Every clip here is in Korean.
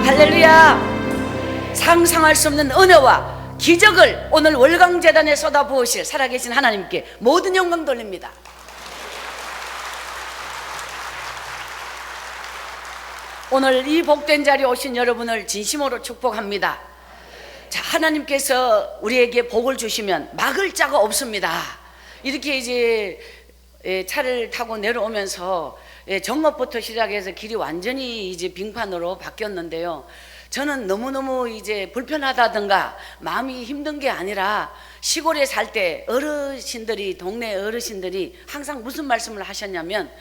할렐루야. 상상할 수 없는 은혜와 기적을 오늘 월강재단에 쏟아부으실 살아계신 하나님께 모든 영광 돌립니다. 오늘 이 복된 자리에 오신 여러분을 진심으로 축복합니다. 자, 하나님께서 우리에게 복을 주시면 막을 자가 없습니다. 이렇게 이제 차를 타고 내려오면서 정읍부터 시작해서 길이 완전히 이제 빙판으로 바뀌었는데요. 저는 너무너무 이제 불편하다든가 마음이 힘든 게 아니라 시골에 살 때 어르신들이, 동네 어르신들이 항상 무슨 말씀을 하셨냐면,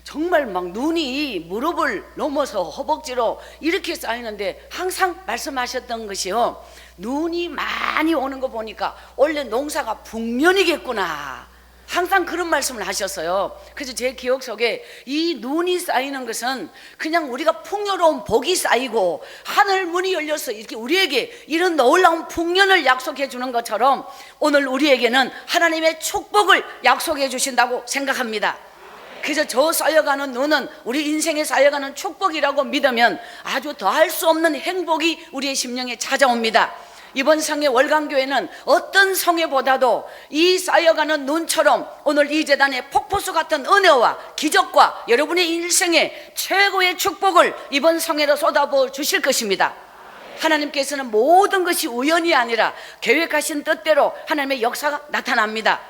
정말 막 눈이 무릎을 넘어서 허벅지로 이렇게 쌓이는데 항상 말씀하셨던 것이요, 눈이 많이 오는 거 보니까 원래 농사가 북년이겠구나, 항상 그런 말씀을 하셨어요. 그래서 제 기억 속에 이 눈이 쌓이는 것은 그냥 우리가 풍요로운 복이 쌓이고 하늘 문이 열려서 이렇게 우리에게 이런 놀라운 풍년을 약속해 주는 것처럼 오늘 우리에게는 하나님의 축복을 약속해 주신다고 생각합니다. 그래서 저 쌓여가는 눈은 우리 인생에 쌓여가는 축복이라고 믿으면 아주 더할 수 없는 행복이 우리의 심령에 찾아옵니다. 이번 성의 월강교회는 어떤 성회보다도 이 쌓여가는 눈처럼 오늘 이 재단의 폭포수 같은 은혜와 기적과 여러분의 일생에 최고의 축복을 이번 성회로 쏟아부어 주실 것입니다. 하나님께서는 모든 것이 우연이 아니라 계획하신 뜻대로 하나님의 역사가 나타납니다.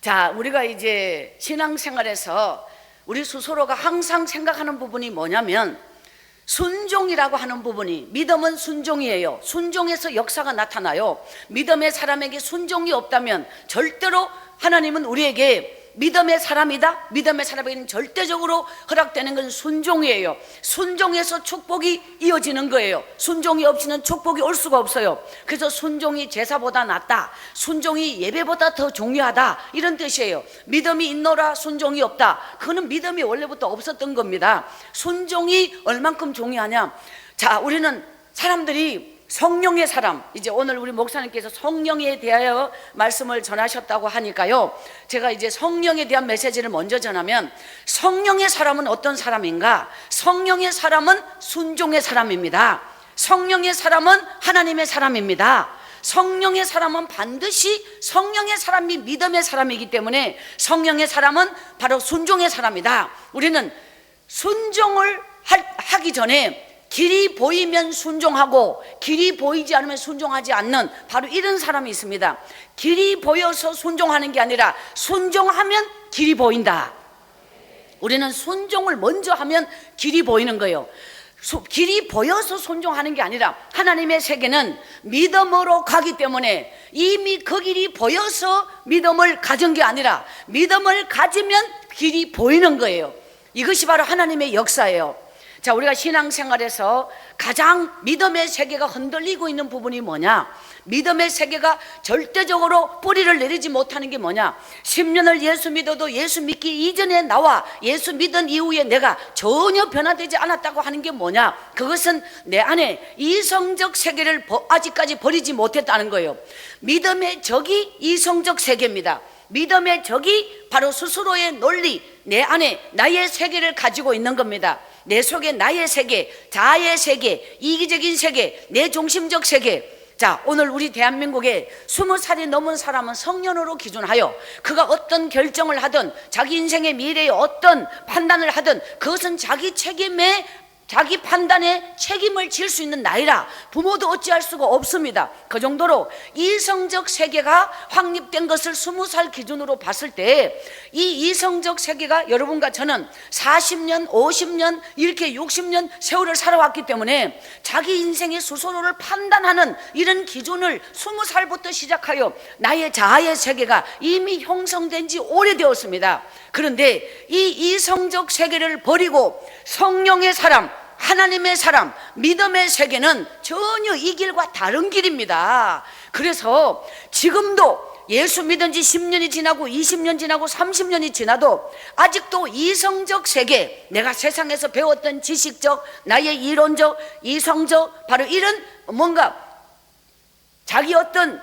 자, 우리가 이제 신앙생활에서 우리 스스로가 항상 생각하는 부분이 뭐냐면, 순종이라고 하는 부분이, 믿음은 순종이에요. 순종에서 역사가 나타나요. 믿음의 사람에게 순종이 없다면 절대로 하나님은 우리에게 믿음의 사람이다, 믿음의 사람에게는 절대적으로 허락되는 건 순종이에요. 순종에서 축복이 이어지는 거예요. 순종이 없이는 축복이 올 수가 없어요. 그래서 순종이 제사보다 낫다, 순종이 예배보다 더 중요하다, 이런 뜻이에요. 믿음이 있노라 순종이 없다, 그거는 믿음이 원래부터 없었던 겁니다. 순종이 얼만큼 중요하냐, 자, 우리는 사람들이 성령의 사람, 이제 오늘 우리 목사님께서 성령에 대하여 말씀을 전하셨다고 하니까요, 제가 이제 성령에 대한 메시지를 먼저 전하면, 성령의 사람은 어떤 사람인가? 성령의 사람은 순종의 사람입니다. 성령의 사람은 하나님의 사람입니다. 성령의 사람은 반드시 성령의 사람이 믿음의 사람이기 때문에 성령의 사람은 바로 순종의 사람이다. 우리는 순종을 하기 전에 길이 보이면 순종하고 길이 보이지 않으면 순종하지 않는 바로 이런 사람이 있습니다. 길이 보여서 순종하는 게 아니라 순종하면 길이 보인다. 우리는 순종을 먼저 하면 길이 보이는 거예요. 길이 보여서 순종하는 게 아니라 하나님의 세계는 믿음으로 가기 때문에 이미 그 길이 보여서 믿음을 가진 게 아니라 믿음을 가지면 길이 보이는 거예요. 이것이 바로 하나님의 역사예요. 자, 우리가 신앙생활에서 가장 믿음의 세계가 흔들리고 있는 부분이 뭐냐? 믿음의 세계가 절대적으로 뿌리를 내리지 못하는 게 뭐냐? 10년을 예수 믿어도 예수 믿기 이전에 나와 예수 믿은 이후에 내가 전혀 변화되지 않았다고 하는 게 뭐냐? 그것은 내 안에 이성적 세계를 아직까지 버리지 못했다는 거예요. 믿음의 적이 이성적 세계입니다. 믿음의 적이 바로 스스로의 논리, 내 안에 나의 세계를 가지고 있는 겁니다. 내 속에 나의 세계, 자아의 세계, 이기적인 세계, 내 중심적 세계. 자, 오늘 우리 대한민국에 20살이 넘은 사람은 성년으로 기준하여 그가 어떤 결정을 하든 자기 인생의 미래에 어떤 판단을 하든 그것은 자기 책임에, 자기 판단에 책임을 질 수 있는 나이라 부모도 어찌할 수가 없습니다. 그 정도로 이성적 세계가 확립된 것을 20살 기준으로 봤을 때 이 이성적 세계가 여러분과 저는 40년, 50년, 이렇게 60년 세월을 살아왔기 때문에 자기 인생의 스스로를 판단하는 이런 기준을 20살부터 시작하여 나의 자아의 세계가 이미 형성된 지 오래되었습니다. 그런데 이 이성적 세계를 버리고 성령의 사람, 하나님의 사람, 믿음의 세계는 전혀 이 길과 다른 길입니다. 그래서 지금도 예수 믿은 지 10년이 지나고 20년 지나고 30년이 지나도 아직도 이성적 세계, 내가 세상에서 배웠던 지식적, 나의 이론적, 이성적, 바로 이런 뭔가 자기 어떤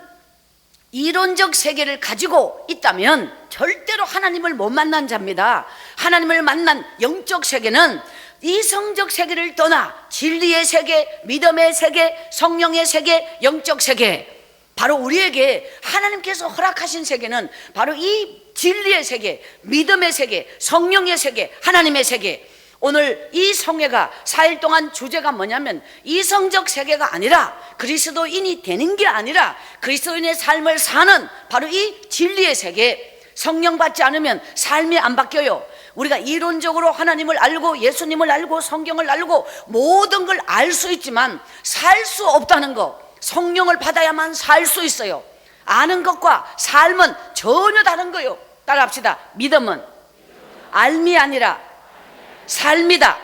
이론적 세계를 가지고 있다면 절대로 하나님을 못 만난 자입니다. 하나님을 만난 영적 세계는 이성적 세계를 떠나 진리의 세계, 믿음의 세계, 성령의 세계, 영적 세계, 바로 우리에게 하나님께서 허락하신 세계는 바로 이 진리의 세계, 믿음의 세계, 성령의 세계, 하나님의 세계. 오늘 이 성회가 4일 동안 주제가 뭐냐면 이성적 세계가 아니라 그리스도인이 되는 게 아니라 그리스도인의 삶을 사는 바로 이 진리의 세계. 성령 받지 않으면 삶이 안 바뀌어요. 우리가 이론적으로 하나님을 알고 예수님을 알고 성경을 알고 모든 걸 알 수 있지만 살 수 없다는 거, 성령을 받아야만 살 수 있어요. 아는 것과 삶은 전혀 다른 거예요. 따라합시다. 믿음은 알미 아니라 삶이다.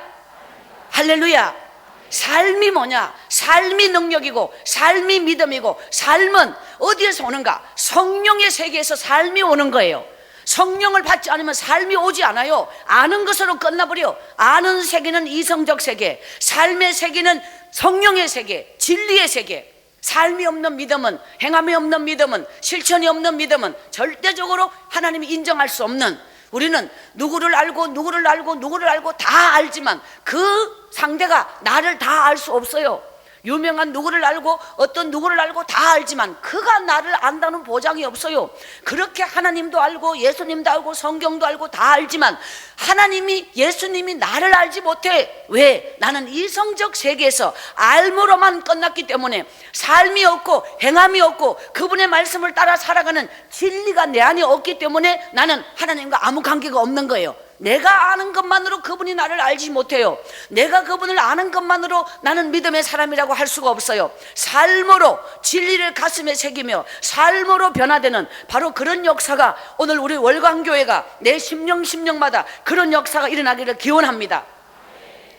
할렐루야. 삶이 뭐냐? 삶이 능력이고 삶이 믿음이고 삶은 어디에서 오는가? 성령의 세계에서 삶이 오는 거예요. 성령을 받지 않으면 삶이 오지 않아요. 아는 것으로 끝나버려. 아는 세계는 이성적 세계, 삶의 세계는 성령의 세계, 진리의 세계. 삶이 없는 믿음은, 행함이 없는 믿음은, 실천이 없는 믿음은 절대적으로 하나님이 인정할 수 없는, 우리는 누구를 알고 누구를 알고 누구를 알고 다 알지만 그 상대가 나를 다 알 수 없어요. 유명한 누구를 알고 어떤 누구를 알고 다 알지만 그가 나를 안다는 보장이 없어요. 그렇게 하나님도 알고 예수님도 알고 성경도 알고 다 알지만 하나님이, 예수님이 나를 알지 못해. 왜? 나는 이성적 세계에서 알므로만 끝났기 때문에 삶이 없고 행함이 없고 그분의 말씀을 따라 살아가는 진리가 내 안에 없기 때문에 나는 하나님과 아무 관계가 없는 거예요. 내가 아는 것만으로 그분이 나를 알지 못해요. 내가 그분을 아는 것만으로 나는 믿음의 사람이라고 할 수가 없어요. 삶으로 진리를 가슴에 새기며 삶으로 변화되는 바로 그런 역사가 오늘 우리 월광교회가 내 심령마다 그런 역사가 일어나기를 기원합니다.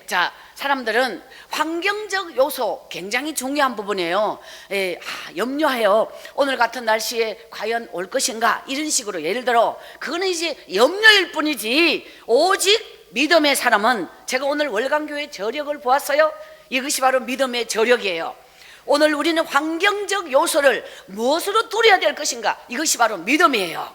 자, 사람들은 환경적 요소 굉장히 중요한 부분이에요. 염려해요. 오늘 같은 날씨에 과연 올 것인가? 이런 식으로 예를 들어 그거는 이제 염려일 뿐이지 오직 믿음의 사람은, 제가 오늘 월광교회 저력을 보았어요. 이것이 바로 믿음의 저력이에요. 오늘 우리는 환경적 요소를 무엇으로 뚫어야 될 것인가? 이것이 바로 믿음이에요.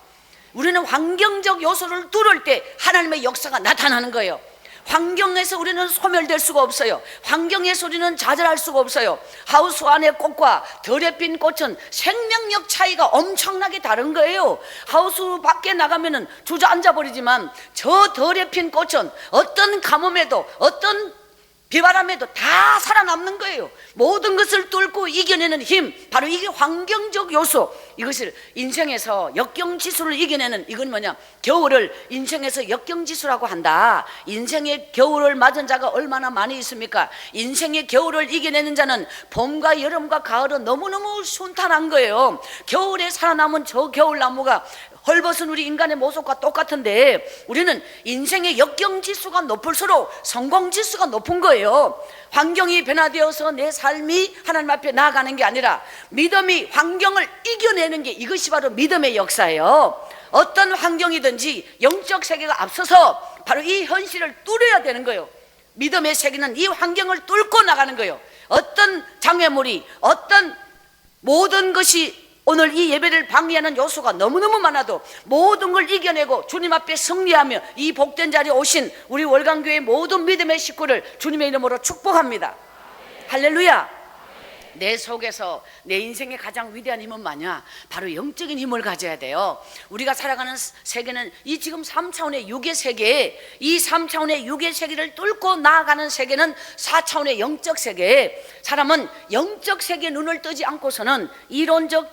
우리는 환경적 요소를 뚫을 때 하나님의 역사가 나타나는 거예요. 환경에서 우리는 소멸될 수가 없어요. 환경에서 우리는 좌절할 수가 없어요. 하우스 안의 꽃과 덜에 핀 꽃은 생명력 차이가 엄청나게 다른 거예요. 하우스 밖에 나가면은 주저앉아 버리지만 저 덜에 핀 꽃은 어떤 가뭄에도 어떤 비바람에도 다 살아남는 거예요. 모든 것을 뚫고 이겨내는 힘, 바로 이게 환경적 요소. 이것을 인생에서 역경지수를 이겨내는, 이건 뭐냐, 겨울을 인생에서 역경지수라고 한다. 인생의 겨울을 맞은 자가 얼마나 많이 있습니까? 인생의 겨울을 이겨내는 자는 봄과 여름과 가을은 너무너무 순탄한 거예요. 겨울에 살아남은 저 겨울나무가 헐벗은 우리 인간의 모습과 똑같은데 우리는 인생의 역경지수가 높을수록 성공지수가 높은 거예요. 환경이 변화되어서 내 삶이 하나님 앞에 나아가는 게 아니라 믿음이 환경을 이겨내는 게, 이것이 바로 믿음의 역사예요. 어떤 환경이든지 영적 세계가 앞서서 바로 이 현실을 뚫어야 되는 거예요. 믿음의 세계는 이 환경을 뚫고 나가는 거예요. 어떤 장애물이, 어떤 모든 것이 오늘 이 예배를 방해하는 요소가 너무너무 많아도 모든 걸 이겨내고 주님 앞에 승리하며 이 복된 자리에 오신 우리 월광교회 모든 믿음의 식구를 주님의 이름으로 축복합니다. 할렐루야. 내 속에서 내 인생의 가장 위대한 힘은 뭐냐? 바로 영적인 힘을 가져야 돼요. 우리가 살아가는 세계는 이 지금 3차원의 육의 세계, 이 3차원의 육의 세계를 뚫고 나아가는 세계는 4차원의 영적 세계. 사람은 영적 세계에 눈을 뜨지 않고서는 이론적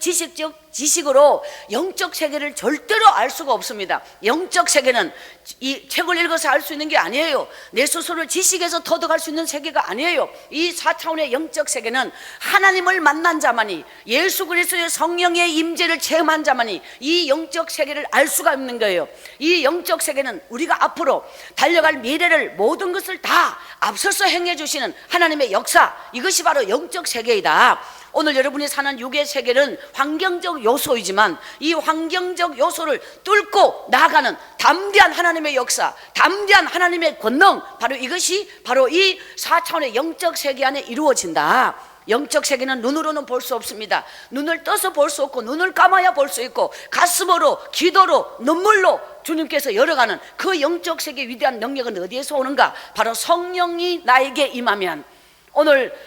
지식으로 영적 세계를 절대로 알 수가 없습니다. 영적 세계는 이 책을 읽어서 알 수 있는 게 아니에요. 내 스스로를 지식에서 터득할 수 있는 세계가 아니에요. 이 4차원의 영적 세계는 하나님을 만난 자만이, 예수 그리스도의 성령의 임재를 체험한 자만이 이 영적 세계를 알 수가 있는 거예요. 이 영적 세계는 우리가 앞으로 달려갈 미래를 모든 것을 다 앞서서 행해 주시는 하나님의 역사, 이것이 바로 영적 세계이다. 오늘 여러분이 사는 육의 세계는 환경적 요소이지만 이 환경적 요소를 뚫고 나아가는 담대한 하나님의 역사, 담대한 하나님의 권능, 바로 이것이 바로 이 4차원의 영적 세계 안에 이루어진다. 영적 세계는 눈으로는 볼 수 없습니다. 눈을 떠서 볼 수 없고 눈을 감아야 볼 수 있고 가슴으로, 기도로, 눈물로 주님께서 열어가는 그 영적 세계의 위대한 능력은 어디에서 오는가? 바로 성령이 나에게 임하면. 오늘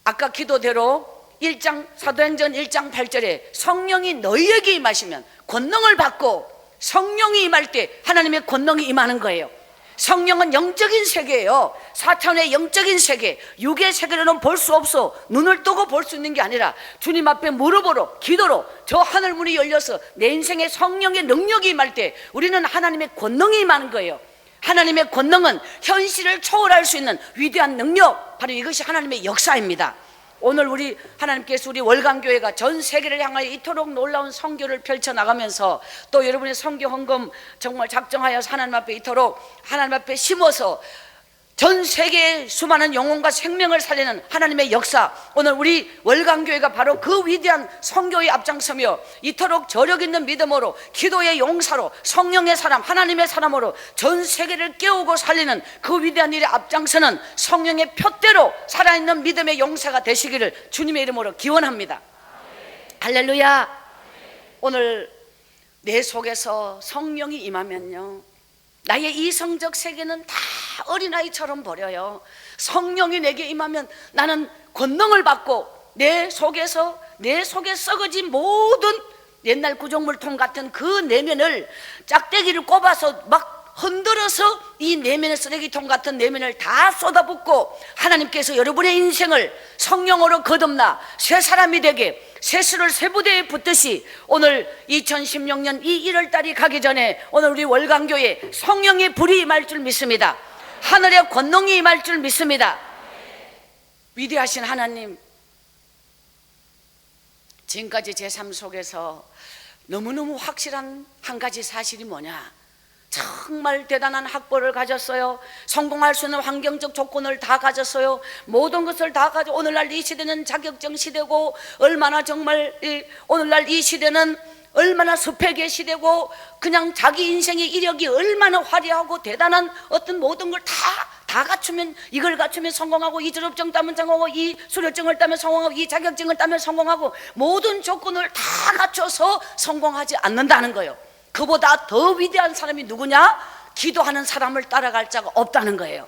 아까 기도대로 1장 사도행전 1장 8절에 성령이 너희에게 임하시면 권능을 받고, 성령이 임할 때 하나님의 권능이 임하는 거예요. 성령은 영적인 세계예요. 4차원의 영적인 세계, 육의 세계로는 볼 수 없어. 눈을 뜨고 볼 수 있는 게 아니라 주님 앞에 무릎으로, 기도로 저 하늘문이 열려서 내 인생에 성령의 능력이 임할 때 우리는 하나님의 권능이 임하는 거예요. 하나님의 권능은 현실을 초월할 수 있는 위대한 능력, 바로 이것이 하나님의 역사입니다. 오늘 우리 하나님께서 우리 월간교회가 전 세계를 향하여 이토록 놀라운 선교를 펼쳐나가면서 또 여러분의 선교 헌금 정말 작정하여서 하나님 앞에 이토록 하나님 앞에 심어서 전 세계의 수많은 영혼과 생명을 살리는 하나님의 역사, 오늘 우리 월간교회가 바로 그 위대한 선교에 앞장서며 이토록 저력 있는 믿음으로, 기도의 용사로, 성령의 사람, 하나님의 사람으로 전 세계를 깨우고 살리는 그 위대한 일에 앞장서는 성령의 표대로 살아있는 믿음의 용사가 되시기를 주님의 이름으로 기원합니다. 할렐루야. 오늘 내 속에서 성령이 임하면요, 나의 이성적 세계는 다 어린아이처럼 버려요. 성령이 내게 임하면 나는 권능을 받고 내 속에 썩어진 모든 옛날 구정물통 같은 그 내면을, 짝대기를 꼽아서 막 흔들어서 이 내면의 쓰레기통 같은 내면을 다 쏟아붓고 하나님께서 여러분의 인생을 성령으로 거듭나 새 사람이 되게 새수를 새 부대에 붙듯이 오늘 2016년 이 1월달이 가기 전에 오늘 우리 월간교회 성령의 불이 임할 줄 믿습니다. 하늘의 권능이 임할 줄 믿습니다. 위대하신 하나님, 지금까지 제 삶 속에서 너무너무 확실한 한 가지 사실이 뭐냐, 정말 대단한 학벌을 가졌어요. 성공할 수 있는 환경적 조건을 다 가졌어요. 모든 것을 다 가져. 오늘날 이 시대는 자격증 시대고, 얼마나 정말 오늘날 이 시대는 얼마나 스펙의 시대고, 그냥 자기 인생의 이력이 얼마나 화려하고 대단한 어떤 모든 걸 다 갖추면, 이걸 갖추면 성공하고, 이 졸업증 따면 성공하고, 이 수료증을 따면 성공하고, 이 자격증을 따면 성공하고, 모든 조건을 다 갖춰서 성공하지 않는다는 거예요. 그보다 더 위대한 사람이 누구냐? 기도하는 사람을 따라갈 자가 없다는 거예요.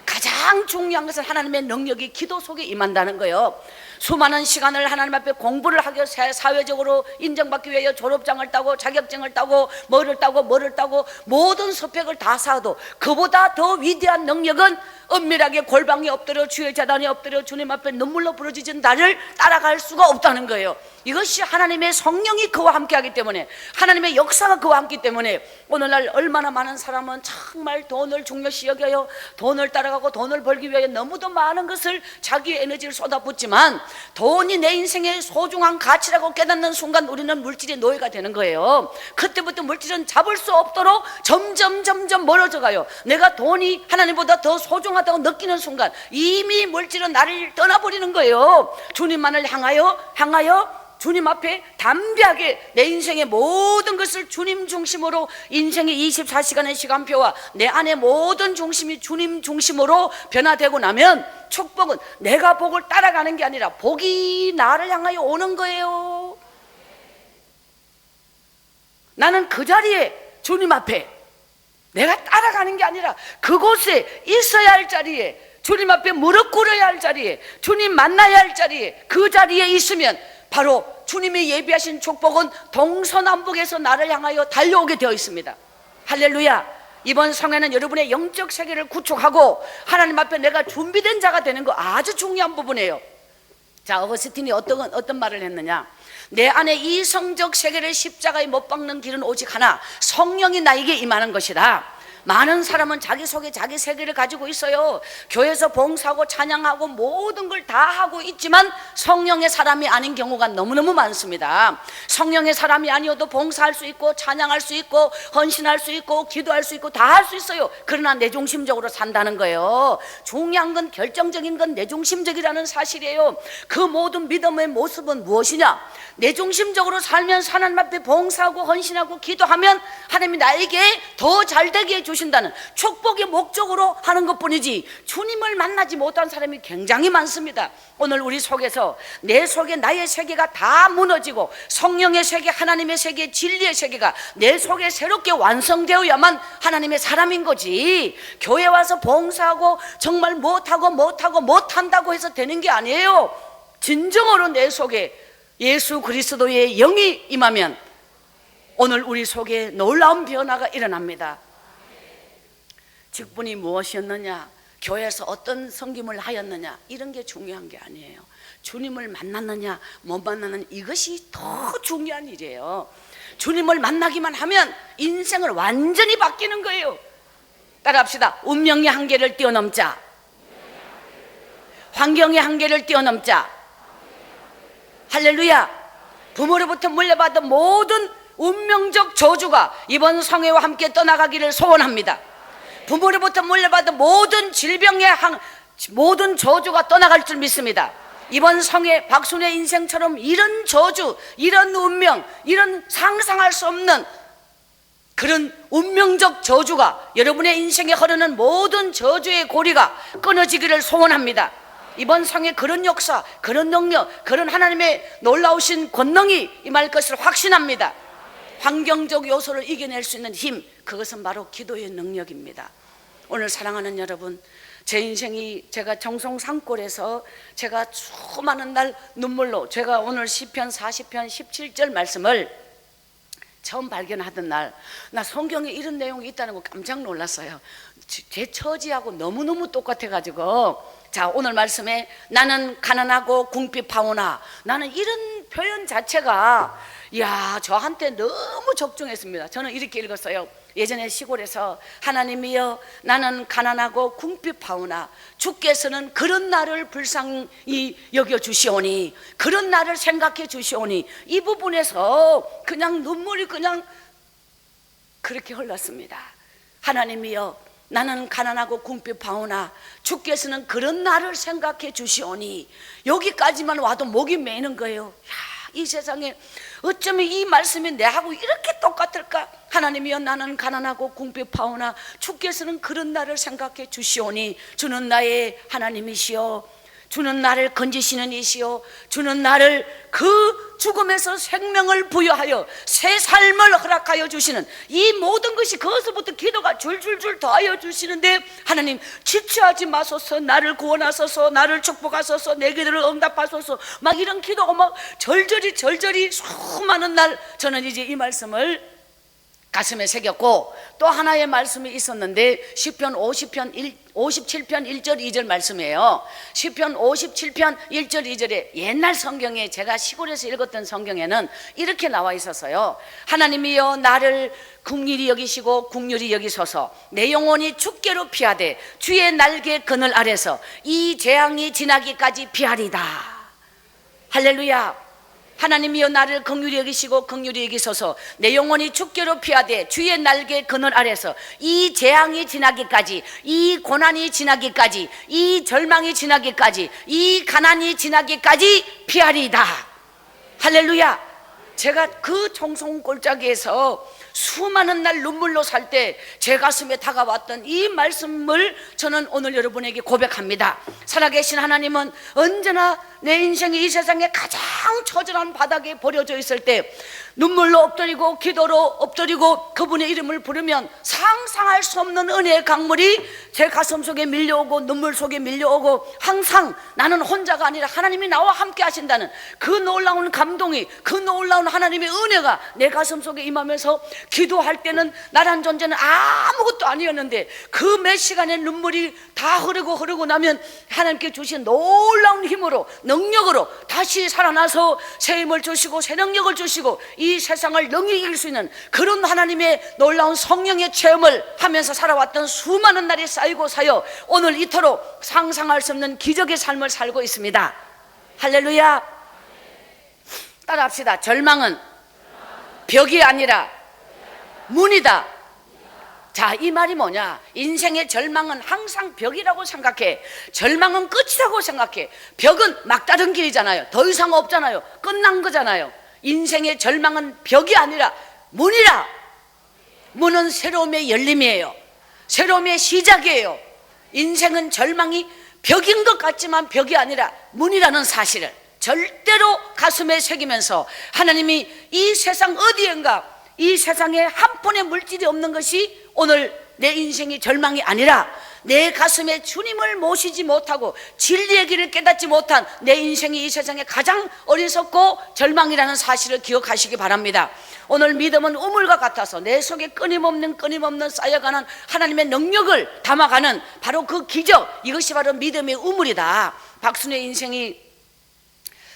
가장 중요한 것은 하나님의 능력이 기도 속에 임한다는 거예요. 수많은 시간을 하나님 앞에 공부를 하기 위해, 사회적으로 인정받기 위해 졸업장을 따고 자격증을 따고 뭐를 따고 모든 스펙을 다 쌓아도 그보다 더 위대한 능력은 은밀하게 골방에 엎드려 주의 재단에 엎드려 주님 앞에 눈물로 부러지진 나를 따라갈 수가 없다는 거예요. 이것이 하나님의 성령이 그와 함께하기 때문에, 하나님의 역사가 그와 함께 때문에 오늘날 얼마나 많은 사람은 정말 돈을 중요시 여겨요. 돈을 따라가고 돈을 벌기 위해 너무도 많은 것을, 자기의 에너지를 쏟아붓지만 돈이 내 인생의 소중한 가치라고 깨닫는 순간 우리는 물질의 노예가 되는 거예요. 그때부터 물질은 잡을 수 없도록 점점 멀어져 가요. 내가 돈이 하나님보다 더 소중하다고 느끼는 순간 이미 물질은 나를 떠나버리는 거예요. 주님만을 향하여 주님 앞에 담대하게 내 인생의 모든 것을 주님 중심으로, 인생의 24시간의 시간표와 내 안의 모든 중심이 주님 중심으로 변화되고 나면 축복은 내가 복을 따라가는 게 아니라 복이 나를 향하여 오는 거예요. 나는 그 자리에, 주님 앞에 내가 따라가는 게 아니라 그곳에 있어야 할 자리에, 주님 앞에 무릎 꿇어야 할 자리에, 주님 만나야 할 자리에, 그 자리에 있으면 바로 주님이 예비하신 축복은 동서남북에서 나를 향하여 달려오게 되어 있습니다. 할렐루야. 이번 성회는 여러분의 영적 세계를 구축하고 하나님 앞에 내가 준비된 자가 되는 거 아주 중요한 부분이에요. 자, 어거스틴이 어떤 말을 했느냐, 내 안에 이성적 세계를 십자가에 못 박는 길은 오직 하나, 성령이 나에게 임하는 것이다. 많은 사람은 자기 속에 자기 세계를 가지고 있어요. 교회에서 봉사하고 찬양하고 모든 걸 다 하고 있지만 성령의 사람이 아닌 경우가 너무너무 많습니다. 성령의 사람이 아니어도 봉사할 수 있고 찬양할 수 있고 헌신할 수 있고 기도할 수 있고 다 할 수 있어요. 그러나 내중심적으로 산다는 거예요. 중요한 건, 결정적인 건 내중심적이라는 사실이에요. 그 모든 믿음의 모습은 무엇이냐? 내중심적으로 살면서 하나님 앞에 봉사하고 헌신하고 기도하면 하나님이 나에게 더 잘되게 해주신다는 축복의 목적으로 하는 것뿐이지, 주님을 만나지 못한 사람이 굉장히 많습니다. 오늘 우리 속에서, 내 속에 나의 세계가 다 무너지고 성령의 세계, 하나님의 세계, 진리의 세계가 내 속에 새롭게 완성되어야만 하나님의 사람인 거지, 교회 와서 봉사하고 정말 못한다고 해서 되는 게 아니에요. 진정으로 내 속에 예수 그리스도의 영이 임하면 오늘 우리 속에 놀라운 변화가 일어납니다. 직분이 무엇이었느냐, 교회에서 어떤 섬김을 하였느냐, 이런 게 중요한 게 아니에요. 주님을 만났느냐 못 만났느냐, 이것이 더 중요한 일이에요. 주님을 만나기만 하면 인생을 완전히 바뀌는 거예요. 따라합시다. 운명의 한계를 뛰어넘자. 환경의 한계를 뛰어넘자. 할렐루야. 부모로부터 물려받은 모든 운명적 저주가 이번 성회와 함께 떠나가기를 소원합니다. 부모로부터 물려받은 모든 질병의 모든 저주가 떠나갈 줄 믿습니다. 이번 성회 박순의 인생처럼 이런 저주, 이런 운명, 이런 상상할 수 없는 그런 운명적 저주가, 여러분의 인생에 흐르는 모든 저주의 고리가 끊어지기를 소원합니다. 이번 성에 그런 역사, 그런 능력, 그런 하나님의 놀라우신 권능이 임할 것을 확신합니다. 환경적 요소를 이겨낼 수 있는 힘, 그것은 바로 기도의 능력입니다. 오늘 사랑하는 여러분, 제 인생이, 제가 정성 산골에서 제가 수많은 날 눈물로, 제가 오늘 시편 40편 17절 말씀을 처음 발견하던 날, 나 성경에 이런 내용이 있다는 거 깜짝 놀랐어요. 제 처지하고 너무너무 똑같아가지고. 자, 오늘 말씀에 나는 가난하고 궁핍하오나, 나는 이런 표현 자체가, 이야, 저한테 너무 적중했습니다. 저는 이렇게 읽었어요. 예전에 시골에서, 하나님이여 나는 가난하고 궁핍하오나 주께서는 그런 나를 불쌍히 여겨주시오니, 그런 나를 생각해 주시오니, 이 부분에서 그냥 눈물이 그냥 그렇게 흘렀습니다. 하나님이여 나는 가난하고 궁핍하오나 주께서는 그런 나를 생각해 주시오니, 여기까지만 와도 목이 메이는 거예요. 야, 이 세상에 어쩌면 이 말씀이 내하고 이렇게 똑같을까? 하나님이여 나는 가난하고 궁핍하오나 주께서는 그런 나를 생각해 주시오니, 주는 나의 하나님이시여, 주는 나를 건지시는 이시여, 주는 나를 그 죽음에서 생명을 부여하여 새 삶을 허락하여 주시는, 이 모든 것이 거기서부터 기도가 줄줄줄 더하여 주시는데, 하나님 지체하지 마소서, 나를 구원하소서, 나를 축복하소서, 내 기도를 응답하소서, 막 이런 기도가 막 절절히 수많은 날 저는 이제 이 말씀을 가슴에 새겼고, 또 하나의 말씀이 있었는데 시편 57편 1절 2절 말씀이에요. 시편 57편 1절 2절에 옛날 성경에, 제가 시골에서 읽었던 성경에는 이렇게 나와 있었어요. 하나님이여 나를 긍휼히 여기시고 긍휼히 여기소서, 내 영혼이 주께로 피하되 주의 날개 그늘 아래서 이 재앙이 지나기까지 피하리다. 할렐루야. 하나님이여 나를 긍휼히 여기시고 긍휼히 여기소서, 내 영혼이 주께로 피하되 주의 날개 그늘 아래서 이 재앙이 지나기까지, 이 고난이 지나기까지, 이 절망이 지나기까지, 이 가난이 지나기까지 피하리이다. 할렐루야. 제가 그 청송골짜기에서 수많은 날 눈물로 살 때 제 가슴에 다가왔던 이 말씀을 저는 오늘 여러분에게 고백합니다. 살아계신 하나님은 언제나 내 인생이 이 세상에 가장 처절한 바닥에 버려져 있을 때 눈물로 엎드리고 기도로 엎드리고 그분의 이름을 부르면 상상할 수 없는 은혜의 강물이 제 가슴 속에 밀려오고 눈물 속에 밀려오고, 항상 나는 혼자가 아니라 하나님이 나와 함께 하신다는 그 놀라운 감동이, 그 놀라운 하나님의 은혜가 내 가슴 속에 임하면서, 기도할 때는 나란 존재는 아무것도 아니었는데 그 몇 시간의 눈물이 다 흐르고 나면 하나님께 주신 놀라운 힘으로 능력으로 다시 살아나서 새 힘을 주시고 새 능력을 주시고 이 세상을 능히 이길 수 있는 그런 하나님의 놀라운 성령의 체험을 하면서 살아왔던 수많은 날이 쌓이고 쌓여 오늘 이토록 상상할 수 없는 기적의 삶을 살고 있습니다. 할렐루야. 따라합시다. 절망은 벽이 아니라 문이다. 자, 이 말이 뭐냐? 인생의 절망은 항상 벽이라고 생각해. 절망은 끝이라고 생각해. 벽은 막다른 길이잖아요. 더 이상 없잖아요. 끝난 거잖아요. 인생의 절망은 벽이 아니라 문이라. 문은 새로움의 열림이에요. 새로움의 시작이에요. 인생은 절망이 벽인 것 같지만 벽이 아니라 문이라는 사실을 절대로 가슴에 새기면서 하나님이 이 세상 어디엔가 이 세상에 한 푼의 물질이 없는 것이 오늘 내 인생이 절망이 아니라 내 가슴에 주님을 모시지 못하고 진리의 길을 깨닫지 못한 내 인생이 이 세상에 가장 어리석고 절망이라는 사실을 기억하시기 바랍니다. 오늘 믿음은 우물과 같아서 내 속에 끊임없는 쌓여가는 하나님의 능력을 담아가는 바로 그 기적, 이것이 바로 믿음의 우물이다. 박순의 인생이,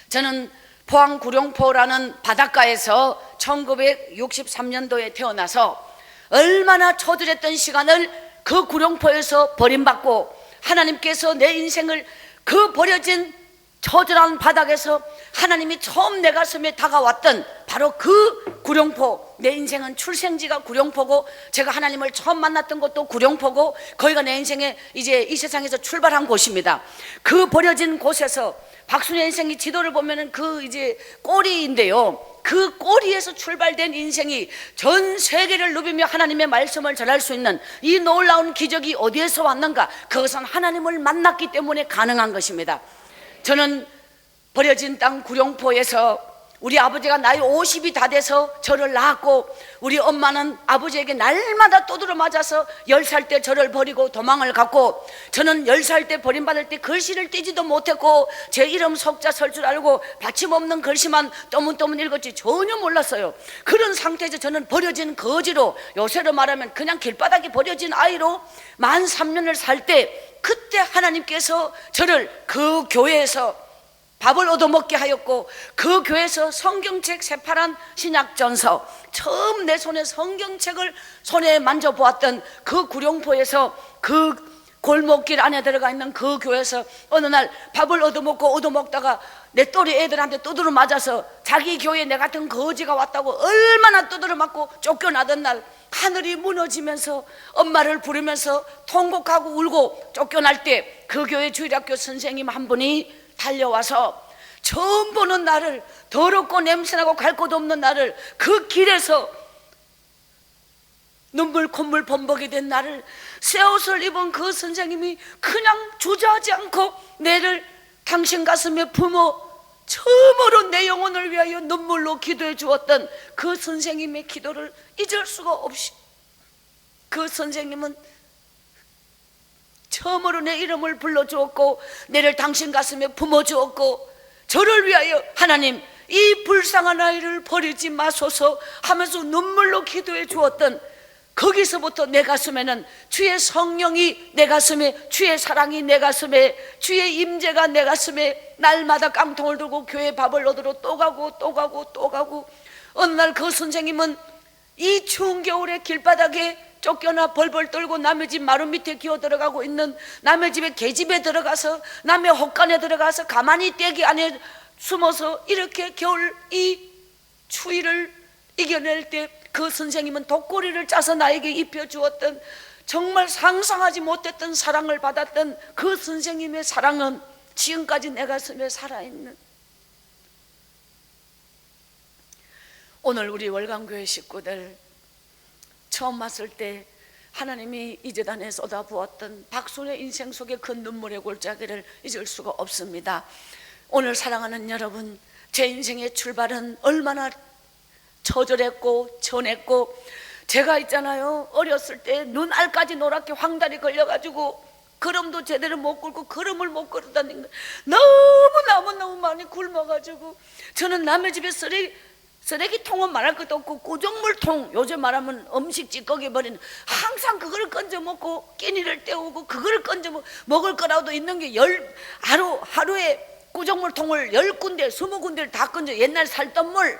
저는 포항 구룡포라는 바닷가에서 1963년도에 태어나서 얼마나 초들했던 시간을 그 구룡포에서 버림받고 하나님께서 내 인생을 그 버려진 처절한 바닥에서 하나님이 처음 내 가슴에 다가왔던 바로 그 구룡포, 내 인생은 출생지가 구룡포고 제가 하나님을 처음 만났던 곳도 구룡포고 거기가 내 인생에 이제 이 세상에서 출발한 곳입니다. 그 버려진 곳에서 박순의 인생이 지도를 보면은 그 이제 꼬리인데요, 그 꼬리에서 출발된 인생이 전 세계를 누비며 하나님의 말씀을 전할 수 있는 이 놀라운 기적이 어디에서 왔는가? 그것은 하나님을 만났기 때문에 가능한 것입니다. 저는 버려진 땅 구룡포에서 우리 아버지가 나이 50이 다 돼서 저를 낳았고 우리 엄마는 아버지에게 날마다 두드려 맞아서 10살 때 저를 버리고 도망을 갔고 저는 10살 때 버림받을 때 글씨를 띄지도 못했고 제 이름 석자 설 줄 알고 받침없는 글씨만 떠문떠문 읽었지 전혀 몰랐어요. 그런 상태에서 저는 버려진 거지로, 요새로 말하면 그냥 길바닥에 버려진 아이로 만 3년을 살 때 그때 하나님께서 저를 그 교회에서 밥을 얻어먹게 하였고 그 교회에서 성경책 새파란 신약전서, 처음 내 손에 성경책을 손에 만져보았던 그 구룡포에서 그 골목길 안에 들어가 있는 그 교회에서 어느 날 밥을 얻어먹다가 내 또래 애들한테 두드려 맞아서 자기 교회에 내 같은 거지가 왔다고 얼마나 두드려 맞고 쫓겨나던 날 하늘이 무너지면서 엄마를 부르면서 통곡하고 울고 쫓겨날 때 그 교회 주일학교 선생님 한 분이 달려와서 처음 보는 나를, 더럽고 냄새나고 갈 곳 없는 나를, 그 길에서 눈물 콧물 범벅이 된 나를 새 옷을 입은 그 선생님이 그냥 주저하지 않고 내를 당신 가슴에 품어 처음으로 내 영혼을 위하여 눈물로 기도해 주었던 그 선생님의 기도를 잊을 수가 없이, 그 선생님은 처음으로 내 이름을 불러주었고 내를 당신 가슴에 품어주었고 저를 위하여 하나님 이 불쌍한 아이를 버리지 마소서 하면서 눈물로 기도해 주었던, 거기서부터 내 가슴에는 주의 성령이 내 가슴에, 주의 사랑이 내 가슴에, 주의 임재가 내 가슴에, 날마다 깡통을 들고 교회 밥을 얻으러 또 가고 어느 날 그 선생님은 이 추운 겨울에 길바닥에 쫓겨나 벌벌 떨고 남의 집 마루 밑에 기어 들어가고 있는, 남의 집에 계집에 들어가서 남의 헛간에 들어가서 가만히 떼기 안에 숨어서 이렇게 겨울 이 추위를 이겨낼 때 그 선생님은 독고리를 짜서 나에게 입혀주었던, 정말 상상하지 못했던 사랑을 받았던 그 선생님의 사랑은 지금까지 내 가슴에 살아있는, 오늘 우리 월간교회 식구들 처음 왔을 때 하나님이 이 재단에 쏟아부었던 박순의 인생 속의 그 눈물의 골짜기를 잊을 수가 없습니다. 오늘 사랑하는 여러분, 제 인생의 출발은 얼마나 처절했고 전했고, 제가 있잖아요, 어렸을 때 눈알까지 노랗게 황달이 걸려가지고 걸음도 제대로 못 굴고 걸음을 못 걸어다니는, 너무 많이 굶어가지고 저는 남의 집에 쓰레기통은 말할 것도 없고 구정물통, 요즘 말하면 음식 찌꺼기 버리는, 항상 그걸 건져 먹고 끼니를 때우고 그걸 건져 먹을 거라도 있는 게 하루에 구정물통을 10군데 20군데를 다 건져, 옛날 살던물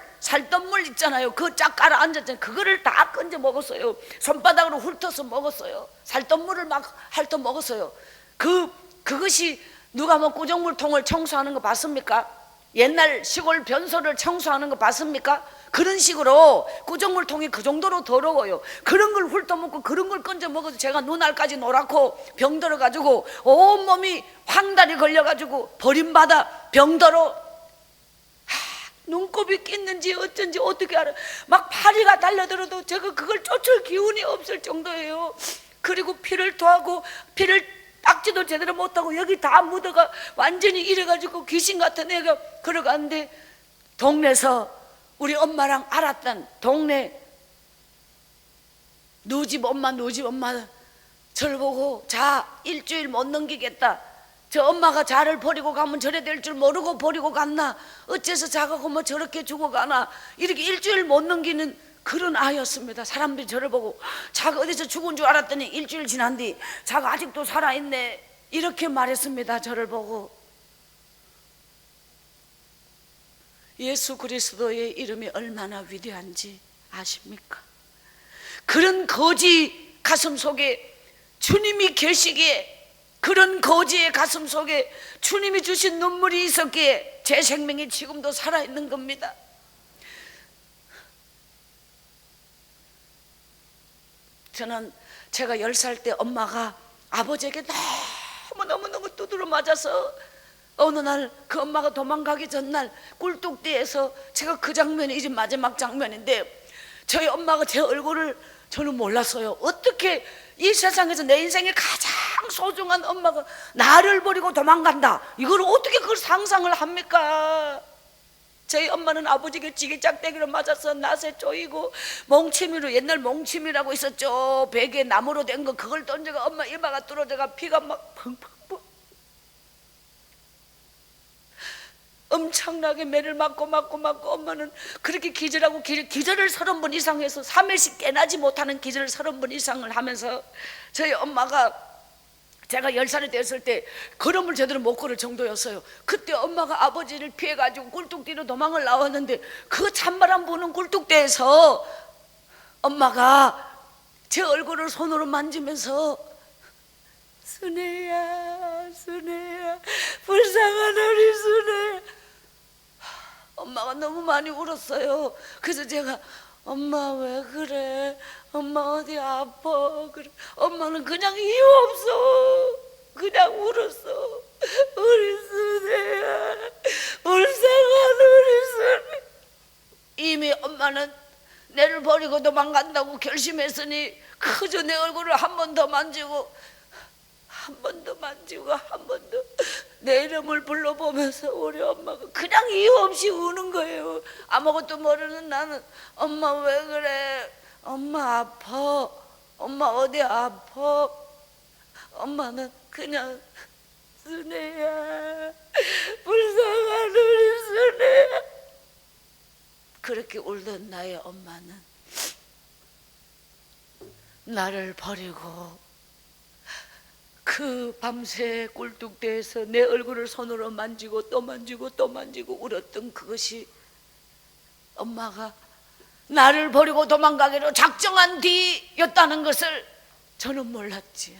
있잖아요. 그거 쫙 깔아 앉았잖아요. 그거를 다 건져 먹었어요. 손바닥으로 훑어서 먹었어요. 살던물을 막 핥아 먹었어요. 그것이 누가 뭐 구정물통을 청소하는 거 봤습니까? 옛날 시골 변소를 청소하는 거 봤습니까? 그런 식으로 구정물통이 그 정도로 더러워요. 그런 걸 훑어먹고 그런 걸 건져 먹어서 제가 눈알까지 노랗고 병들어가지고 온몸이 황달이 걸려가지고 버림받아 병들어 눈곱이 꼈는지 어쩐지 어떻게 알아. 막 파리가 달려들어도 제가 그걸 쫓을 기운이 없을 정도예요. 그리고 피를 토하고 피를 닦지도 제대로 못하고 여기 다 묻어가 완전히 이래가지고 귀신 같은 애가 걸어가는데, 동네에서 우리 엄마랑 알았던 동네 누집 엄마 저를 보고 자 일주일 못 넘기겠다, 저 엄마가 자를 버리고 가면 저래 될 줄 모르고 버리고 갔나, 어째서 자가 뭐 저렇게 죽어가나, 이렇게 일주일 못 넘기는 그런 아이였습니다. 사람들이 저를 보고 자가 어디서 죽은 줄 알았더니 일주일 지난 뒤 자가 아직도 살아있네, 이렇게 말했습니다. 저를 보고. 예수 그리스도의 이름이 얼마나 위대한지 아십니까? 그런 거지 가슴 속에 주님이 계시기에, 그런 거지의 가슴 속에 주님이 주신 눈물이 있었기에 제 생명이 지금도 살아있는 겁니다. 저는 제가 10살 때 엄마가 아버지에게 너무 두드려 맞아서 어느 날 그 엄마가 도망가기 전날 꿀뚝대에서, 제가 그 장면이 이제 마지막 장면인데, 저희 엄마가 제 얼굴을 저는 몰랐어요. 어떻게 이 세상에서 내 인생에 가장 소중한 엄마가 나를 버리고 도망간다, 이걸 어떻게 그걸 상상을 합니까? 저희 엄마는 아버지에게 지게짝대기로 맞아서 낫에 쪼이고 멍치미로, 옛날 멍치미라고 있었죠. 베개 나무로 된 거, 그걸 던져가 엄마 이마가 뚫어져가 피가 막 펑펑 엄청나게 매를 맞고 엄마는 그렇게 기절하고 기절을 30번 이상 해서 3일씩 깨나지 못하는 기절을 30번 이상을 하면서, 저희 엄마가 제가 10살이 됐을 때 걸음을 제대로 못 걸을 정도였어요. 그때 엄마가 아버지를 피해가지고 꿀뚝대로 도망을 나왔는데, 그 찬바람 부는 꿀뚝대에서 엄마가 제 얼굴을 손으로 만지면서 순애야 불쌍한 우리 순애야, 엄마가 너무 많이 울었어요. 그래서 제가 엄마 왜 그래? 엄마 어디 아파? 그래. 엄마는 그냥 이유 없어 그냥 울었어. 우리 순애야 불쌍한 우리 순애. 이미 엄마는 내를 버리고 도망간다고 결심했으니 그저 내 얼굴을 한 번 더 만지고 한 번 더 내 이름을 불러보면서 우리 엄마가 그냥 이유 없이 우는 거예요. 아무것도 모르는 나는 엄마 왜 그래? 엄마 아파? 엄마 어디 아파? 엄마는 그냥 순애야 불쌍한 우리 순애야, 그렇게 울던 나의 엄마는 나를 버리고 그 밤새 꿀뚝대에서 내 얼굴을 손으로 만지고 또 만지고 울었던 그것이 엄마가 나를 버리고 도망가기로 작정한 뒤였다는 것을 저는 몰랐지요.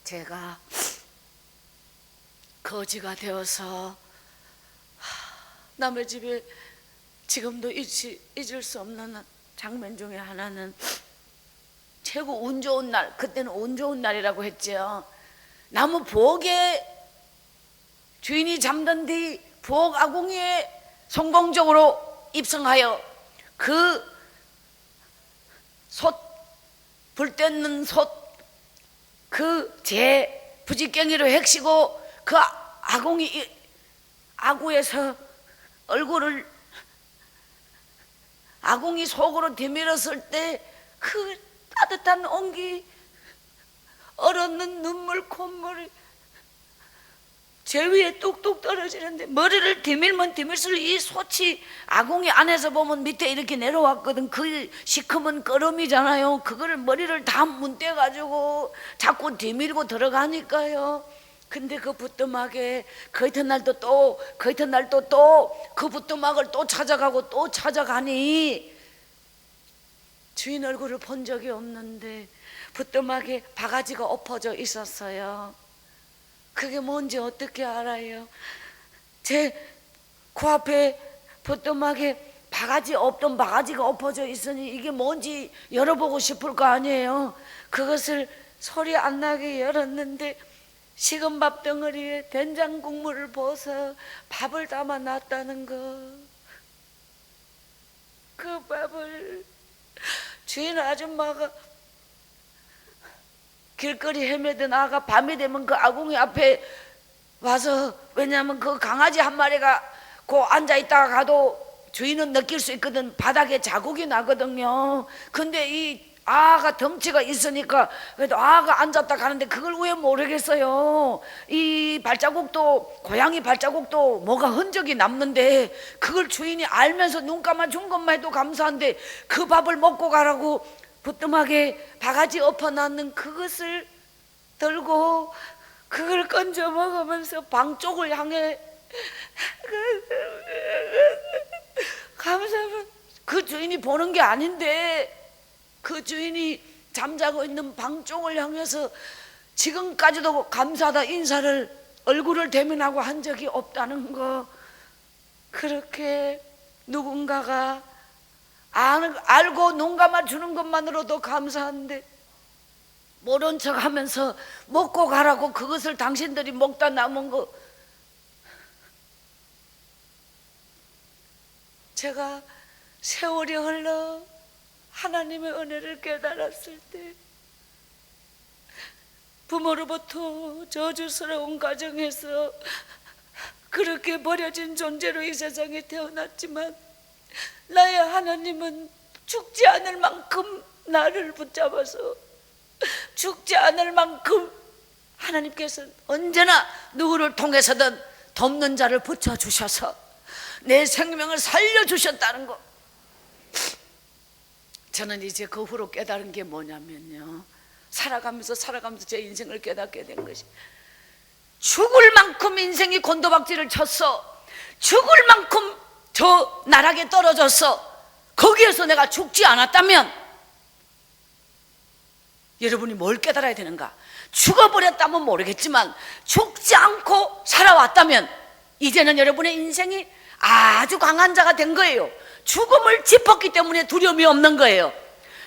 제가 거지가 되어서 남의 집에 지금도 잊을 수 없는 장면 중에 하나는, 최고 운 좋은 날, 그때는 운 좋은 날이라고 했죠. 나무 부엌에 주인이 잠든 뒤 부엌 아궁이에 성공적으로 입성하여 그 불 떼는 그 재 부지깽이로 핵시고 그 아구에서 얼굴을 아궁이 속으로 디밀었을 때 그 따뜻한 온기, 얼었는 눈물 콧물이 제 위에 뚝뚝 떨어지는데 머리를 디밀면 디밀수록 이 솥이 아궁이 안에서 보면 밑에 이렇게 내려왔거든. 그 시커먼 끄러미잖아요. 그거를 머리를 다 문대가지고 자꾸 디밀고 들어가니까요. 근데 그 부뚜막에 그 이튿날도 또 그 이튿날도 또 그 부뚜막을 또 찾아가고 또 찾아가니 주인 얼굴을 본 적이 없는데 부뚜막에 바가지가 엎어져 있었어요. 그게 뭔지 어떻게 알아요? 제 코앞에 부뚜막에 바가지 없던 바가지가 엎어져 있으니 이게 뭔지 열어보고 싶을 거 아니에요. 그것을 소리 안 나게 열었는데 식은 밥 덩어리에 된장 국물을 부어서 밥을 담아 놨다는 거. 그 밥을 주인 아줌마가 길거리 헤매던 아가 밤이 되면 그 아궁이 앞에 와서, 왜냐하면 그 강아지 한 마리가 그 앉아있다가 가도 주인은 느낄 수 있거든. 바닥에 자국이 나거든요. 근데 이 아가 덩치가 있으니까 그래도 아가 앉았다 가는데 그걸 왜 모르겠어요. 이 발자국도, 고양이 발자국도 뭐가 흔적이 남는데 그걸 주인이 알면서 눈 감아준 것만 해도 감사한데 그 밥을 먹고 가라고 부뚜막에 바가지 엎어놨는 그것을 들고 그걸 건져 먹으면서 방 쪽을 향해 감사하면 그 주인이 보는 게 아닌데 그 주인이 잠자고 있는 방 쪽을 향해서 지금까지도 감사하다 인사를 얼굴을 대면하고 한 적이 없다는 거. 그렇게 누군가가 알고 눈 감아주는 것만으로도 감사한데 모른 척 하면서 먹고 가라고 그것을 당신들이 먹다 남은 거. 제가 세월이 흘러 하나님의 은혜를 깨달았을 때 부모로부터 저주스러운 가정에서 그렇게 버려진 존재로 이 세상에 태어났지만 나의 하나님은 죽지 않을 만큼 나를 붙잡아서 죽지 않을 만큼 하나님께서 언제나 누구를 통해서든 돕는 자를 붙여주셔서 내 생명을 살려주셨다는 거. 저는 이제 그 후로 깨달은 게 뭐냐면요, 살아가면서 제 인생을 깨닫게 된 것이, 죽을 만큼 인생이 곤도박질을 쳤어. 죽을 만큼 저 나락에 떨어졌어. 거기에서 내가 죽지 않았다면 여러분이 뭘 깨달아야 되는가? 죽어버렸다면 모르겠지만 죽지 않고 살아왔다면 이제는 여러분의 인생이 아주 강한 자가 된 거예요. 죽음을 짚었기 때문에 두려움이 없는 거예요.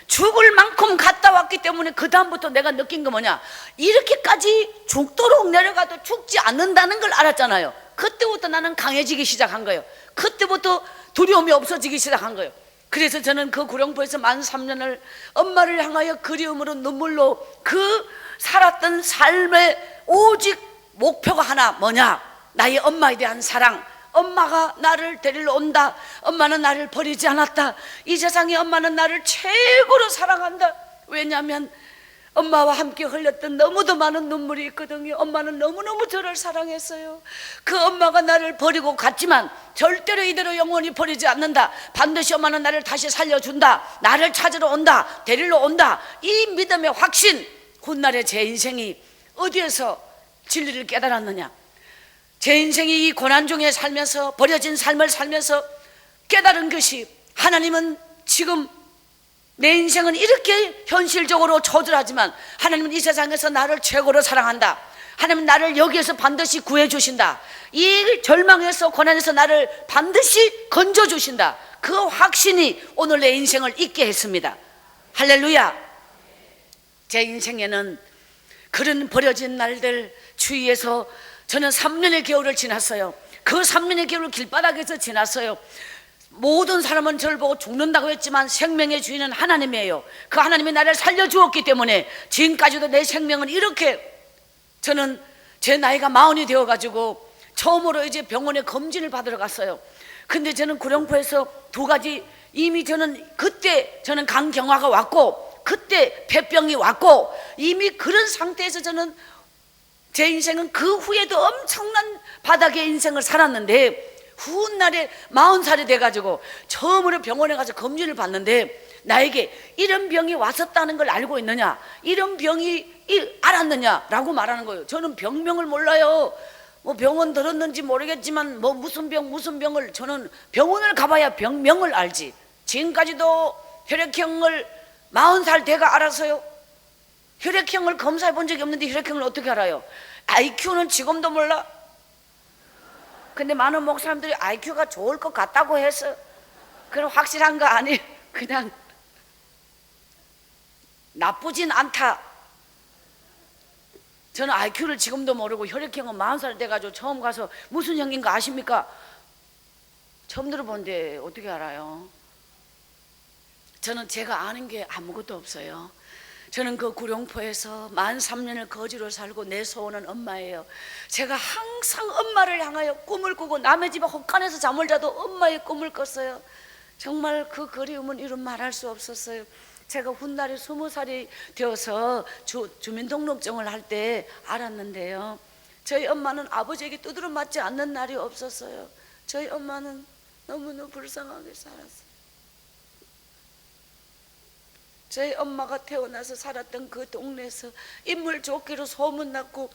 죽을 만큼 갔다 왔기 때문에 그 다음부터 내가 느낀 거 뭐냐, 이렇게까지 죽도록 내려가도 죽지 않는다는 걸 알았잖아요. 그때부터 나는 강해지기 시작한 거예요. 그때부터 두려움이 없어지기 시작한 거예요. 그래서 저는 그 구룡포에서 만 3년을 엄마를 향하여 그리움으로 눈물로 그 살았던 삶의 오직 목표가 하나, 뭐냐, 나의 엄마에 대한 사랑. 엄마가 나를 데리러 온다. 엄마는 나를 버리지 않았다. 이 세상에 엄마는 나를 최고로 사랑한다. 왜냐하면 엄마와 함께 흘렸던 너무도 많은 눈물이 있거든요. 엄마는 너무너무 저를 사랑했어요. 그 엄마가 나를 버리고 갔지만 절대로 이대로 영원히 버리지 않는다. 반드시 엄마는 나를 다시 살려준다. 나를 찾으러 온다. 데리러 온다. 이 믿음의 확신. 훗날에 제 인생이 어디에서 진리를 깨달았느냐, 제 인생이 이 고난 중에 살면서, 버려진 삶을 살면서 깨달은 것이, 하나님은 지금 내 인생은 이렇게 현실적으로 초들하지만 하나님은 이 세상에서 나를 최고로 사랑한다. 하나님은 나를 여기에서 반드시 구해주신다. 이 절망에서, 고난에서 나를 반드시 건져주신다. 그 확신이 오늘 내 인생을 있게 했습니다. 할렐루야. 제 인생에는 그런 버려진 날들 주위에서 저는 3년의 겨울을 지났어요. 그 3년의 겨울 길바닥에서 지났어요. 모든 사람은 저를 보고 죽는다고 했지만 생명의 주인은 하나님이에요. 그 하나님이 나를 살려주었기 때문에 지금까지도 내 생명은 이렇게, 저는 제 나이가 40이 되어가지고 처음으로 이제 병원에 검진을 받으러 갔어요. 근데 저는 구룡포에서 2가지, 이미 저는 그때 저는 간경화가 왔고 그때 폐병이 왔고 이미 그런 상태에서 저는 제 인생은 그 후에도 엄청난 바닥의 인생을 살았는데 훗날에 40살이 돼가지고 처음으로 병원에 가서 검진을 받는데 나에게 이런 병이 왔었다는 걸 알고 있느냐, 이런 병이 알았느냐라고 말하는 거예요. 저는 병명을 몰라요. 뭐 병원 들었는지 모르겠지만 뭐 무슨 병을, 저는 병원을 가봐야 병명을 알지. 지금까지도 혈액형을 40살 돼가 알았어요. 혈액형을 검사해 본 적이 없는데 혈액형을 어떻게 알아요? IQ는 지금도 몰라. 근데 많은 목사님들이 IQ가 좋을 것 같다고 해서 그건 확실한 거 아니에요. 그냥 나쁘진 않다. 저는 IQ를 지금도 모르고 혈액형은 40살 돼가지고 처음 가서 무슨 형인가 아십니까? 처음 들어보는데 어떻게 알아요? 저는 제가 아는 게 아무것도 없어요. 저는 그 구룡포에서 13년을 거지로 살고 내 소원은 엄마예요. 제가 항상 엄마를 향하여 꿈을 꾸고 남의 집에 헛간에서 잠을 자도 엄마의 꿈을 꿨어요. 정말 그 그리움은 이루 말할 수 없었어요. 제가 훗날에 20살이 되어서 주민등록증을 할 때 알았는데요, 저희 엄마는 아버지에게 두드려 맞지 않는 날이 없었어요. 저희 엄마는 너무너무 불쌍하게 살았어요. 저희 엄마가 태어나서 살았던 그 동네에서 인물 좋기로 소문났고,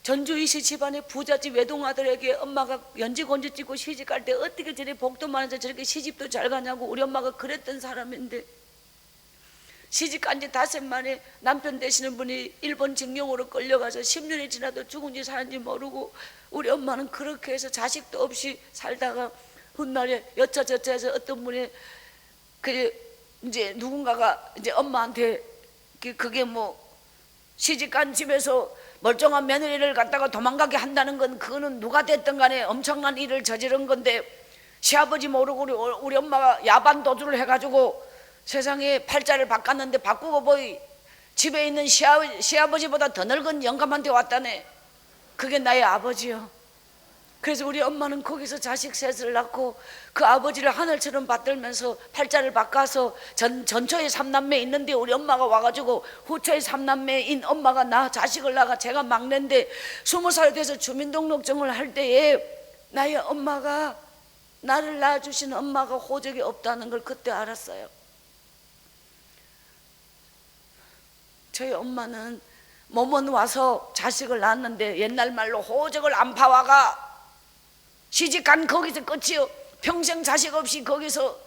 전주이시 집안의 부잣집 외동아들에게 엄마가 연지곤지 찍고 시집갈 때 어떻게 저리 복도 많아서 저렇게 시집도 잘 가냐고 우리 엄마가 그랬던 사람인데, 시집간 지 5 만에 남편 되시는 분이 일본 징용으로 끌려가서 10년이 지나도 죽은지 사는지 모르고 우리 엄마는 그렇게 해서 자식도 없이 살다가 훗날에 여차저차해서 어떤 분이 이제 누군가가 이제 엄마한테 그게 뭐 시집간 집에서 멀쩡한 며느리를 갖다가 도망가게 한다는 건 그거는 누가 됐든 간에 엄청난 일을 저지른 건데, 시아버지 모르고 우리 엄마가 야반 도주를 해가지고 세상에 팔자를 바꿨는데 바꾸고 보이 집에 있는 시아버지보다 더 늙은 영감한테 왔다네. 그게 나의 아버지요. 그래서 우리 엄마는 거기서 자식 셋을 낳고 그 아버지를 하늘처럼 받들면서 팔자를 바꿔서 전초에 3남매 있는데 우리 엄마가 와가지고 후초에 3남매인 엄마가 나 자식을 낳아 제가 막내인데 20살 돼서 주민등록증을 할 때에 나의 엄마가, 나를 낳아주신 엄마가 호적이 없다는 걸 그때 알았어요. 저희 엄마는 몸은 와서 자식을 낳았는데 옛날 말로 호적을 안 파와가 시집간 거기서 끝이요. 평생 자식 없이 거기서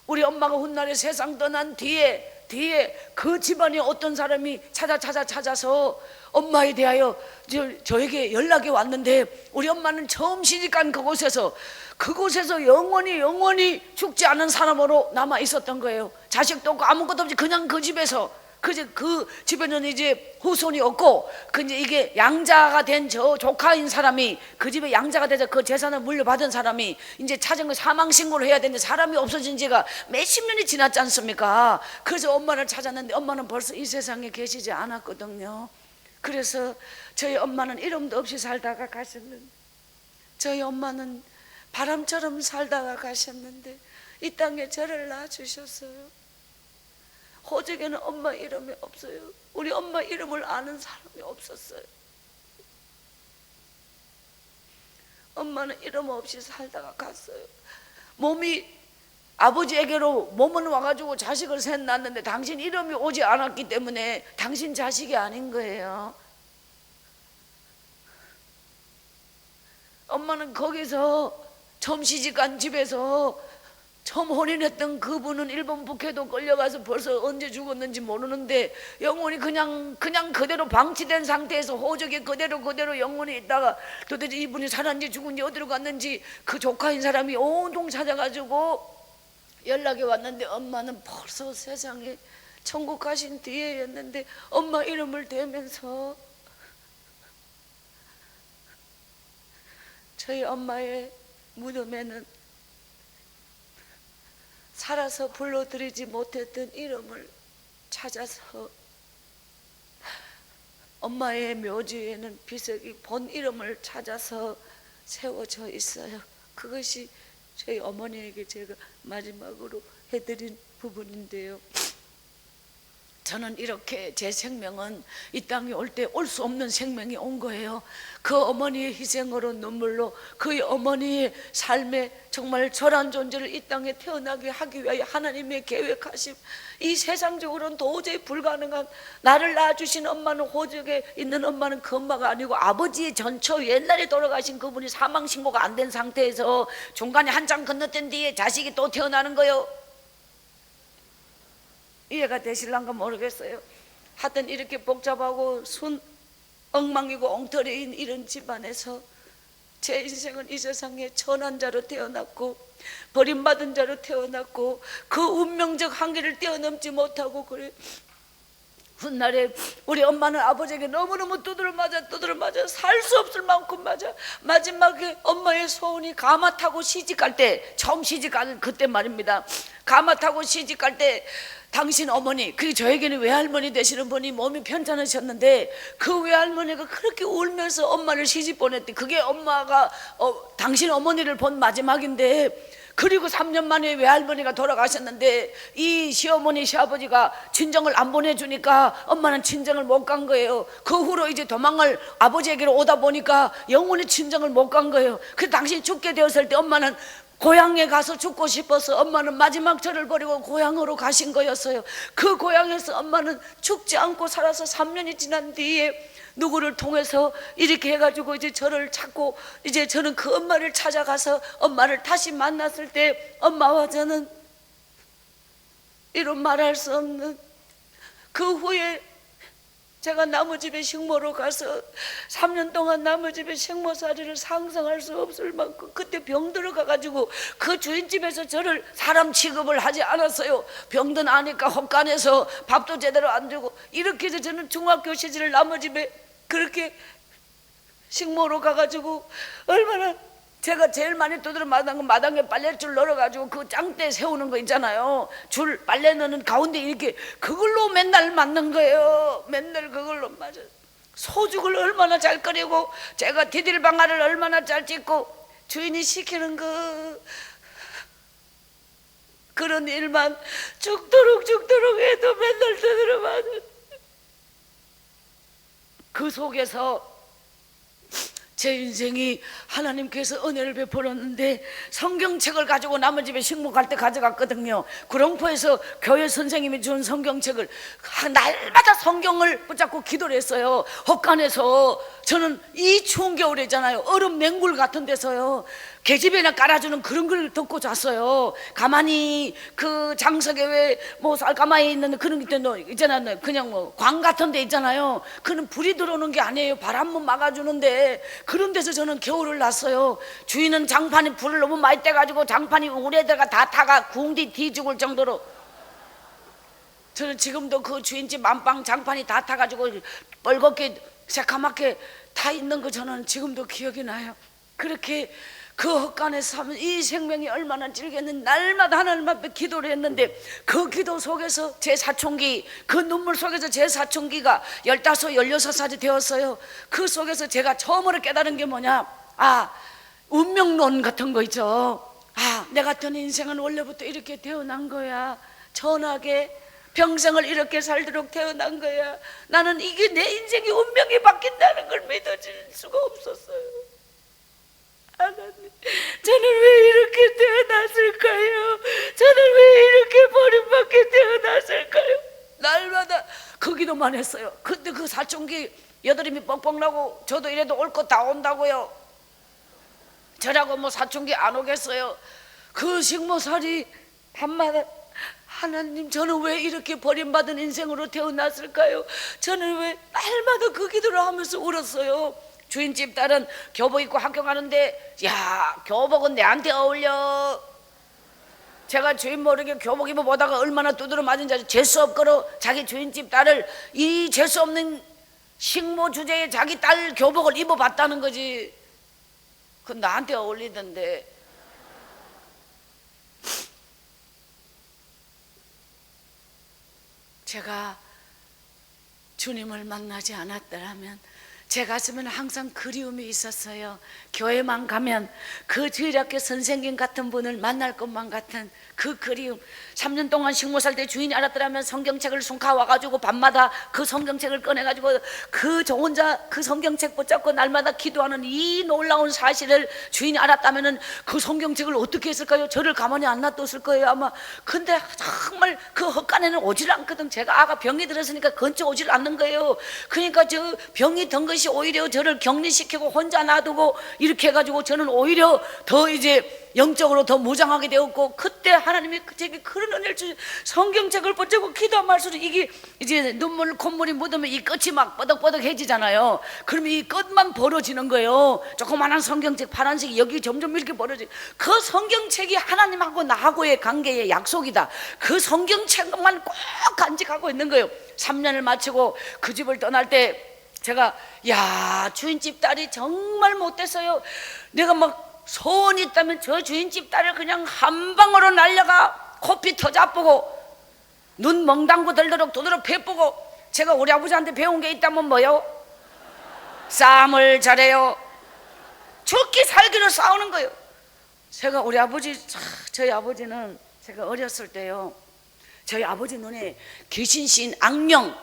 우리 엄마가 훗날에 세상 떠난 뒤에 그 집안에 어떤 사람이 찾아서 엄마에 대하여 저에게 연락이 왔는데, 우리 엄마는 처음 시집간 그곳에서 영원히 죽지 않은 사람으로 남아 있었던 거예요. 자식도 없고 아무것도 없이 그냥 그 집에서, 그 집에는 이제 후손이 없고, 이제 이게 양자가 된 저 조카인 사람이 그 집에 양자가 돼서 그 재산을 물려받은 사람이 이제 찾은 거 사망 신고를 해야 되는데 사람이 없어진 지가 몇십 년이 지났지 않습니까? 그래서 엄마를 찾았는데 엄마는 벌써 이 세상에 계시지 않았거든요. 그래서 저희 엄마는 이름도 없이 살다가 가셨는데, 저희 엄마는 바람처럼 살다가 가셨는데 이 땅에 저를 낳아주셨어요. 호적에는 엄마 이름이 없어요. 우리 엄마 이름을 아는 사람이 없었어요. 엄마는 이름 없이 살다가 갔어요. 아버지에게로 몸은 와가지고 자식을 셋 낳았는데 당신 이름이 오지 않았기 때문에 당신 자식이 아닌 거예요. 엄마는 거기서 처음 시집간 집에서 처음 혼인했던 그분은 일본 북해도 끌려가서 벌써 언제 죽었는지 모르는데 영혼이 그냥 그대로 방치된 상태에서 호적이 그대로 영혼이 있다가 도대체 이분이 살았는지 죽은지 어디로 갔는지 그 조카인 사람이 온통 찾아가지고 연락이 왔는데 엄마는 벌써 세상에 천국 가신 뒤에였는데 엄마 이름을 대면서 저희 엄마의 무덤에는 살아서 불러드리지 못했던 이름을 찾아서 엄마의 묘지에는 비석이 본 이름을 찾아서 세워져 있어요. 그것이 저희 어머니에게 제가 마지막으로 해드린 부분인데요, 저는 이렇게 제 생명은 이 땅에 올 때 올 수 없는 생명이 온 거예요. 그 어머니의 희생으로 눈물로 그 어머니의 삶에 정말 절한 존재를 이 땅에 태어나게 하기 위하여 하나님의 계획하심, 이 세상적으로는 도저히 불가능한, 나를 낳아주신 엄마는, 호적에 있는 엄마는 그 엄마가 아니고 아버지의 전처, 옛날에 돌아가신 그분이 사망신고가 안 된 상태에서 중간에 한 장 건넜던 뒤에 자식이 또 태어나는 거예요. 이해가 되실란가 모르겠어요. 하여튼 이렇게 복잡하고 엉망이고 엉터리인 이런 집안에서 제 인생은 이 세상에 천한 자로 태어났고 버림받은 자로 태어났고 그 운명적 한계를 뛰어넘지 못하고, 그래 훗날에 우리 엄마는 아버지에게 너무너무 두드려 맞아 살 수 없을 만큼 맞아. 마지막에 엄마의 소원이 가마 타고 시집갈 때, 처음 시집가는 그때 말입니다. 가마 타고 시집갈 때 당신 어머니, 그게 저에게는 외할머니 되시는 분이 몸이 편찮으셨는데 그 외할머니가 그렇게 울면서 엄마를 시집 보냈대. 그게 엄마가 당신 어머니를 본 마지막인데, 그리고 3년 만에 외할머니가 돌아가셨는데 이 시어머니 시아버지가 친정을 안 보내주니까 엄마는 친정을 못 간 거예요. 그 후로 이제 도망을 아버지에게로 오다 보니까 영원히 친정을 못 간 거예요. 그래서 당신이 죽게 되었을 때 엄마는 고향에 가서 죽고 싶어서 엄마는 마지막 저를 버리고 고향으로 가신 거였어요. 그 고향에서 엄마는 죽지 않고 살아서 3년이 지난 뒤에 누구를 통해서 이렇게 해가지고 이제 저를 찾고, 이제 저는 그 엄마를 찾아가서 엄마를 다시 만났을 때 엄마와 저는 이런 말할 수 없는, 그 후에 제가 나무집에 식모로 가서 3년 동안 나무집에 식모살이를 상상할 수 없을 만큼 그때 병 들어가가지고 그 주인집에서 저를 사람 취급을 하지 않았어요. 병든 아니까 헛간에서 밥도 제대로 안 주고, 이렇게 해서 저는 중학교 시절을 나무집에 그렇게 식모로 가가지고, 얼마나 제가 제일 많이 두드려 맞은 건 마당에 빨래줄 널어가지고 그 짱대 세우는 거 있잖아요. 줄 빨래 넣는 가운데 이렇게 그걸로 맨날 맞는 거예요. 맨날 그걸로 맞아요. 소죽을 얼마나 잘 끓이고 제가 디딜방아를 얼마나 잘 찍고 주인이 시키는 그런 일만 죽도록 해도 맨날 두드려 맞아요. 그 속에서 제 인생이 하나님께서 은혜를 베풀었는데, 성경책을 가지고 남의 집에 식모 갈 때 가져갔거든요. 구룡포에서 교회 선생님이 준 성경책을 날마다 성경을 붙잡고 기도를 했어요. 헛간에서 저는 이 추운 겨울이잖아요. 얼음 맹굴 같은 데서요 계집애나 깔아주는 그런 걸 듣고 잤어요. 가만히 그 장석에 왜 뭐 쌀가마에 있는 그런 게 있잖아요. 그냥 뭐 광 같은 데 있잖아요. 그는 불이 들어오는 게 아니에요. 바람만 막아주는데 그런 데서 저는 겨울을 났어요. 주인은 장판이 불을 너무 많이 떼가지고 장판이 우레다가 다 타가 궁디 뒤 죽을 정도로, 저는 지금도 그 주인집 안방 장판이 다 타가지고 뻘겋게 새카맣게 다 있는 거 저는 지금도 기억이 나요. 그렇게 그 헛간에서 사면 이 생명이 얼마나 질겠는지 날마다 하나님 앞에 기도를 했는데, 그 기도 속에서 제 사춘기, 그 눈물 속에서 제 사춘기가 15, 16살이 되었어요. 그 속에서 제가 처음으로 깨달은 게 뭐냐, 운명론 같은 거 있죠. 내 같은 인생은 원래부터 이렇게 태어난 거야. 천하게 평생을 이렇게 살도록 태어난 거야. 나는 이게 내 인생이 운명이 바뀐다는 걸 믿어질 수가 없었어요. 하나님, 저는 왜 이렇게 태어났을까요? 저는 왜 이렇게 버림받게 태어났을까요? 날마다 그 기도만 했어요. 근데 그 사춘기 여드름이 뻥뻥 나고 저도 이래도 올 것 다 온다고요. 저라고 뭐 사춘기 안 오겠어요. 그 식모살이 밤마다, 하나님, 저는 왜 이렇게 버림받은 인생으로 태어났을까요? 저는 왜 날마다 그 기도를 하면서 울었어요. 주인집 딸은 교복 입고 학교 가는데, 야, 교복은 내한테 어울려. 제가 주인 모르게 교복 입어보다가 얼마나 두드려 맞은지 아주 재수 없거로 자기 주인집 딸을, 이 재수 없는 식모 주제에 자기 딸 교복을 입어봤다는 거지. 그건 나한테 어울리던데. 제가 주님을 만나지 않았더라면 제 가슴에는 항상 그리움이 있었어요. 교회만 가면 그 주일학교 선생님 같은 분을 만날 것만 같은 그 그리움. 3년 동안 식모 살 때 주인이 알았더라면 성경책을 숨가 와가지고 밤마다 그 성경책을 꺼내가지고 저 혼자 그 성경책 붙잡고 날마다 기도하는 이 놀라운 사실을 주인이 알았다면은 그 성경책을 어떻게 했을까요? 저를 가만히 안 놔뒀을 거예요 아마. 근데 정말 그 헛간에는 오질 않거든. 제가 아가 병이 들었으니까 근처 오질 않는 거예요. 그러니까 저 병이 든 것이 오히려 저를 격리시키고 혼자 놔두고 이렇게 해가지고 저는 오히려 더 이제 영적으로 더 무장하게 되었고, 그때 하나님이 제게 그런 은혜를 주신 성경책을 붙잡고 기도한 말수로 이게 이제 눈물 콧물이 묻으면 이 끝이 막 뻐덕뻐덕해지잖아요. 그러면 이 끝만 벌어지는 거예요. 조그마한 성경책 파란색이 여기 점점 이렇게 벌어지고, 그 성경책이 하나님하고 나하고의 관계의 약속이다. 그 성경책만 꼭 간직하고 있는 거예요. 3년을 마치고 그 집을 떠날 때 제가 야, 주인집 딸이 정말 못됐어요. 내가 막 소원이 있다면 저 주인집 딸을 그냥 한 방으로 날려가 코피 터잡고 눈 멍당고 들도록 도도록 베쁘고. 제가 우리 아버지한테 배운 게 있다면 뭐요? 싸움을 잘해요. 죽기 살기로 싸우는 거예요. 제가 우리 아버지, 저희 아버지는 제가 어렸을 때요, 저희 아버지 눈에 귀신신 악령,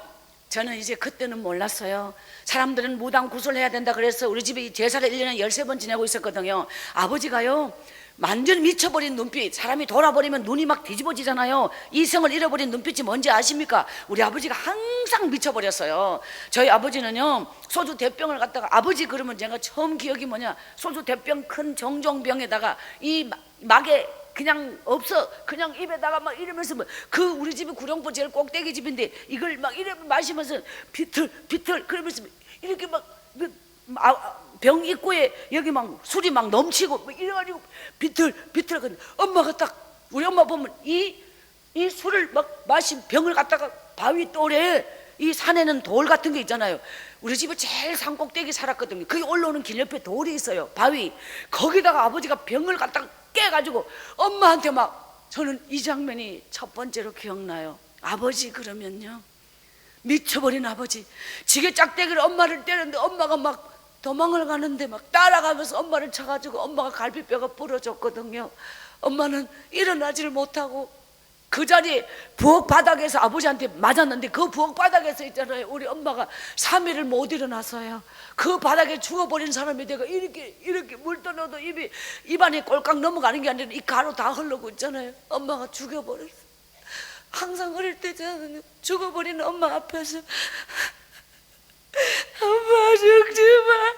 저는 이제 그때는 몰랐어요. 사람들은 무당 구슬해야 된다 그래서 우리 집에 제사를 1년에 13번 지내고 있었거든요. 아버지가요 완전 미쳐버린 눈빛, 사람이 돌아버리면 눈이 막 뒤집어지잖아요. 이성을 잃어버린 눈빛이 뭔지 아십니까? 우리 아버지가 항상 미쳐버렸어요. 저희 아버지는요 소주 대병을 갖다가, 아버지 그러면 제가 처음 기억이 뭐냐, 소주 대병 큰 정종병에다가 이 막에 그냥 없어, 그냥 입에다가 막 이러면서 그 우리 집이 구룡포 제일 꼭대기 집인데 이걸 막 이래 마시면서 비틀 그러면서 이렇게 막 병 입구에 여기 막 술이 막 넘치고 막 이래가지고 비틀 엄마가 딱 우리 엄마 보면 이 술을 막 마신 병을 갖다가 바위 또래, 이 산에는 돌 같은 게 있잖아요. 우리 집은 제일 산 꼭대기 살았거든요. 거기 올라오는 길 옆에 돌이 있어요, 바위. 거기다가 아버지가 병을 갖다가 깨가지고 엄마한테 막, 저는 이 장면이 첫 번째로 기억나요. 아버지 그러면요 미쳐버린 아버지, 지게 짝대기를 엄마를 때렸는데 엄마가 막 도망을 가는데 막 따라가면서 엄마를 쳐가지고 엄마가 갈비뼈가 부러졌거든요. 엄마는 일어나지를 못하고 그 자리에 부엌 바닥에서 아버지한테 맞았는데, 그 부엌 바닥에서 있잖아요, 우리 엄마가 3일을 못 일어났어요. 그 바닥에 죽어버린 사람이 내가 이렇게 물 떠넣어도 입안에 꼴깍 넘어가는 게 아니라 이 가루 다 흐르고 있잖아요. 엄마가 죽여버렸어. 항상 어릴 때 저는 죽어버린 엄마 앞에서 엄마 죽지마,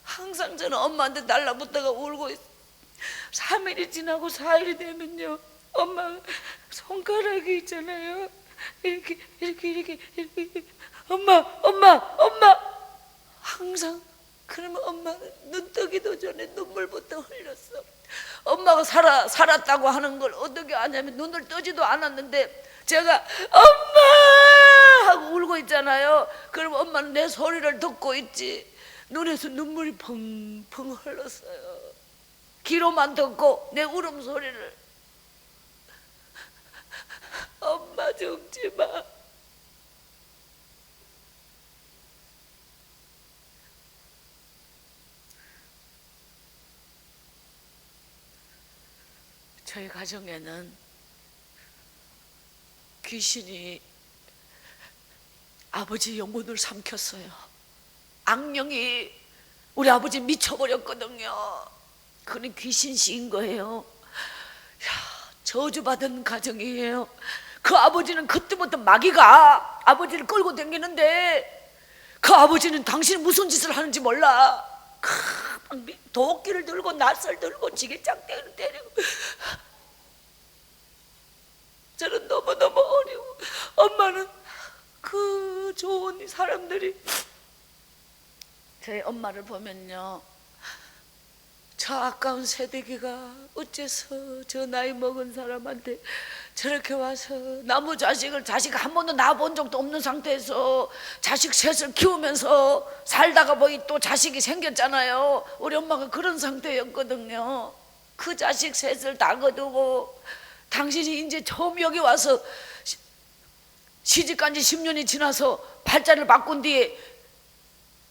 항상 저는 엄마한테 달라붙다가 울고 있어. 3일이 지나고 4일이 되면요 엄마 손가락이 있잖아요, 이렇게 엄마 항상 그러면 엄마는 눈 뜨기도 전에 눈물부터 흘렸어. 엄마가 살았다고 하는 걸 어떻게 아냐면 눈을 뜨지도 않았는데 제가 엄마 하고 울고 있잖아요. 그럼 엄마는 내 소리를 듣고 있지. 눈에서 눈물이 펑펑 흘렀어요. 귀로만 듣고 내 울음소리를. 엄마 죽지 마. 저희 가정에는 귀신이 아버지 영혼을 삼켰어요. 악령이 우리 아버지 미쳐버렸거든요. 그는 귀신시인 거예요. 저주받은 가정이에요. 그 아버지는 그때부터 마귀가 아버지를 끌고 다니는데, 그 아버지는 당신이 무슨 짓을 하는지 몰라. 도끼를 들고 낫을 들고 지게짝대기를 때리고. 저는 너무너무 어려워. 엄마는 그 좋은 사람들이, 저희 엄마를 보면요, 저 아까운 새내기가 어째서 저 나이 먹은 사람한테 저렇게 와서 나무 자식 한 번도 낳아본 적도 없는 상태에서 자식 셋을 키우면서 살다가 보니 또 자식이 생겼잖아요. 우리 엄마가 그런 상태였거든요. 그 자식 셋을 다 거두고 당신이 이제 처음 여기 와서 시집간 지 10년이 지나서 팔자를 바꾼 뒤에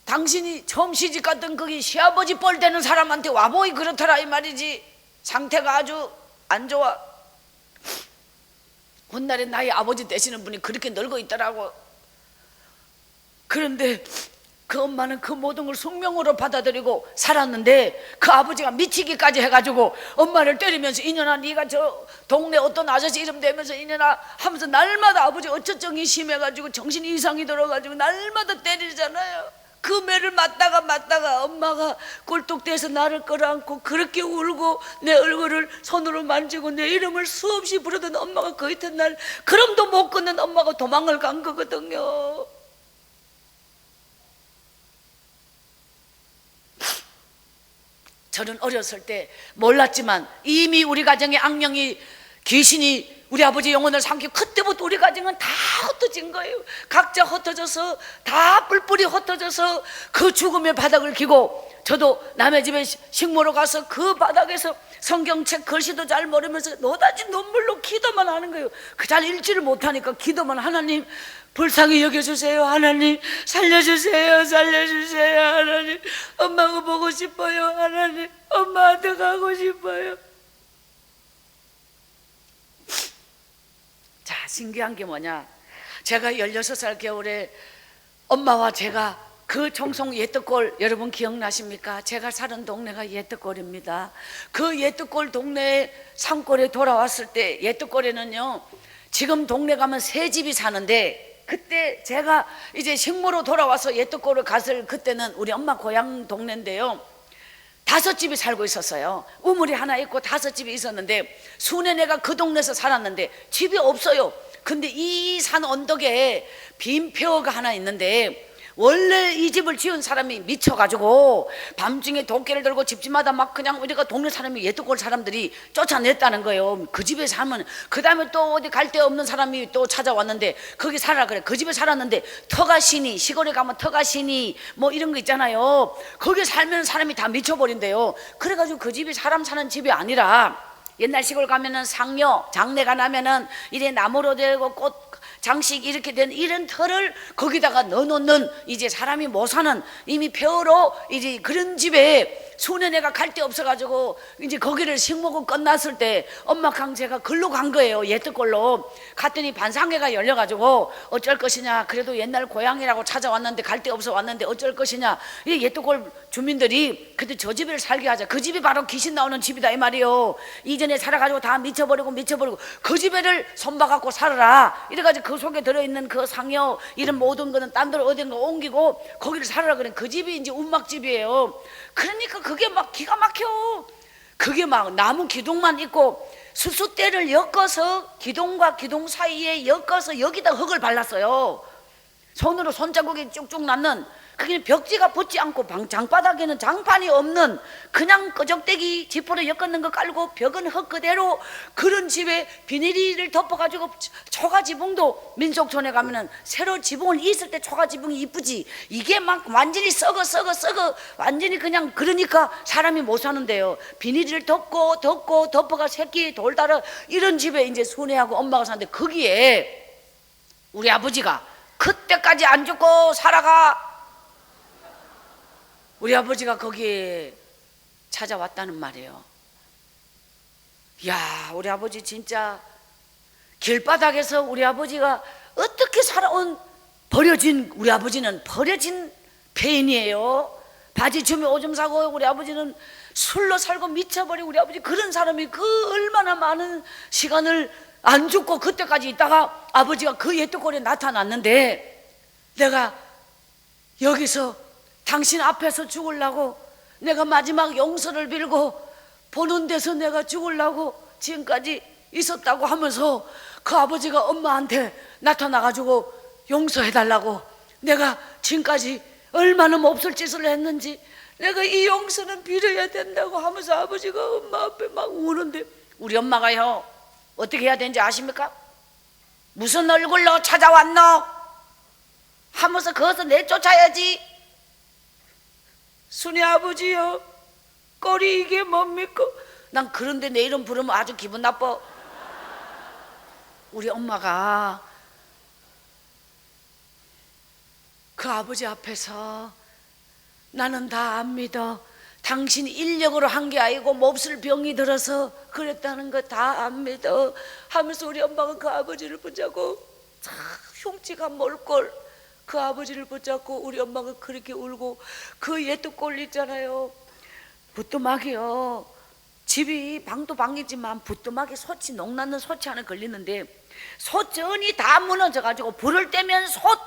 당신이 처음 시집 갔던 거기 시아버지 뻘 되는 사람한테 와보이 그렇더라 이 말이지. 상태가 아주 안 좋아. 훗날에 나의 아버지 되시는 분이 그렇게 늙어 있더라고. 그런데 그 엄마는 그 모든 걸 숙명으로 받아들이고 살았는데 그 아버지가 미치기까지 해가지고 엄마를 때리면서 이년아 네가 저 동네 어떤 아저씨 이름 대면서 이년아 하면서 날마다 아버지 어쩌정이 심해가지고 정신 이상이 들어가지고 날마다 때리잖아요. 그 매를 맞다가 엄마가 꿀뚝대서 나를 끌어안고 그렇게 울고 내 얼굴을 손으로 만지고 내 이름을 수없이 부르던 엄마가 그 이튿날 그럼도 못 끊는 엄마가 도망을 간 거거든요. 저는 어렸을 때 몰랐지만 이미 우리 가정에 악령이 귀신이 우리 아버지 영혼을 삼키고 그때부터 우리 가정은 다 흩어진 거예요. 각자 흩어져서 다 뿔뿔이 흩어져서 그 죽음의 바닥을 기고 저도 남의 집에 식모로 가서 그 바닥에서 성경책 글씨도 잘 모르면서 노다지 눈물로 기도만 하는 거예요. 그 잘 읽지를 못하니까 기도만 하나님 불쌍히 여겨주세요. 하나님 살려주세요. 살려주세요. 하나님 엄마가 보고 싶어요. 하나님 엄마한테 가고 싶어요. 자, 신기한 게 뭐냐, 제가 16살 겨울에 엄마와 제가 그 청송 예떡골 여러분 기억나십니까? 제가 사는 동네가 예떡골입니다. 그 예떡골 동네 산골에 돌아왔을 때 예떡골에는요 지금 동네 가면 세 집이 사는데 그때 제가 이제 식모로 돌아와서 예떡골을 갔을 그때는 우리 엄마 고향 동네인데요 5집이 살고 있었어요. 우물이 하나 있고 5집이 있었는데 수년애가 그 동네에서 살았는데 집이 없어요. 근데 이 산 언덕에 빈 폐허가 하나 있는데 원래 이 집을 지은 사람이 미쳐가지고 밤중에 도끼를 들고 집집마다 막 그냥 우리가 동네 사람이 예떡골 사람들이 쫓아냈다는 거예요. 그 집에 살면 그 다음에 또 어디 갈 데 없는 사람이 또 찾아왔는데 거기 살아 그래. 그 집에 살았는데 터가시니 시골에 가면 터가시니 뭐 이런 거 있잖아요. 거기 살면 사람이 다 미쳐버린대요. 그래가지고 그 집이 사람 사는 집이 아니라 옛날 시골 가면은 상여 장례가 나면은 이래 나무로 되고 꽃 장식 이렇게 된 이런 터를 거기다가 넣어놓는 이제 사람이 못 사는 이미 폐허로 이제 그런 집에 수년애가 갈 데 없어가지고 이제 거기를 식목을 끝났을 때 엄마 강제가 글로 간 거예요. 예떡골로 갔더니 반상회가 열려가지고 어쩔 것이냐 그래도 옛날 고향이라고 찾아왔는데 갈 데 없어 왔는데 어쩔 것이냐 이 예떡골 주민들이 그때 저 집을 살게 하자. 그 집이 바로 귀신 나오는 집이다 이 말이요. 이전에 살아가지고 다 미쳐버리고 그 집에를 손봐갖고 살아라 이래가지고 그 속에 들어있는 그 상여 이런 모든 거는 딴 데로 어딘가 옮기고 거기를 살아라 그래. 그 집이 이제 운막집이에요. 그러니까 그게 막 기가 막혀. 그게 막 나무 기둥만 있고 수수대를 엮어서 기둥과 기둥 사이에 엮어서 여기다 흙을 발랐어요. 손으로 손자국이 쭉쭉 났는 그게 벽지가 붙지 않고 장바닥에는 장판이 없는 그냥 끄적대기 지퍼로 엮는 거 깔고 벽은 흙 그대로 그런 집에 비닐을 덮어가지고 초가지붕도 민속촌에 가면은 새로 지붕을 있을 때 초가지붕이 이쁘지 이게 막 완전히 썩어 완전히 그냥 그러니까 사람이 못 사는데요. 비닐을 덮고 덮어가 새끼 돌다라 이런 집에 이제 순애하고 엄마가 사는데 거기에 우리 아버지가 그때까지 안 죽고 살아가 우리 아버지가 거기에 찾아왔다는 말이에요. 야, 우리 아버지 진짜 길바닥에서 우리 아버지가 어떻게 살아온 버려진 우리 아버지는 버려진 폐인이에요. 바지 춤에 오줌 싸고 우리 아버지는 술로 살고 미쳐버리고 우리 아버지 그런 사람이 그 얼마나 많은 시간을 안 죽고 그때까지 있다가 아버지가 그 예떡골에 나타났는데 내가 여기서 당신 앞에서 죽으려고 내가 마지막 용서를 빌고 보는 데서 내가 죽으려고 지금까지 있었다고 하면서 그 아버지가 엄마한테 나타나가지고 용서해달라고 내가 지금까지 얼마나 몹쓸 짓을 했는지 내가 이 용서는 빌어야 된다고 하면서 아버지가 엄마 앞에 막 우는데 우리 엄마가요 어떻게 해야 되는지 아십니까? 무슨 얼굴로 찾아왔노? 하면서 거기서 내쫓아야지. 순이 아버지요 꼴이 이게 뭡니까? 난 그런데 내 이름 부르면 아주 기분 나빠. 우리 엄마가 그 아버지 앞에서 나는 다 안 믿어. 당신 인력으로 한 게 아니고 몹쓸 병이 들어서 그랬다는 거 다 안 믿어 하면서 우리 엄마가 그 아버지를 붙잡고 참 흉지가 멀걸 그 아버지를 붙잡고 우리 엄마가 그렇게 울고 그 옛도 꼴 있잖아요. 부뚜막이요. 집이 방도 방이지만 부뚜막이 솥이 녹나는 솥이 하나 걸리는데 솥전이 다 무너져가지고 불을 떼면 솥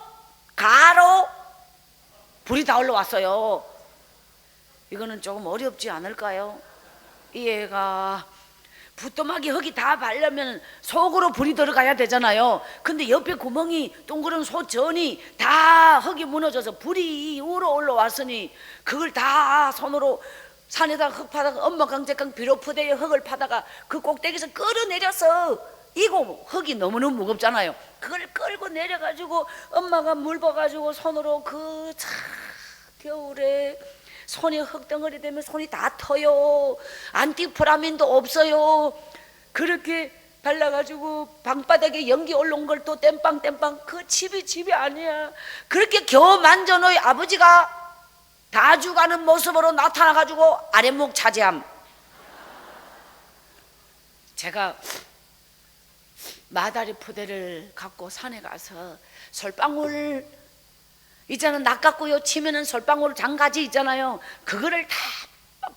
가로 불이 다 올라왔어요. 이거는 조금 어렵지 않을까요? 이해가. 부뚜막이 흙이 다 발려면 속으로 불이 들어가야 되잖아요. 근데 옆에 구멍이 동그란 솥전이 다 흙이 무너져서 불이 우러 올라왔으니 그걸 다 손으로 산에다 흙 파다가 엄마 강제강 비료포대에 흙을 파다가 그 꼭대기에서 끌어내려서 이거 흙이 너무너무 무겁잖아요. 그걸 끌고 내려가지고 엄마가 물 부어가지고 손으로 그 참 겨울에 손이 흙덩어리 되면 손이 다 터요. 안티프라민도 없어요. 그렇게 발라가지고 방바닥에 연기 올라온 걸 또 땜빵 그 집이 아니야. 그렇게 겨우 만져놓이 아버지가 다 죽어가는 모습으로 나타나가지고 아랫목 차지함. 제가 마다리 포대를 갖고 산에 가서 솔방울 있잖아, 낚았고요 치면은 솔방울 장가지 있잖아요. 그거를 다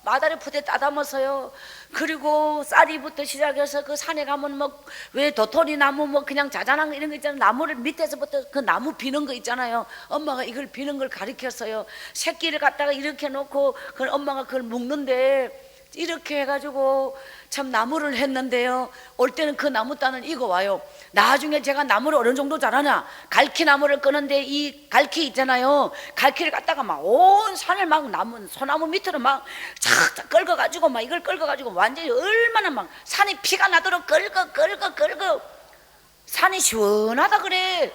마다리 포대 따담아서요. 그리고 쌀이부터 시작해서 그 산에 가면 뭐 왜 도토리 나무 뭐 그냥 자자난 이런 거 있잖아요. 나무를 밑에서부터 그 나무 비는 거 있잖아요. 엄마가 이걸 비는 걸 가르쳤어요. 새끼를 갖다가 이렇게 놓고 그걸 엄마가 그걸 묶는데 이렇게 해가지고 참 나무를 했는데요. 올 때는 그 나무 따는 이거 와요. 나중에 제가 나무를 어느 정도 잘하냐, 갈키 나무를 끄는데 이 갈키 있잖아요. 갈키를 갖다가 막 온 산을 막 나무 소나무 밑으로 막 착착 긁어가지고 막 이걸 긁어가지고 완전히 얼마나 막 산이 피가 나도록 긁어 산이 시원하다 그래.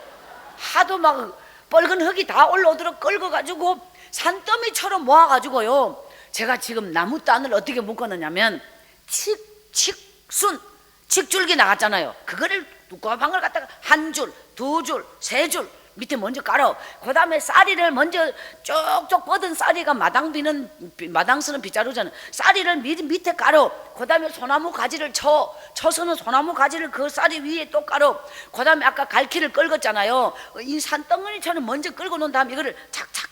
하도 막 뻘건 흙이 다 올라오도록 긁어가지고 산더미처럼 모아가지고요. 제가 지금 나무 단을 어떻게 묶었느냐면 칡줄기 나갔잖아요. 그거를 두꺼운 방울 갖다가 한 줄, 두 줄, 세 줄 밑에 먼저 깔아. 그 다음에 쌀이를 먼저 쪽쪽 뻗은 쌀이가 마당 쓰는 빗자루잖아. 쌀이를 밑에 깔아. 그 다음에 소나무 가지를 쳐서는 소나무 가지를 그 쌀이 위에 또 깔아. 그 다음에 아까 갈퀴를 끌었잖아요. 이 산덩어리처럼 먼저 끌고 놓은 다음에 이거를 착착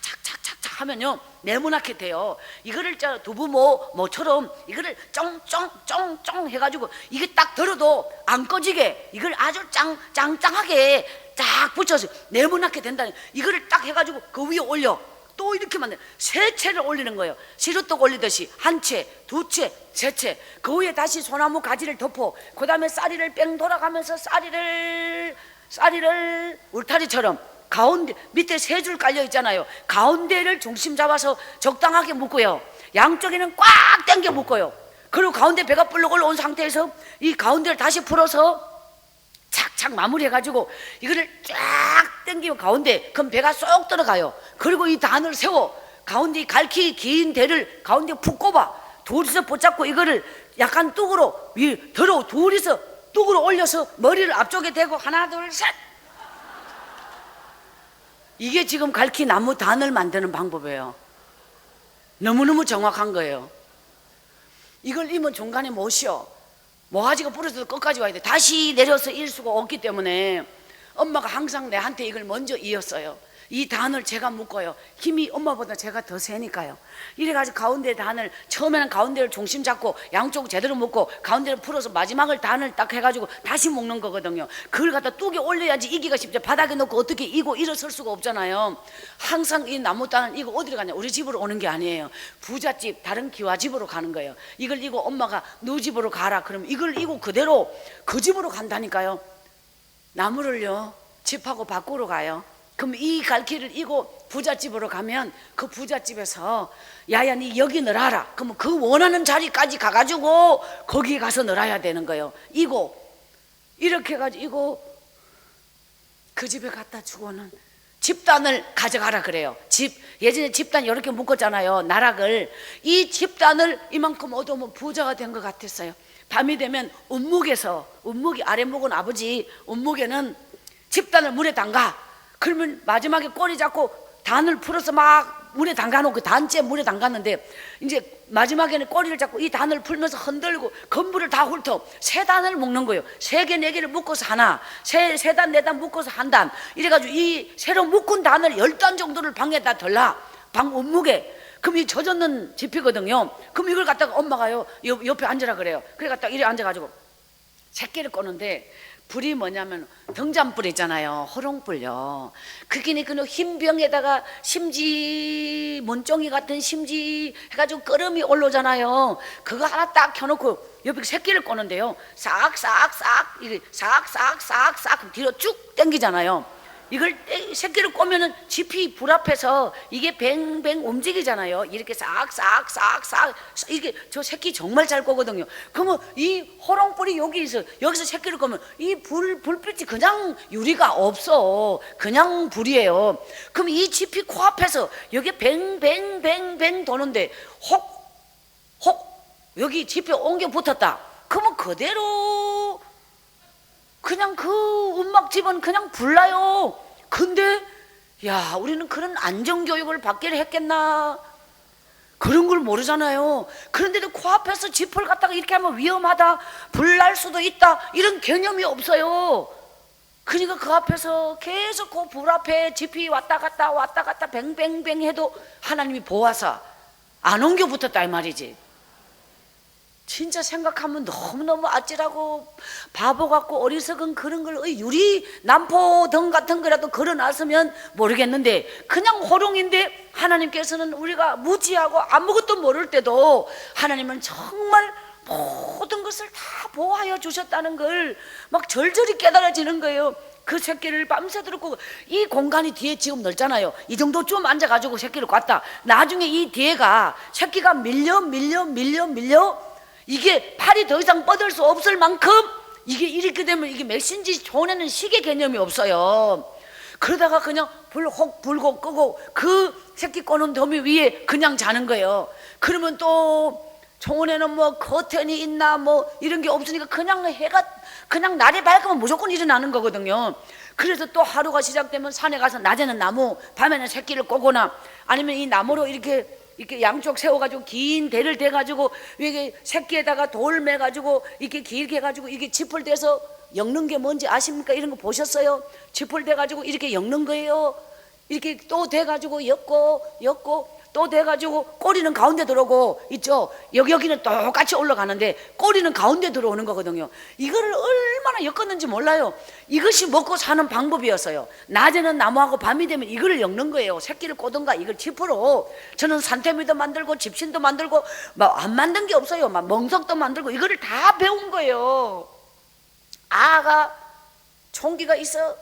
하면요 네모나게 돼요. 이거를 두부모처럼 이거를 쫑쫑쫑쫑 해가지고 이게 딱 들어도 안 꺼지게 이걸 아주 짱짱하게 딱 붙여서 네모나게 된다. 이거를 딱 해가지고 그 위에 올려. 또 이렇게 만들 세 채를 올리는 거예요. 시루떡 올리듯이 한 채, 두 채, 세 채. 그 위에 다시 소나무 가지를 덮어. 그 다음에 쌀이를 뺑 돌아가면서 쌀이를 울타리처럼 가운데 밑에 세 줄 깔려 있잖아요. 가운데를 중심 잡아서 적당하게 묶고요. 양쪽에는 꽉 당겨 묶어요. 그리고 가운데 배가 불룩 올라온 상태에서 이 가운데를 다시 풀어서 착착 마무리해가지고 이거를 쫙 당기고 가운데 그럼 배가 쏙 들어가요. 그리고 이 단을 세워 가운데 이 갈퀴 긴 대를 가운데 푹 꼽아 둘이서 붙잡고 이거를 약간 뚝으로 둘이서 뚝으로 올려서 머리를 앞쪽에 대고 하나 둘 셋. 이게 지금 갈퀴 나무 단을 만드는 방법이에요. 너무너무 정확한 거예요. 이걸 이면 중간에 못 쉬어. 모가지가 부러져도 끝까지 와야 돼. 다시 내려서 일 수가 없기 때문에 엄마가 항상 내한테 이걸 먼저 이었어요. 이 단을 제가 묶어요. 힘이 엄마보다 제가 더 세니까요. 이래가지고 가운데 단을 처음에는 가운데를 중심 잡고 양쪽 제대로 묶고 가운데를 풀어서 마지막을 단을 딱 해가지고 다시 묶는 거거든요. 그걸 갖다 뚝에 올려야지 이기가 쉽죠. 바닥에 놓고 어떻게 이고 일어설 수가 없잖아요. 항상 이 나무 단은 이거 어디로 가냐, 우리 집으로 오는 게 아니에요. 부잣집 다른 기와 집으로 가는 거예요. 이걸 이고 엄마가 너 집으로 가라 그러면 이걸 이고 그대로 그 집으로 간다니까요. 나무를요 집하고 밖으로 가요. 그럼 이 갈퀴를 이고 부잣집으로 가면 그 부잣집에서 야야 니 여기 넣어라. 그러면 그 원하는 자리까지 가가지고 거기에 가서 넣어야 되는 거예요. 이고 이렇게 해가지고 이고 그 집에 갖다 주고는 집단을 가져가라 그래요. 예전에 집단 이렇게 묶었잖아요. 나락을. 이 집단을 이만큼 얻으면 부자가 된 것 같았어요. 밤이 되면 운묵이 아랫목은 아버지, 운묵에는 집단을 물에 담가. 그러면 마지막에 꼬리 잡고 단을 풀어서 막 물에 담가놓고 단째 물에 담갔는데 이제 마지막에는 꼬리를 잡고 이 단을 풀면서 흔들고 건물을 다 훑어 세 단을 묶는 거예요. 세 개, 네 개를 묶어서 하나, 세 단, 네 단 묶어서 한 단. 이래가지고 이 새로 묶은 단을 10단 정도를 방에다 덜라. 방 온무게. 그럼 이 젖었는 지피거든요. 그럼 이걸 갖다가 엄마가요 옆에 앉으라 그래요. 그래 갖다가 이래 앉아가지고 새끼를 꺼는데 불이 뭐냐면 등잔불 있잖아요. 호롱불요. 그게 그 흰 병에다가 심지 문종이 같은 심지 해가지고 끓음이 올라오잖아요. 그거 하나 딱 켜놓고 옆에 새끼를 꺼는데요. 싹싹싹 이게 싹싹싹싹 뒤로 쭉 당기잖아요. 이걸 새끼를 꼬면은 지피 불 앞에서 이게 뱅뱅 움직이잖아요. 이렇게 싹싹싹싹 이게 저 새끼 정말 잘 꼬거든요. 그러면 이 호롱불이 여기 있어. 여기서 새끼를 꼬면 이 불빛이 그냥 유리가 없어. 그냥 불이에요. 그럼 이 지피 코앞에서 여기 뱅뱅뱅뱅 도는데 혹 여기 지피 옮겨 붙었다. 그러면 그대로 그냥 그 음악집은 그냥 불나요. 근데 야 우리는 그런 안전교육을 받기를 했겠나 그런 걸 모르잖아요. 그런데도 코앞에서 지퍼를 갖다가 이렇게 하면 위험하다 불날 수도 있다 이런 개념이 없어요. 그러니까 그 앞에서 계속 그 불 앞에 지피 왔다 갔다 뱅뱅뱅 해도 하나님이 보아서 안 옮겨 붙었다 이 말이지. 진짜 생각하면 너무너무 아찔하고 바보 같고 어리석은 그런 걸 유리 남포등 같은 거라도 걸어놨으면 모르겠는데 그냥 호롱인데 하나님께서는 우리가 무지하고 아무것도 모를 때도 하나님은 정말 모든 것을 다 보호하여 주셨다는 걸 막 절절히 깨달아지는 거예요. 그 새끼를 밤새도록 끄고 이 공간이 뒤에 지금 넓잖아요. 이 정도 좀 앉아가지고 새끼를 꿨다. 나중에 이 뒤에가 새끼가 밀려 이게 팔이 더 이상 뻗을 수 없을 만큼 이게 이렇게 되면 이게 몇인지 전에는 시계 개념이 없어요. 그러다가 그냥 불 혹 불고 끄고 그 새끼 꺼놓은 더미 위에 그냥 자는 거예요. 그러면 또 정원에는 뭐 커튼이 있나 뭐 이런 게 없으니까 그냥 해가 그냥 날이 밝으면 무조건 일어나는 거거든요. 그래서 또 하루가 시작되면 산에 가서 낮에는 나무 밤에는 새끼를 꼬거나 아니면 이 나무로 이렇게 양쪽 세워가지고 긴 대를 대가지고 위에 새끼에다가 돌 매가지고 이렇게 길게 해가지고 이게 지풀 대서 엮는 게 뭔지 아십니까? 이런 거 보셨어요? 지풀 대가지고 이렇게 엮는 거예요. 이렇게 또 대가지고 엮고 또 돼가지고 꼬리는 가운데 들어오고 있죠. 여기는 똑같이 올라가는데 꼬리는 가운데 들어오는 거거든요. 이거를 얼마나 엮었는지 몰라요. 이것이 먹고 사는 방법이었어요. 낮에는 나무하고 밤이 되면 이거를 엮는 거예요. 새끼를 꼬든가 이걸 짚으로. 저는 산태미도 만들고 집신도 만들고 막 안 만든 게 없어요. 막 멍석도 만들고 이거를 다 배운 거예요. 아가 총기가 있어.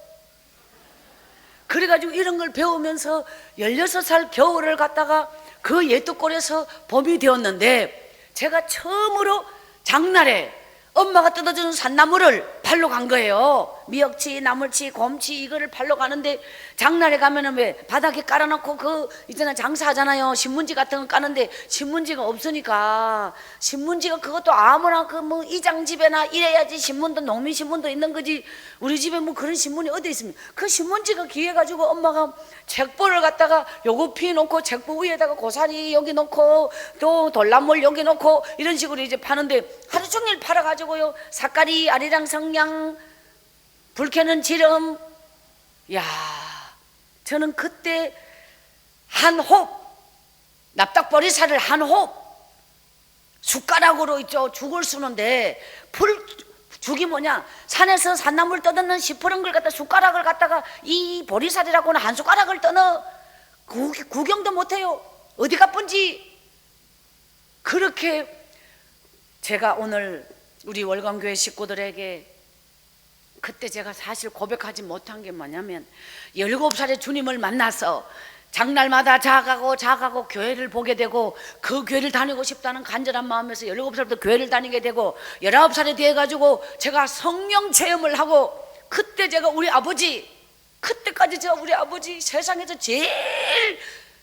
그래가지고 이런 걸 배우면서 16살 겨울을 갔다가 그 예뚜골에서 봄이 되었는데 제가 처음으로 장날에 엄마가 뜯어주는 산나물을 팔러 간 거예요. 미역치, 나물치, 곰치 이거를 팔러 가는데 장날에 가면은 왜 바닥에 깔아놓고 그 있잖아 장사하잖아요. 신문지 같은 거 까는데 신문지가 없으니까 신문지가 그것도 아무나 그 뭐 이장집에나 이래야지 신문도 농민신문도 있는 거지 우리 집에 뭐 그런 신문이 어디 있습니까? 그 신문지가 귀해가지고 엄마가 책보를 갖다가 요거 피놓고 책보 위에다가 고사리 여기 놓고 또 돌나물 여기 놓고 이런 식으로 이제 파는데 하루 종일 팔아가지고요 삿가리 아리랑 성냥 불 켜는 지름. 야, 저는 그때 한 홉 납작보리살을 한 홉 숟가락으로 있죠 죽을 쓰는데 죽이 뭐냐 산에서 산나물 떠드는 시퍼런 걸 갖다 숟가락을 갖다가 이 보리살이라고는 한 숟가락을 떠넣어 구경도 못해요. 어디 가쁜지. 그렇게 제가 오늘 우리 월광교회 식구들에게 그때 제가 사실 고백하지 못한 게 뭐냐면 17살에 주님을 만나서 장날마다 자가고 교회를 보게 되고 그 교회를 다니고 싶다는 간절한 마음에서 17살부터 교회를 다니게 되고 19살이 돼가지고 제가 성령 체험을 하고 그때 제가 우리 아버지 그때까지 제가 우리 아버지 세상에서 제일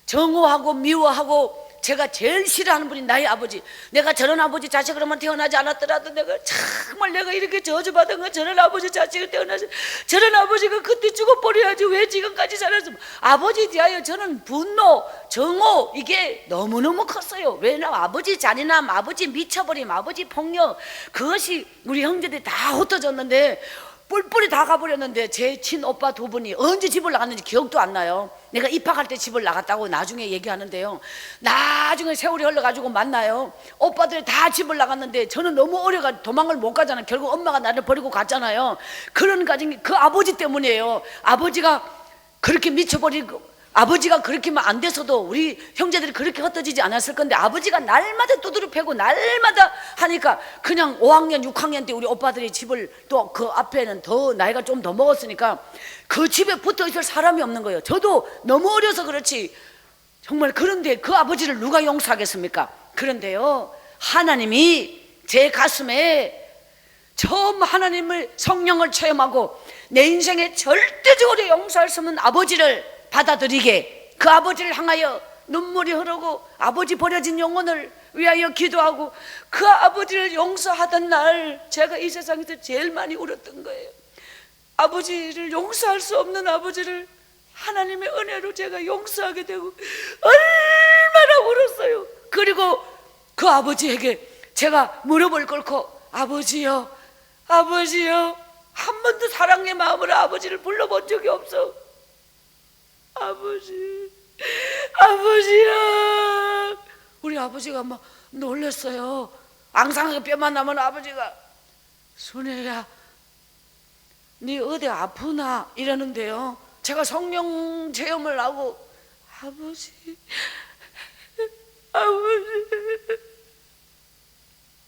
정오하고 미워하고 제가 제일 싫어하는 분이 나의 아버지. 내가 저런 아버지 자식으로만 태어나지 않았더라도 내가 정말 내가 이렇게 저주받은 건 저런 아버지 자식을 태어나서 저런 아버지가 그때 죽어버려야지 왜 지금까지 살았으면. 아버지에 대하여 저는 분노, 정오 이게 너무너무 컸어요. 왜냐면 아버지 잔인함, 아버지 미쳐버림, 아버지 폭력, 그것이 우리 형제들이 다 흩어졌는데 뿔뿔이 다 가버렸는데 제 친오빠 두 분이 언제 집을 나갔는지 기억도 안 나요. 내가 입학할 때 집을 나갔다고 나중에 얘기하는데요, 나중에 세월이 흘러가지고 만나요. 오빠들이 다 집을 나갔는데 저는 너무 어려가지고 도망을 못 가잖아요. 결국 엄마가 나를 버리고 갔잖아요. 그런 가정이 그 아버지 때문이에요. 아버지가 그렇게 미쳐버리고 아버지가 그렇게만 안 돼서도 우리 형제들이 그렇게 흩어지지 않았을 건데, 아버지가 날마다 두드려 패고 날마다 하니까 그냥 5학년 6학년 때 우리 오빠들이 집을, 또 그 앞에는 더 나이가 좀 더 먹었으니까 그 집에 붙어 있을 사람이 없는 거예요. 저도 너무 어려서 그렇지 정말. 그런데 그 아버지를 누가 용서하겠습니까? 그런데요, 하나님이 제 가슴에 처음 하나님을, 성령을 체험하고 내 인생에 절대적으로 용서할 수 없는 아버지를 받아들이게, 그 아버지를 향하여 눈물이 흐르고 아버지 버려진 영혼을 위하여 기도하고 그 아버지를 용서하던 날 제가 이 세상에서 제일 많이 울었던 거예요. 아버지를 용서할 수 없는 아버지를 하나님의 은혜로 제가 용서하게 되고 얼마나 울었어요. 그리고 그 아버지에게 제가 무릎을 꿇고 아버지요, 아버지요, 한 번도 사랑의 마음으로 아버지를 불러본 적이 없어. 아버지, 아버지야. 우리 아버지가 막 놀랐어요. 앙상하게 뼈만 나면 아버지가 순애야 네 어디 아프나 이러는데요, 제가 성령 체험을 하고 아버지, 아버지,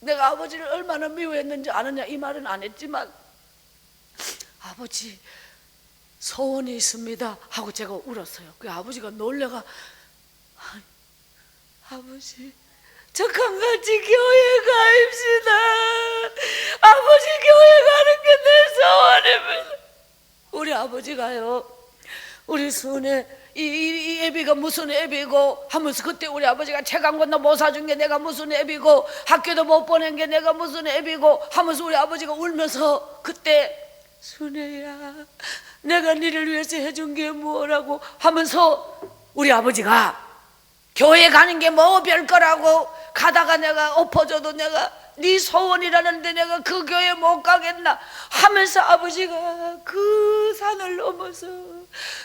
내가 아버지를 얼마나 미워했는지 아느냐 이 말은 안 했지만 아버지 소원이 있습니다 하고 제가 울었어요. 그 아버지가 놀래가 아버지 저랑 같이 교회 가입시다. 아버지 교회 가는 게 내 소원입니다. 우리 아버지가요, 우리 순애 이 애비가 무슨 애비고 하면서, 그때 우리 아버지가 책 한 권도 못 사준 게 내가 무슨 애비고 학교도 못 보낸 게 내가 무슨 애비고 하면서 우리 아버지가 울면서 그때 순애야 내가 너를 위해서 해준 게 뭐라고 하면서 우리 아버지가 교회 가는 게 뭐 별거라고, 가다가 내가 엎어져도 내가 네 소원이라는데 내가 그 교회 못 가겠나 하면서 아버지가 그 산을 넘어서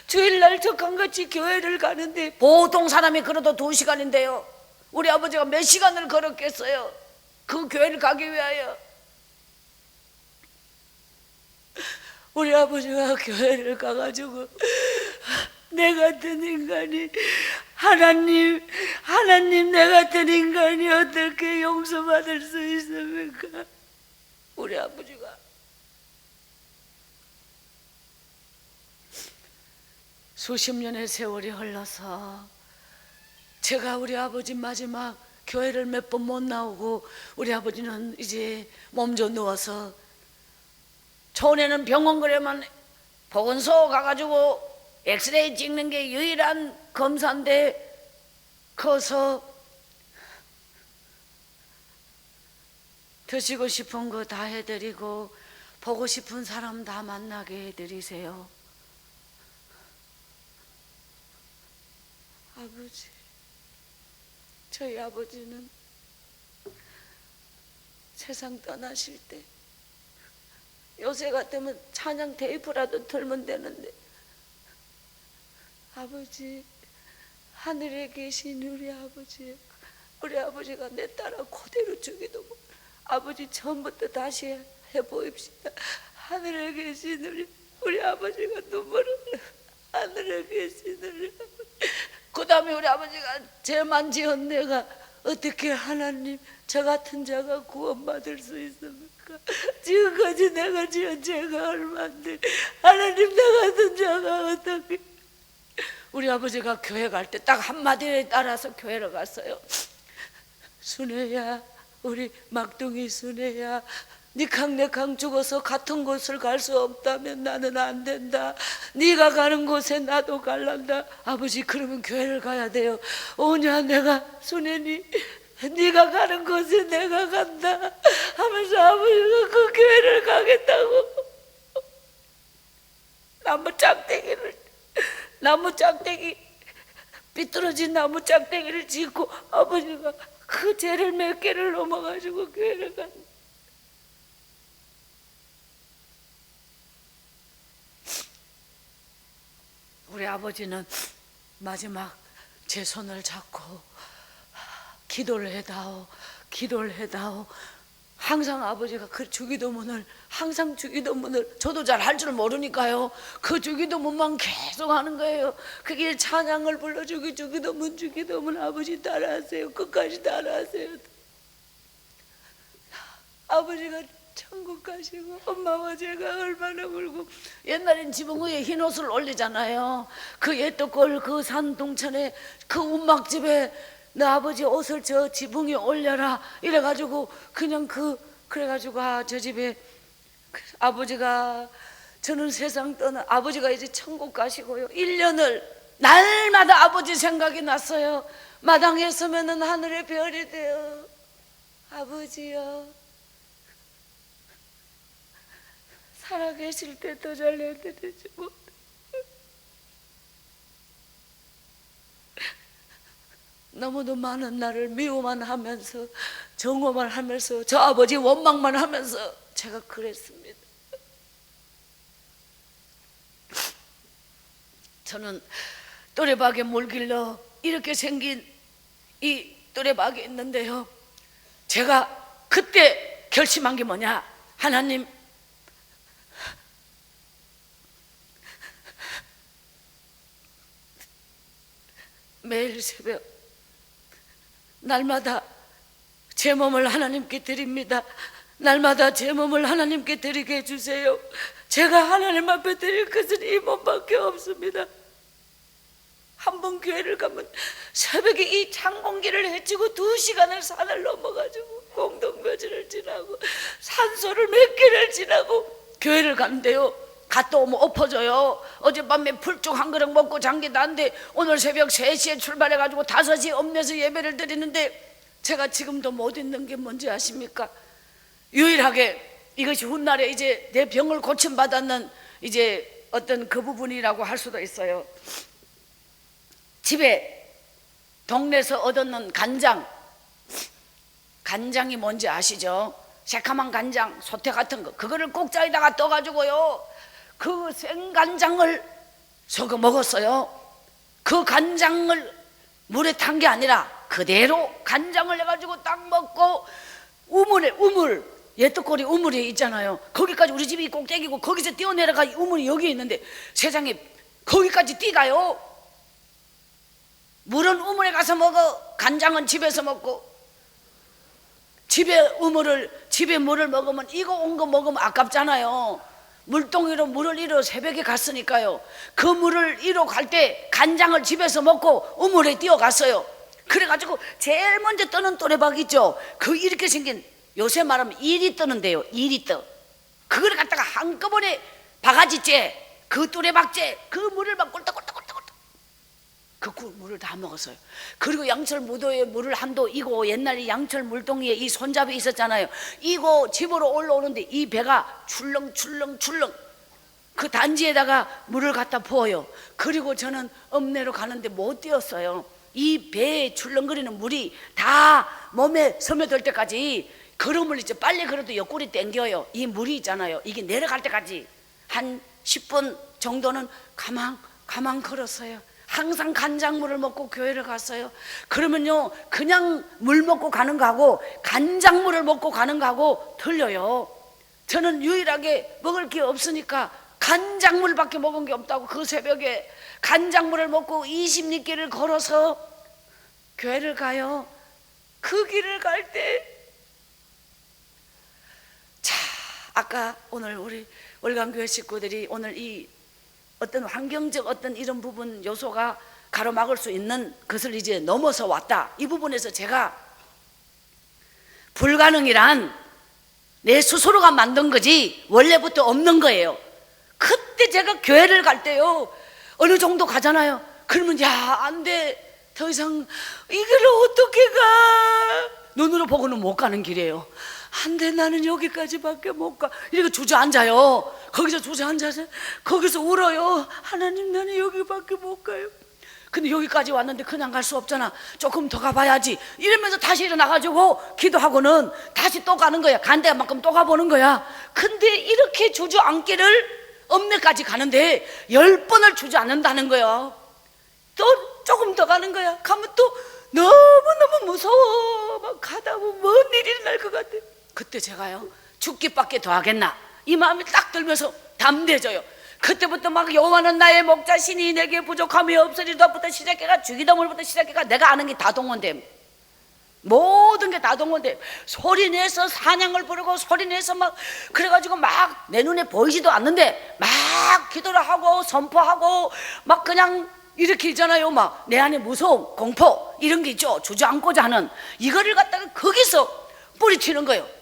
주일날 적한같이 교회를 가는데, 보통 사람이 걸어도 2시간인데요 우리 아버지가 몇 시간을 걸었겠어요 그 교회를 가기 위하여. 우리 아버지가 교회를 가가지고 내 같은 인간이, 하나님 내 같은 인간이 어떻게 용서받을 수 있습니까? 우리 아버지가 수십 년의 세월이 흘러서 제가 우리 아버지 마지막 교회를 몇 번 못 나오고 우리 아버지는 이제 몸져 누워서, 촌에는 병원 그래만 보건소 가가지고 엑스레이 찍는 게 유일한 검사인데 커서 드시고 싶은 거 다 해드리고 보고 싶은 사람 다 만나게 해드리세요. 아버지, 저희 아버지는 세상 떠나실 때 요새 같으면 찬양 테이프라도 틀면 되는데, 아버지, 하늘에 계신 우리 아버지가 내 딸아 그대로 죽이도 아버지 처음부터 다시 해보입시다. 하늘에 계신 우리 아버지가 눈물을 흘려. 하늘에 계신 우리 아버지. 그 다음에 우리 아버지가 죄만 지은 내가 어떻게 하나님 저 같은 자가 구원받을 수 있습니까? 지금까지 내가 지은 죄가 얼마인데 하나님 나 같은 자가 어떻게. 우리 아버지가 교회 갈 때 딱 한마디에 따라서 교회를 갔어요. 순애야, 우리 막둥이 순애야, 니캉 내캉 죽어서 같은 곳을 갈 수 없다면 나는 안 된다. 네가 가는 곳에 나도 갈란다. 아버지, 그러면 교회를 가야 돼요. 오냐, 내가 순애니 네가 가는 곳에 내가 간다 하면서 아버지가 그 교회를 가겠다고 나무 짝대기 삐뚤어진 나무 짝대기를 짓고 아버지가 그 죄를 몇 개를 넘어가지고 교회를 간다. 우리 아버지는 마지막 제 손을 잡고 기도를 해다오, 기도를 해다오. 항상 아버지가 그 주기도문을, 항상 주기도문을, 저도 잘 할 줄 모르니까요, 그 주기도문만 계속 하는 거예요. 그게 찬양을 불러주기, 주기도문 아버지 따라하세요. 끝까지 따라하세요. 아버지가 천국 가시고 엄마와 제가 얼마나 울고, 옛날엔 지붕 위에 흰 옷을 올리잖아요. 그 옛떡골 그 산 동천에 그 운막집에 너 아버지 옷을 저 지붕 위에 올려라 이래가지고 그냥 그래가지고 저 집에 아버지가, 저는 세상 떠나 아버지가 이제 천국 가시고요, 1년을 날마다 아버지 생각이 났어요. 마당에 서면은 하늘의 별이 돼요. 아버지요, 살아계실 때 더 잘해드리지 못. 너무도 많은 나를 미워만 하면서, 정오만 하면서, 저 아버지 원망만 하면서 제가 그랬습니다. 저는 또래박에 물길러 이렇게 생긴 이 또래박이 있는데요, 제가 그때 결심한 게 뭐냐, 하나님, 매일 새벽 날마다 제 몸을 하나님께 드립니다. 날마다 제 몸을 하나님께 드리게 해주세요. 제가 하나님 앞에 드릴 것은 이 몸밖에 없습니다. 한 번 교회를 가면 새벽에 이 찬 공기를 헤치고 2시간을 산을 넘어가지고 공동묘지를 지나고 산소를 몇 개를 지나고 교회를 가는데요, 갔다 오면 엎어져요. 어젯밤에 풀쭉 한 그릇 먹고 잔 게 난데 오늘 새벽 3시에 출발해가지고 5시에 읍내에서 예배를 드리는데, 제가 지금도 못 있는 게 뭔지 아십니까? 유일하게 이것이 훗날에 이제 내 병을 고침받았는 이제 어떤 그 부분이라고 할 수도 있어요. 집에 동네에서 얻었는 간장이 뭔지 아시죠? 새카만 간장, 소태 같은 거, 그거를 꼭자에다가 떠가지고요, 그 생간장을 섞어 먹었어요. 그 간장을 물에 탄 게 아니라 그대로 간장을 해가지고 딱 먹고, 우물, 옛떡거리 우물이 있잖아요. 거기까지, 우리 집이 꼭대기고 거기서 뛰어내려가 우물이 여기 있는데 세상에 거기까지 뛰가요. 물은 우물에 가서 먹어, 간장은 집에서 먹고. 집에 물을 먹으면 이거 온 거 먹으면 아깝잖아요. 물동이로 물을 이러 새벽에 갔으니까요, 그 물을 이러 갈 때 간장을 집에서 먹고 우물에 뛰어갔어요. 그래가지고 제일 먼저 떠는 또래박 있죠, 그 이렇게 생긴, 요새 말하면 2리터는데요, 2리터. 그걸 갖다가 한꺼번에 바가지째, 그 또래박째, 그 물을 막 꿀떡꿀떡 그 물을 다 먹었어요. 그리고 양철 무도에 물을 한도, 이거 옛날에 양철 물동이에 이 손잡이 있었잖아요. 이거 집으로 올라오는데 이 배가 출렁출렁 그 단지에다가 물을 갖다 부어요. 그리고 저는 읍내로 가는데 못 뛰었어요. 이 배에 출렁거리는 물이 다 몸에 스며들 때까지 걸음을 이제 빨리 걸어도 옆구리 땡겨요. 이 물이 있잖아요, 이게 내려갈 때까지 한 10분 정도는 가만 걸었어요. 항상 간장물을 먹고 교회를 갔어요. 그러면요, 그냥 물 먹고 가는 거하고 간장물을 먹고 가는 거하고 틀려요. 저는 유일하게 먹을 게 없으니까 간장물밖에 먹은 게 없다고, 그 새벽에 간장물을 먹고 20리길을 걸어서 교회를 가요. 그 길을 갈 때, 자, 아까 오늘 우리 월간교회 식구들이 오늘 이 어떤 환경적 어떤 이런 부분 요소가 가로막을 수 있는 것을 이제 넘어서 왔다, 이 부분에서 제가 불가능이란 내 스스로가 만든 거지 원래부터 없는 거예요. 그때 제가 교회를 갈 때요, 어느 정도 가잖아요. 그러면 야, 안 돼, 더 이상 이걸 어떻게 가, 눈으로 보고는 못 가는 길이에요. 안 돼, 나는 여기까지밖에 못 가. 이렇게 주저앉아요. 거기서 주저앉아서 거기서 울어요. 하나님, 나는 여기밖에 못 가요. 근데 여기까지 왔는데 그냥 갈 수 없잖아. 조금 더 가봐야지. 이러면서 다시 일어나가지고 기도하고는 다시 또 가는 거야. 간 데만큼 또 가보는 거야. 근데 이렇게 주저앉기를 읍내까지 가는데 10번을 주저앉는다는 거야. 또 조금 더 가는 거야. 가면 또 너무너무 무서워. 막 가다 보면 뭔 일이 일어날 것 같아. 그때 제가요, 죽기밖에 더 하겠나, 이 마음이 딱 들면서 담대해져요. 그때부터 막 여호와는 나의 목자시니 내게 부족함이 없으리다부터 시작해가 주기도문부터 시작해가 내가 아는 게 다 동원됨. 모든 게 다 동원됨. 소리내서 사냥을 부르고 소리내서 막 그래가지고 막 내 눈에 보이지도 않는데 막 기도를 하고 선포하고 막 그냥 이렇게 있잖아요. 막 내 안에 무서움, 공포 이런 게 있죠. 주저앉고자 하는 이거를 갖다가 거기서 뿌리치는 거예요.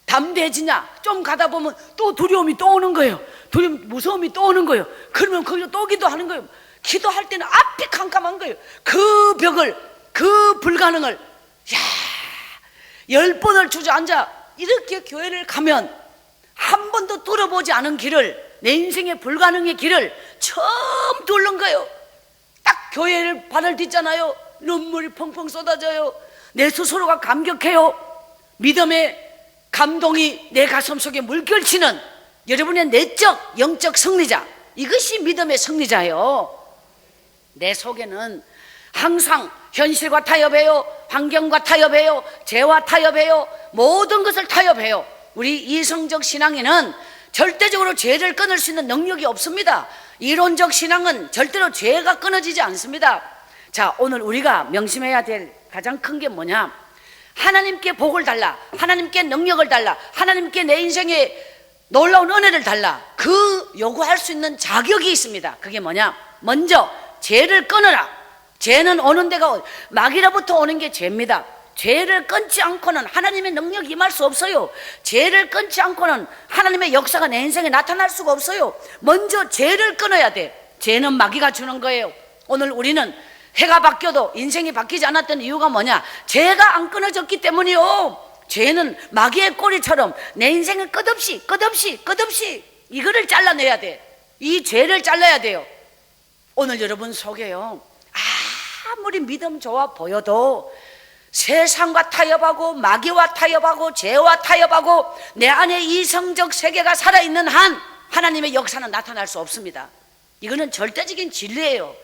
담대해지냐? 좀 가다 보면 또 두려움이 또 오는 거예요. 두려움, 무서움이 또 오는 거예요. 그러면 거기서 또 기도하는 거예요. 기도할 때는 앞이 캄캄한 거예요. 그 벽을, 그 불가능을, 야, 10번을 주저앉아 이렇게 교회를 가면 한 번도 뚫어보지 않은 길을, 내 인생의 불가능의 길을 처음 뚫는 거예요. 딱 교회를 발을 딛잖아요. 눈물이 펑펑 쏟아져요. 내 스스로가 감격해요. 믿음의 감동이 내 가슴 속에 물결치는 여러분의 내적 영적 승리자, 이것이 믿음의 승리자예요. 내 속에는 항상 현실과 타협해요. 환경과 타협해요. 죄와 타협해요. 모든 것을 타협해요. 우리 이성적 신앙에는 절대적으로 죄를 끊을 수 있는 능력이 없습니다. 이론적 신앙은 절대로 죄가 끊어지지 않습니다. 자, 오늘 우리가 명심해야 될 가장 큰 게 뭐냐? 하나님께 복을 달라, 하나님께 능력을 달라, 하나님께 내 인생에 놀라운 은혜를 달라, 그 요구할 수 있는 자격이 있습니다. 그게 뭐냐? 먼저 죄를 끊어라. 죄는 오는 데가 마귀로부터 오는 게 죄입니다. 죄를 끊지 않고는 하나님의 능력이 임할 수 없어요. 죄를 끊지 않고는 하나님의 역사가 내 인생에 나타날 수가 없어요. 먼저 죄를 끊어야 돼. 죄는 마귀가 주는 거예요. 오늘 우리는 해가 바뀌어도 인생이 바뀌지 않았던 이유가 뭐냐? 죄가 안 끊어졌기 때문이요. 죄는 마귀의 꼬리처럼 내 인생을 끝없이 이거를 잘라내야 돼. 이 죄를 잘라야 돼요. 오늘 여러분 속에요, 아무리 믿음 좋아 보여도 세상과 타협하고 마귀와 타협하고 죄와 타협하고 내 안에 이성적 세계가 살아있는 한 하나님의 역사는 나타날 수 없습니다. 이거는 절대적인 진리예요.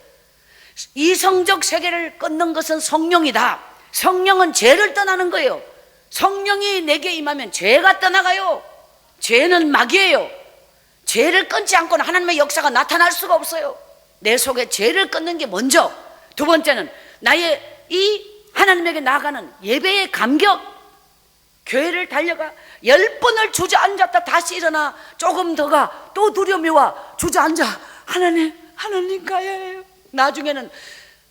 이성적 세계를 끊는 것은 성령이다. 성령은 죄를 떠나는 거예요. 성령이 내게 임하면 죄가 떠나가요. 죄는 마귀예요. 죄를 끊지 않고는 하나님의 역사가 나타날 수가 없어요. 내 속에 죄를 끊는 게 먼저. 두 번째는 나의 이 하나님에게 나아가는 예배의 감격. 교회를 달려가 10번을 주저앉았다 다시 일어나 조금 더 가, 또 두려움이 와, 주저앉아, 하나님 가야 해요. 나중에는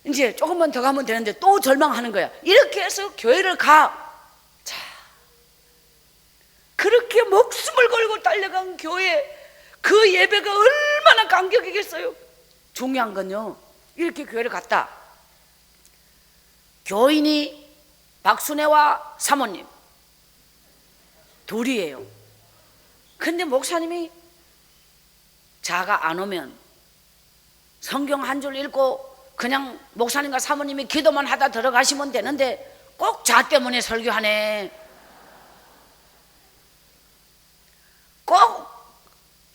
이제 조금만 더 가면 되는데 또 절망하는 거야. 이렇게 해서 교회를 가. 자, 그렇게 목숨을 걸고 달려간 교회, 그 예배가 얼마나 감격이겠어요. 중요한 건요, 이렇게 교회를 갔다. 교인이 박순애와 사모님 둘이에요. 근데 목사님이 자가 안 오면 성경 한 줄 읽고 그냥 목사님과 사모님이 기도만 하다 들어가시면 되는데 꼭 자 때문에 설교하네. 꼭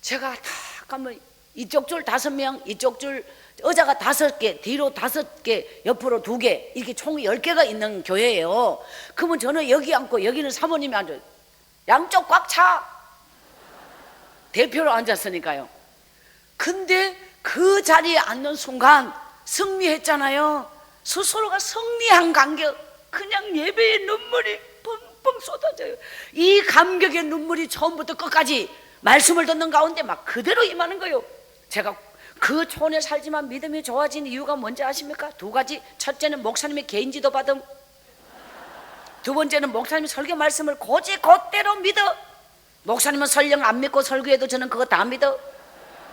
제가 다 가면 이쪽 줄 5명, 이쪽 줄 의자가 5개, 뒤로 5개, 옆으로 2개, 이렇게 총 10개가 있는 교회예요. 그러면 저는 여기 앉고 여기는 사모님이 앉아요. 양쪽 꽉 차. 대표로 앉았으니까요. 근데 그 자리에 앉는 순간 승리했잖아요. 스스로가 승리한 감격. 그냥 예배의 눈물이 펑펑 쏟아져요. 이 감격의 눈물이 처음부터 끝까지 말씀을 듣는 가운데 막 그대로 임하는 거예요. 제가 그 촌에 살지만 믿음이 좋아진 이유가 뭔지 아십니까? 2가지. 첫째는 목사님의 개인지도 받음. 두 번째는 목사님의 설교 말씀을 곧대로 믿어. 목사님은 설령 안 믿고 설교해도 저는 그거 다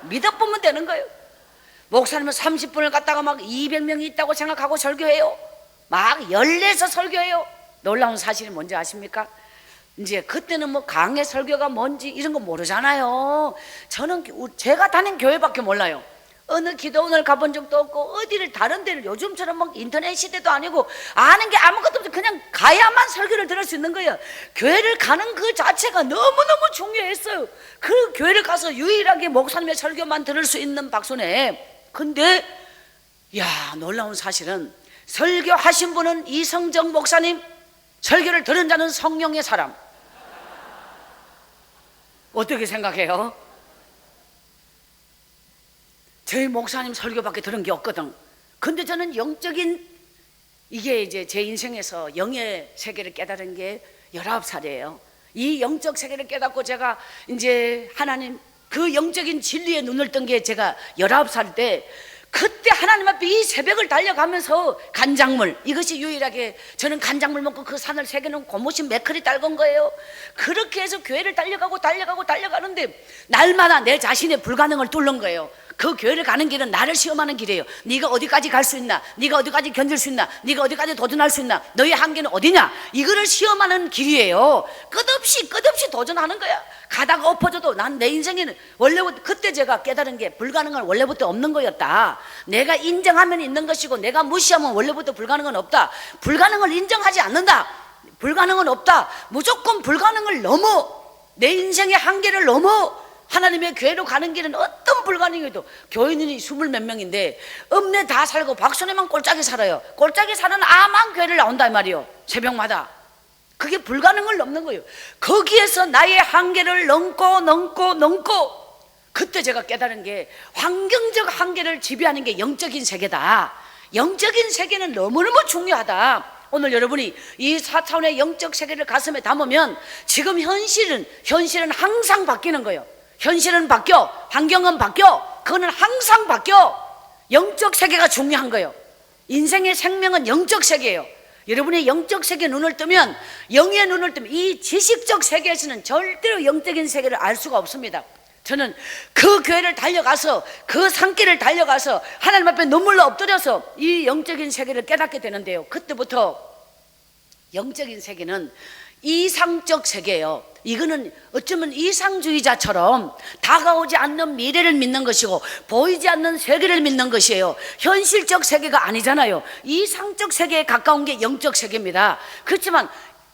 믿어보면 되는 거예요. 목사님은 30분을 갖다가 막 200명이 있다고 생각하고 설교해요. 막 열내서 설교해요. 놀라운 사실이 뭔지 아십니까? 이제 그때는 뭐 강의 설교가 뭔지 이런 거 모르잖아요. 저는 제가 다닌 교회밖에 몰라요. 어느 기도원을 가본 적도 없고 어디를 다른 데를 요즘처럼 막 인터넷 시대도 아니고 아는 게 아무것도 없어. 그냥 가야만 설교를 들을 수 있는 거예요. 교회를 가는 그 자체가 너무너무 중요했어요. 그 교회를 가서 유일하게 목사님의 설교만 들을 수 있는 박순애. 근데 야, 놀라운 사실은 설교하신 분은 이성정 목사님, 설교를 들은 자는 성령의 사람. 어떻게 생각해요? 저희 목사님 설교밖에 들은 게 없거든. 근데 저는 영적인, 이게 이제 제 인생에서 영의 세계를 깨달은 게 19살이에요. 이 영적 세계를 깨닫고 제가 이제 하나님 그 영적인 진리에 눈을 뜬 게 제가 19살 때, 그때 하나님 앞에 이 새벽을 달려가면서 간장물, 이것이 유일하게 저는 간장물 먹고 그 산을 새기는 고무신 매크리 딸건 거예요. 그렇게 해서 교회를 달려가는데 날마다 내 자신의 불가능을 뚫는 거예요. 그 교회를 가는 길은 나를 시험하는 길이에요. 네가 어디까지 갈 수 있나? 네가 어디까지 견딜 수 있나? 네가 어디까지 도전할 수 있나? 너의 한계는 어디냐? 이거를 시험하는 길이에요. 끝없이 도전하는 거야. 가다가 엎어져도 난 내 인생에는 원래부터, 그때 제가 깨달은 게 불가능은 원래부터 없는 거였다. 내가 인정하면 있는 것이고 내가 무시하면 원래부터 불가능은 없다. 불가능을 인정하지 않는다. 불가능은 없다. 무조건 불가능을 넘어, 내 인생의 한계를 넘어 하나님의 교회로 가는 길은 어떤 불가능해도, 교인이 20몇 명인데 읍내 다 살고 박순애만 꼴짝이 살아요. 꼴짝이 사는 아만 교회를 나온다 이 말이요, 새벽마다. 그게 불가능을 넘는 거예요. 거기에서 나의 한계를 넘고 그때 제가 깨달은 게 환경적 한계를 지배하는 게 영적인 세계다. 영적인 세계는 너무너무 중요하다. 오늘 여러분이 이 4차원의 영적 세계를 가슴에 담으면 지금 현실은 항상 바뀌는 거예요. 현실은 바뀌어, 환경은 바뀌어, 그거는 항상 바뀌어. 영적 세계가 중요한 거예요. 인생의 생명은 영적 세계예요. 여러분의 영적 세계에 눈을 뜨면, 영의 눈을 뜨면 이 지식적 세계에서는 절대로 영적인 세계를 알 수가 없습니다. 저는 그 교회를 달려가서, 그 산길을 달려가서 하나님 앞에 눈물로 엎드려서 이 영적인 세계를 깨닫게 되는데요, 그때부터 영적인 세계는 이상적 세계예요. 이거는 어쩌면 이상주의자처럼 다가오지 않는 미래를 믿는 것이고 보이지 않는 세계를 믿는 것이에요. 현실적 세계가 아니잖아요. 이상적 세계에 가까운 게 영적 세계입니다. 그렇지만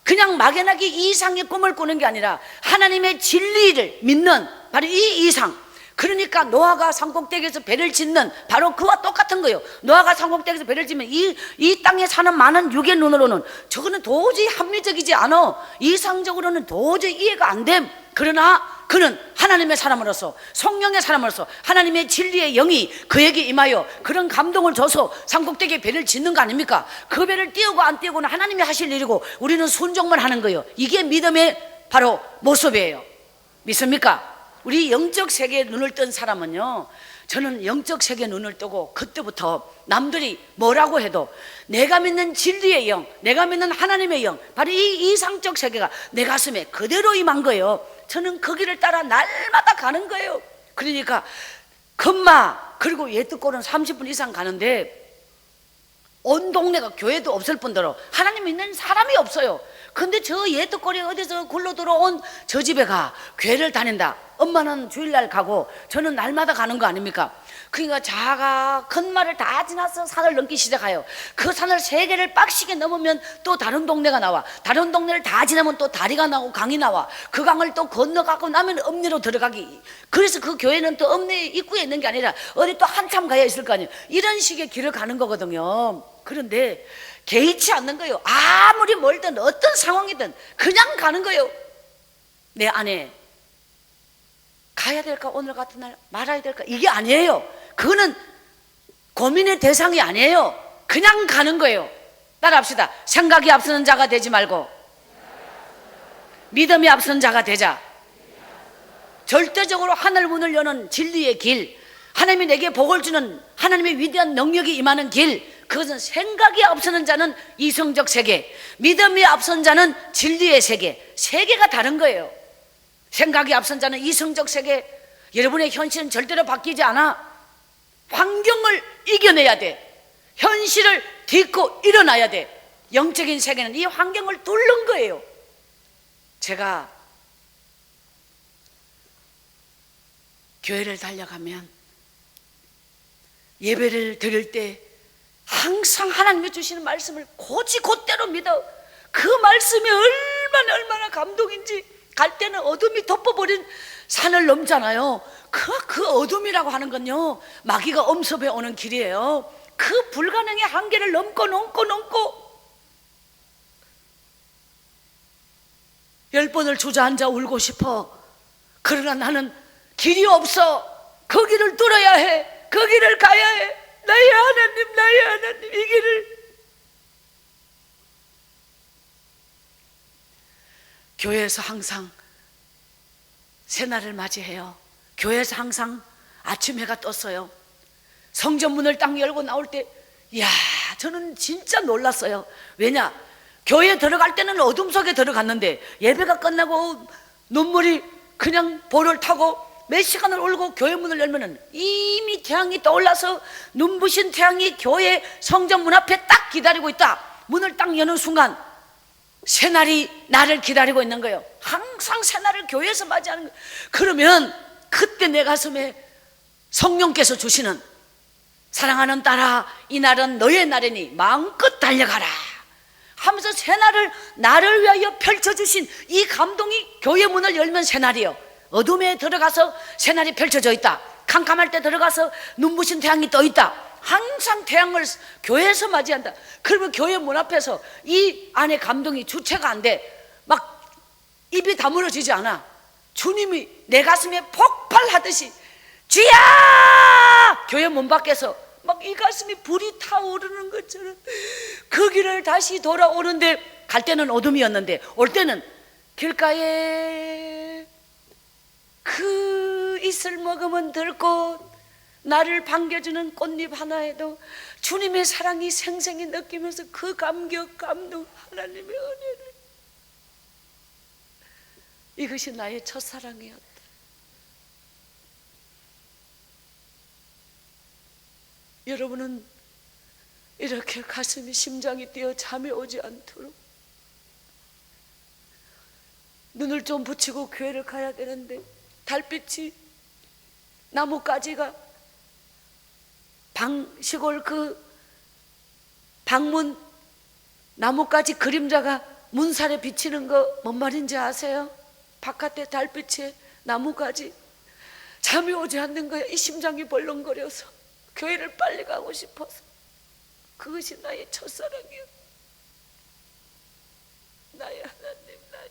그냥 막연하게 이상의 꿈을 꾸는 게 아니라 하나님의 진리를 믿는, 바로 이 이상. 그러니까 노아가 산꼭대기에서 배를 짓는 바로 그와 똑같은 거예요. 노아가 산꼭대기에서 배를 짓면 이 땅에 사는 많은 육의 눈으로는 저거는 도저히 합리적이지 않아, 이상적으로는 도저히 이해가 안 됨. 그러나 그는 하나님의 사람으로서, 성령의 사람으로서 하나님의 진리의 영이 그에게 임하여 그런 감동을 줘서 산꼭대기에 배를 짓는 거 아닙니까? 그 배를 띄우고 안 띄우고는 하나님이 하실 일이고 우리는 순종만 하는 거예요. 이게 믿음의 바로 모습이에요. 믿습니까? 우리 영적 세계에 눈을 뜬 사람은요, 저는 영적 세계에 눈을 뜨고 그때부터 남들이 뭐라고 해도 내가 믿는 진리의 영, 내가 믿는 하나님의 영, 바로 이 이상적 세계가 내 가슴에 그대로 임한 거예요. 저는 그 길을 따라 날마다 가는 거예요. 그러니까 금마, 그리고 예뜻골은 30분 이상 가는데 온 동네가 교회도 없을 뿐더러 하나님 믿는 사람이 없어요. 근데 저 예뜻골이 어디서 굴러 들어온 저 집에 가 교회를 다닌다. 엄마는 주일날 가고 저는 날마다 가는 거 아닙니까? 그러니까 자가 큰 말을 다 지나서 산을 넘기 시작해요. 그 산을 3개를 빡시게 넘으면 또 다른 동네가 나와. 다른 동네를 다 지나면 또 다리가 나고 강이 나와. 그 강을 또 건너가고 나면 읍내로 들어가기. 그래서 그 교회는 또 읍내 입구에 있는 게 아니라 어디 또 한참 가야 있을 거 아니에요. 이런 식의 길을 가는 거거든요. 그런데 개의치 않는 거예요. 아무리 멀든 어떤 상황이든 그냥 가는 거예요. 내 안에 가야 될까, 오늘 같은 날 말아야 될까, 이게 아니에요. 그거는 고민의 대상이 아니에요. 그냥 가는 거예요. 따라합시다. 생각이 앞서는 자가 되지 말고 믿음이 앞서는 자가 되자. 절대적으로 하늘 문을 여는 진리의 길, 하나님이 내게 복을 주는 하나님의 위대한 능력이 임하는 길, 그것은 생각이 앞서는 자는 이성적 세계, 믿음이 앞선 자는 진리의 세계. 세계가 다른 거예요. 생각이 앞선 자는 이성적 세계. 여러분의 현실은 절대로 바뀌지 않아. 환경을 이겨내야 돼. 현실을 딛고 일어나야 돼. 영적인 세계는 이 환경을 뚫는 거예요. 제가 교회를 달려가면 예배를 드릴 때 항상 하나님이 주시는 말씀을 곧대로 믿어. 그 말씀이 얼마나 감동인지. 갈 때는 어둠이 덮어버린 산을 넘잖아요. 그 어둠이라고 하는 건요, 마귀가 엄습해 오는 길이에요. 그 불가능의 한계를 넘고 10번을 주저앉아 울고 싶어. 그러나 나는 길이 없어. 그 길을 뚫어야 해. 그 길을 가야 해. 나의 하나님, 이 길을. 교회에서 항상 새날을 맞이해요. 교회에서 항상 아침 해가 떴어요. 성전 문을 딱 열고 나올 때, 이야, 저는 진짜 놀랐어요. 왜냐? 교회에 들어갈 때는 어둠 속에 들어갔는데 예배가 끝나고 눈물이 그냥 볼을 타고 몇 시간을 울고 교회 문을 열면은 이미 태양이 떠올라서 눈부신 태양이 교회 성전 문 앞에 딱 기다리고 있다. 문을 딱 여는 순간 새날이 나를 기다리고 있는 거예요. 항상 새날을 교회에서 맞이하는 거예요. 그러면 그때 내 가슴에 성령께서 주시는, 사랑하는 딸아, 이 날은 너의 날이니 마음껏 달려가라 하면서 새날을 나를 위하여 펼쳐주신 이 감동이, 교회 문을 열면 새날이요, 어둠에 들어가서 새날이 펼쳐져 있다. 캄캄할 때 들어가서 눈부신 태양이 떠 있다. 항상 태양을 교회에서 맞이한다. 그러면 교회 문 앞에서 이 안에 감동이 주체가 안 돼. 막 입이 다물어지지 않아. 주님이 내 가슴에 폭발하듯이 주야! 교회 문 밖에서 막 이 가슴이 불이 타오르는 것처럼 그 길을 다시 돌아오는데, 갈 때는 어둠이었는데 올 때는 길가에 그 이슬 머금은 들꽃, 나를 반겨주는 꽃잎 하나에도 주님의 사랑이 생생히 느끼면서 그 감격, 감동, 하나님의 은혜를. 이것이 나의 첫사랑이었다. 여러분은 이렇게 가슴이, 심장이 뛰어 잠이 오지 않도록 눈을 좀 붙이고 교회를 가야 되는데, 달빛이, 나뭇가지가 시골 그 방문 나뭇가지 그림자가 문살에 비치는 거 뭔 말인지 아세요? 바깥에 달빛에 나뭇가지. 잠이 오지 않는 거야. 이 심장이 벌렁거려서 교회를 빨리 가고 싶어서. 그것이 나의 첫사랑이야. 나의 하나님, 나의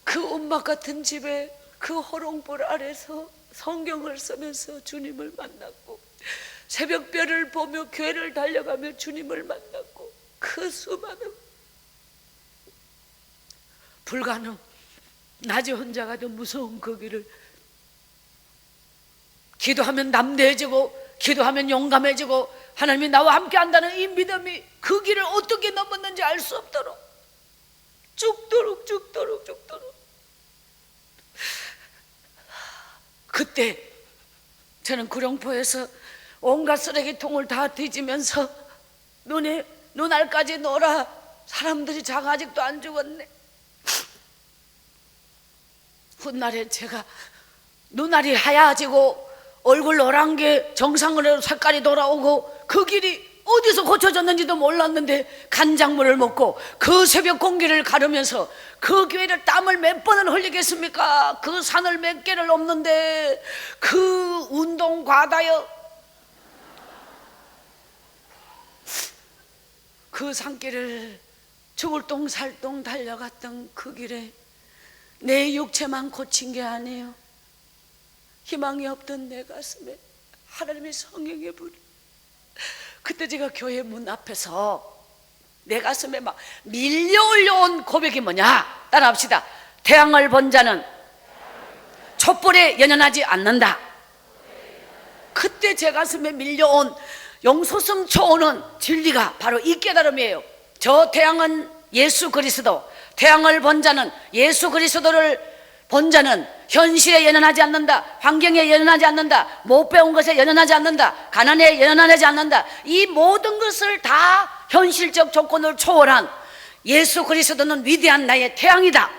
그 움막 같은 집에 그 호롱불 아래서 성경을 쓰면서 주님을 만났고, 새벽별을 보며 교회를 달려가며 주님을 만났고, 그 수많은 불가능, 낮에 혼자 가도 무서운 그 길을 기도하면 담대해지고, 기도하면 용감해지고, 하나님이 나와 함께 한다는 이 믿음이 그 길을 어떻게 넘었는지 알 수 없도록 죽도록 그때 저는 구룡포에서 온갖 쓰레기통을 다 뒤지면서 눈알까지 놀아. 사람들이 자가 아직도 안 죽었네. 훗날에 제가 눈알이 하얘지고 얼굴 노란 게 정상으로 색깔이 돌아오고, 그 길이 어디서 고쳐졌는지도 몰랐는데 간장물을 먹고 그 새벽 공기를 가르면서 그 교회를 땀을 몇 번을 흘리겠습니까? 그 산을 몇 개를 넘는데 그 운동 과다여 그 산길을 죽을 똥 살똥 달려갔던 그 길에 내 육체만 고친 게 아니에요. 희망이 없던 내 가슴에 하나님의 성령의 불이. 그때 제가 교회 문 앞에서 내 가슴에 막 밀려 올려온 고백이 뭐냐? 따라합시다. 태양을 본 자는 촛불에 연연하지 않는다. 그때 제 가슴에 밀려온 용솟음 초오는 진리가 바로 이 깨달음이에요. 저 태양은 예수 그리스도, 태양을 본 자는, 예수 그리스도를 본 자는 현실에 연연하지 않는다, 환경에 연연하지 않는다, 못 배운 것에 연연하지 않는다, 가난에 연연하지 않는다. 이 모든 것을 다 현실적 조건을 초월한 예수 그리스도는 위대한 나의 태양이다.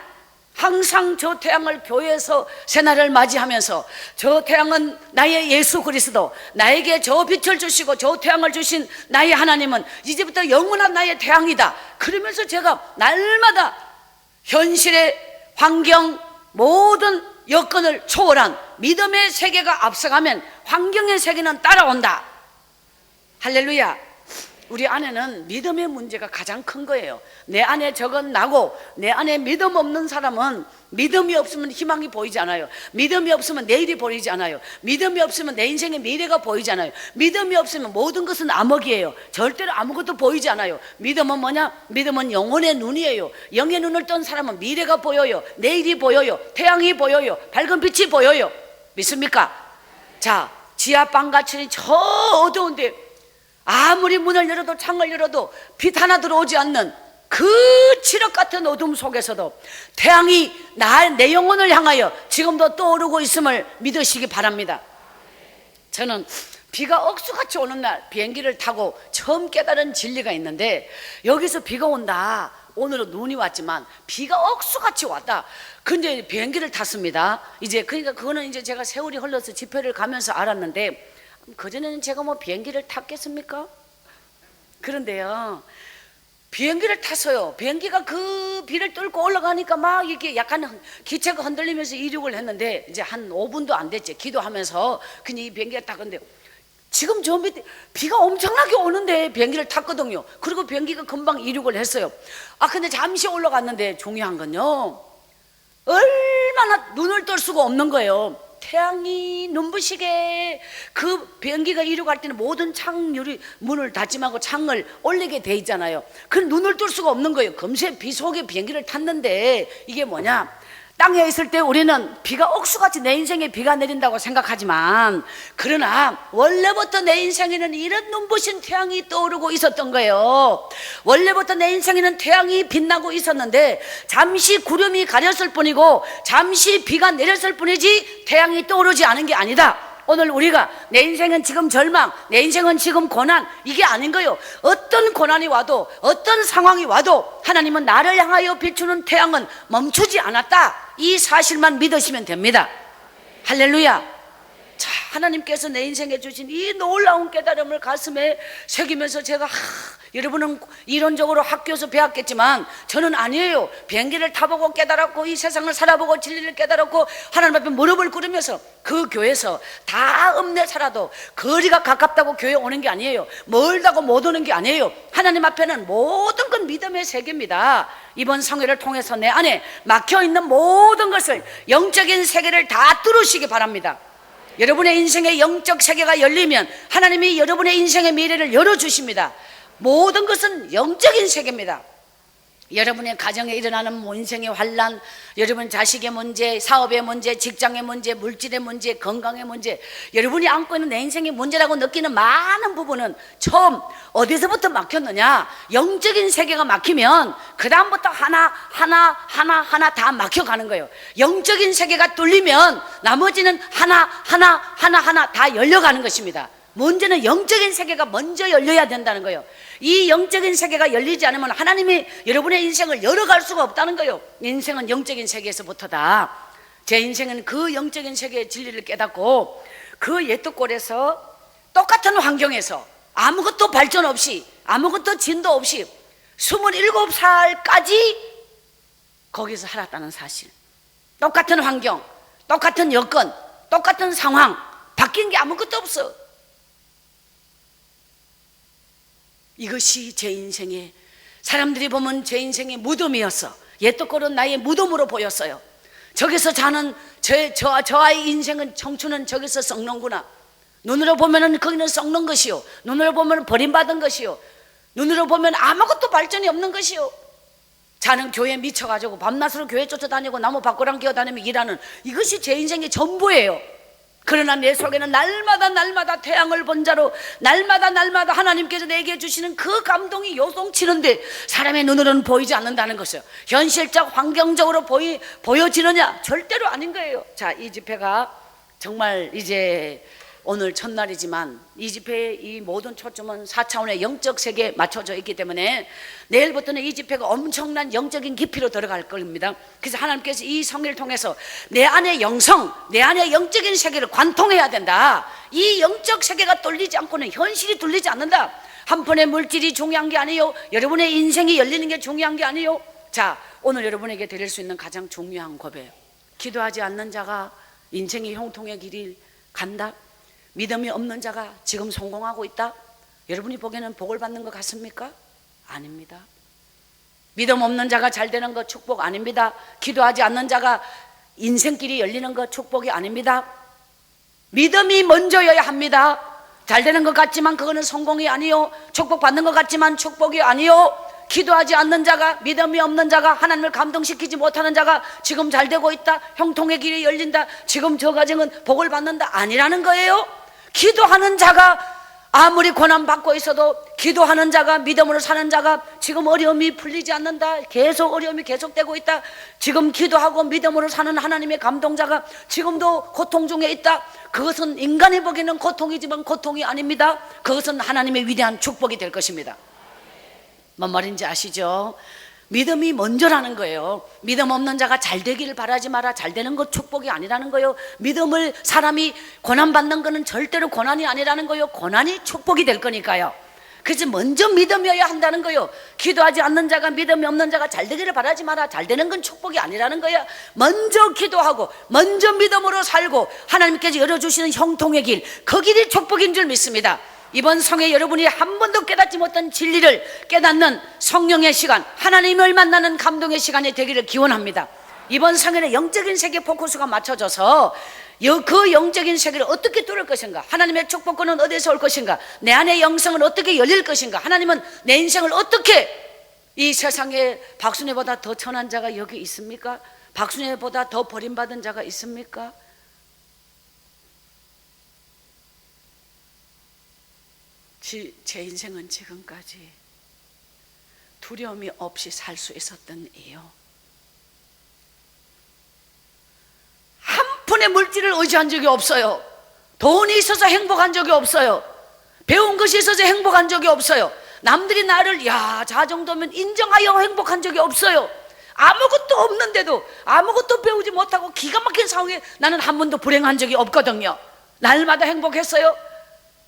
항상 저 태양을 교회에서 새날을 맞이하면서, 저 태양은 나의 예수 그리스도, 나에게 저 빛을 주시고 저 태양을 주신 나의 하나님은 이제부터 영원한 나의 태양이다. 그러면서 제가 날마다 현실의 환경, 모든 여건을 초월한 믿음의 세계가 앞서가면 환경의 세계는 따라온다. 할렐루야. 우리 안에는 믿음의 문제가 가장 큰 거예요. 내 안에 저건 나고, 내 안에 믿음 없는 사람은 믿음이 없으면 희망이 보이지 않아요. 믿음이 없으면 내일이 보이지 않아요. 믿음이 없으면 내 인생의 미래가 보이지 않아요. 믿음이 없으면 모든 것은 암흑이에요. 절대로 아무것도 보이지 않아요. 믿음은 뭐냐? 믿음은 영혼의 눈이에요. 영의 눈을 뜬 사람은 미래가 보여요. 내일이 보여요. 태양이 보여요. 밝은 빛이 보여요. 믿습니까? 자, 지하방가천이 저 어두운데 아무리 문을 열어도 창을 열어도 빛 하나 들어오지 않는 그 칠흑 같은 어둠 속에서도 태양이 내 영혼을 향하여 지금도 떠오르고 있음을 믿으시기 바랍니다. 저는 비가 억수같이 오는 날 비행기를 타고 처음 깨달은 진리가 있는데, 여기서 비가 온다, 오늘은 눈이 왔지만 비가 억수같이 왔다. 근데 비행기를 탔습니다. 이제 그러니까 그거는 이제 제가 세월이 흘러서 집회를 가면서 알았는데, 그전에는 제가 뭐 비행기를 탔겠습니까? 그런데요, 비행기를 탔어요. 비행기가 그 비를 뚫고 올라가니까 막 이렇게 약간 기체가 흔들리면서 이륙을 했는데, 이제 한 5분도 안 됐지, 기도하면서. 그냥 이 비행기가 딱, 근데 지금 저 밑에 비가 엄청나게 오는데 비행기를 탔거든요. 그리고 비행기가 금방 이륙을 했어요. 근데 잠시 올라갔는데 중요한 건요, 얼마나 눈을 뜰 수가 없는 거예요. 태양이 눈부시게, 그 비행기가 이륙할 때는 모든 창유리 문을 닫지 말고 창을 올리게 돼 있잖아요. 그 눈을 뜰 수가 없는 거예요. 금세 비 속에 비행기를 탔는데, 이게 뭐냐, 땅에 있을 때 우리는 비가 억수같이 내 인생에 비가 내린다고 생각하지만, 그러나 원래부터 내 인생에는 이런 눈부신 태양이 떠오르고 있었던 거예요. 원래부터 내 인생에는 태양이 빛나고 있었는데, 잠시 구름이 가렸을 뿐이고 잠시 비가 내렸을 뿐이지 태양이 떠오르지 않은 게 아니다. 오늘 우리가 내 인생은 지금 절망, 내 인생은 지금 고난, 이게 아닌 거예요. 어떤 고난이 와도, 어떤 상황이 와도 하나님은 나를 향하여 비추는 태양은 멈추지 않았다. 이 사실만 믿으시면 됩니다. 할렐루야. 자, 하나님께서 내 인생에 주신 이 놀라운 깨달음을 가슴에 새기면서 제가 여러분은 이론적으로 학교에서 배웠겠지만 저는 아니에요. 비행기를 타보고 깨달았고, 이 세상을 살아보고 진리를 깨달았고, 하나님 앞에 무릎을 꿇으면서 그 교회에서 다 읍내 살아도 거리가 가깝다고 교회 오는 게 아니에요. 멀다고 못 오는 게 아니에요. 하나님 앞에는 모든 건 믿음의 세계입니다. 이번 성회를 통해서 내 안에 막혀있는 모든 것을, 영적인 세계를 다 뚫으시기 바랍니다. 여러분의 인생의 영적 세계가 열리면 하나님이 여러분의 인생의 미래를 열어주십니다. 모든 것은 영적인 세계입니다. 여러분의 가정에 일어나는 인생의 환난, 여러분 자식의 문제, 사업의 문제, 직장의 문제, 물질의 문제, 건강의 문제, 여러분이 안고 있는 내 인생의 문제라고 느끼는 많은 부분은 처음 어디서부터 막혔느냐? 영적인 세계가 막히면 그 다음부터 하나 다 막혀가는 거예요. 영적인 세계가 뚫리면 나머지는 하나 다 열려가는 것입니다. 문제는 영적인 세계가 먼저 열려야 된다는 거예요. 이 영적인 세계가 열리지 않으면 하나님이 여러분의 인생을 열어갈 수가 없다는 거예요. 인생은 영적인 세계에서부터다. 제 인생은 그 영적인 세계의 진리를 깨닫고, 그 옛떡골에서 똑같은 환경에서 아무것도 발전 없이, 아무것도 진도 없이 27살까지 거기서 살았다는 사실. 똑같은 환경, 똑같은 여건, 똑같은 상황, 바뀐 게 아무것도 없어. 이것이 제 인생의, 사람들이 보면 제 인생의 무덤이었어. 옛떡골은 나의 무덤으로 보였어요. 저기서 자는 저의 인생은, 청춘은 저기서 썩는구나. 눈으로 보면은 거기는 썩는 것이요, 눈으로 보면 버림받은 것이요, 눈으로 보면 아무것도 발전이 없는 것이요. 자는 교회에 미쳐가지고 밤낮으로 교회 쫓아다니고 나무 밖으로 기어다니며 일하는, 이것이 제 인생의 전부예요. 그러나 내 속에는 날마다 태양을 본 자로 날마다 하나님께서 내게 주시는 그 감동이 요동치는데 사람의 눈으로는 보이지 않는다는 것이요. 현실적 환경적으로 보여지느냐? 절대로 아닌 거예요. 자, 이 집회가 정말 이제 오늘 첫날이지만 이 집회의 이 모든 초점은 4차원의 영적 세계에 맞춰져 있기 때문에 내일부터는 이 집회가 엄청난 영적인 깊이로 들어갈 겁니다. 그래서 하나님께서 이 성회를 통해서 내 안의 영성, 내 안의 영적인 세계를 관통해야 된다. 이 영적 세계가 뚫리지 않고는 현실이 뚫리지 않는다. 한 푼의 물질이 중요한 게 아니요, 여러분의 인생이 열리는 게 중요한 게 아니요. 자, 오늘 여러분에게 드릴 수 있는 가장 중요한 고백, 기도하지 않는 자가 인생의 형통의 길을 간다. 믿음이 없는 자가 지금 성공하고 있다. 여러분이 보기에는 복을 받는 것 같습니까? 아닙니다. 믿음 없는 자가 잘 되는 것 축복 아닙니다. 기도하지 않는 자가 인생길이 열리는 것 축복이 아닙니다. 믿음이 먼저여야 합니다. 잘 되는 것 같지만 그거는 성공이 아니요, 축복 받는 것 같지만 축복이 아니요. 기도하지 않는 자가, 믿음이 없는 자가, 하나님을 감동시키지 못하는 자가 지금 잘 되고 있다, 형통의 길이 열린다, 지금 저 가정은 복을 받는다, 아니라는 거예요. 기도하는 자가 아무리 고난받고 있어도, 기도하는 자가, 믿음으로 사는 자가 지금 어려움이 풀리지 않는다, 계속 어려움이 계속되고 있다, 지금 기도하고 믿음으로 사는 하나님의 감동자가 지금도 고통 중에 있다, 그것은 인간이 보기에는 고통이지만 고통이 아닙니다. 그것은 하나님의 위대한 축복이 될 것입니다. 뭔 말인지 아시죠? 믿음이 먼저라는 거예요. 믿음 없는 자가 잘 되기를 바라지 마라. 잘 되는 것 축복이 아니라는 거예요. 믿음을, 사람이 고난받는 거는 절대로 고난이 아니라는 거예요. 고난이 축복이 될 거니까요. 그래서 먼저 믿음이어야 한다는 거예요. 기도하지 않는 자가, 믿음이 없는 자가 잘 되기를 바라지 마라. 잘 되는 건 축복이 아니라는 거야. 먼저 기도하고 먼저 믿음으로 살고 하나님께서 열어주시는 형통의 길, 그 길이 축복인 줄 믿습니다. 이번 성회 여러분이 한 번도 깨닫지 못한 진리를 깨닫는 성령의 시간, 하나님을 만나는 감동의 시간이 되기를 기원합니다. 이번 성회는 영적인 세계 포커스가 맞춰져서 그 영적인 세계를 어떻게 뚫을 것인가, 하나님의 축복권은 어디서 올 것인가, 내 안의 영성은 어떻게 열릴 것인가, 하나님은 내 인생을 어떻게, 이 세상에 박순애보다 더 천한 자가 여기 있습니까? 박순애보다 더 버림받은 자가 있습니까? 제 인생은 지금까지 두려움이 없이 살 수 있었던 이유, 한 푼의 물질을 의지한 적이 없어요. 돈이 있어서 행복한 적이 없어요. 배운 것이 있어서 행복한 적이 없어요. 남들이 나를 자 정도면 인정하여 행복한 적이 없어요. 아무것도 없는데도, 아무것도 배우지 못하고 기가 막힌 상황에 나는 한 번도 불행한 적이 없거든요. 날마다 행복했어요.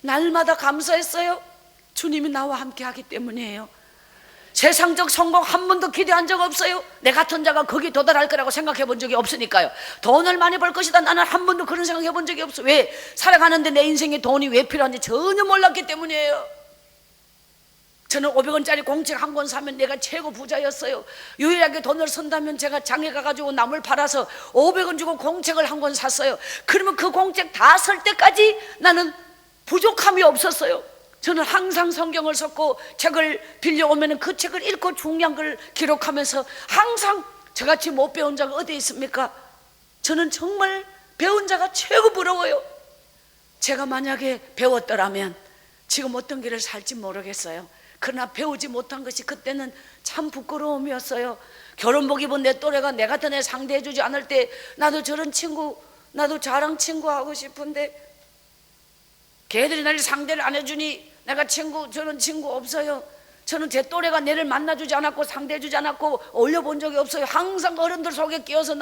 날마다 감사했어요. 주님이 나와 함께 하기 때문이에요. 세상적 성공 한 번도 기대한 적 없어요. 내 같은 자가 거기 도달할 거라고 생각해 본 적이 없으니까요. 돈을 많이 벌 것이다, 나는 한 번도 그런 생각해 본 적이 없어요. 왜? 살아가는데 내 인생에 돈이 왜 필요한지 전혀 몰랐기 때문이에요. 저는 500원짜리 공책 한 권 사면 내가 최고 부자였어요. 유일하게 돈을 쓴다면 제가 장에 가가지고 나물 팔아서 500원 주고 공책을 한 권 샀어요. 그러면 그 공책 다 쓸 때까지 나는 부족함이 없었어요. 저는 항상 성경을 썼고 책을 빌려오면 그 책을 읽고 중요한 걸 기록하면서 항상 저같이 못 배운 자가 어디 있습니까? 저는 정말 배운 자가 최고 부러워요. 제가 만약에 배웠더라면 지금 어떤 길을 살지 모르겠어요. 그러나 배우지 못한 것이 그때는 참 부끄러움이었어요. 결혼복 입은 내 또래가 내 같은 애 상대해주지 않을 때 나도 저런 친구, 나도 자랑 친구 하고 싶은데 걔들이 나를 상대를 안 해주니 내가 저런 친구 없어요. 저는 제 또래가 내를 만나주지 않았고 상대해주지 않았고 어울려본 적이 없어요. 항상 어른들 속에 끼어서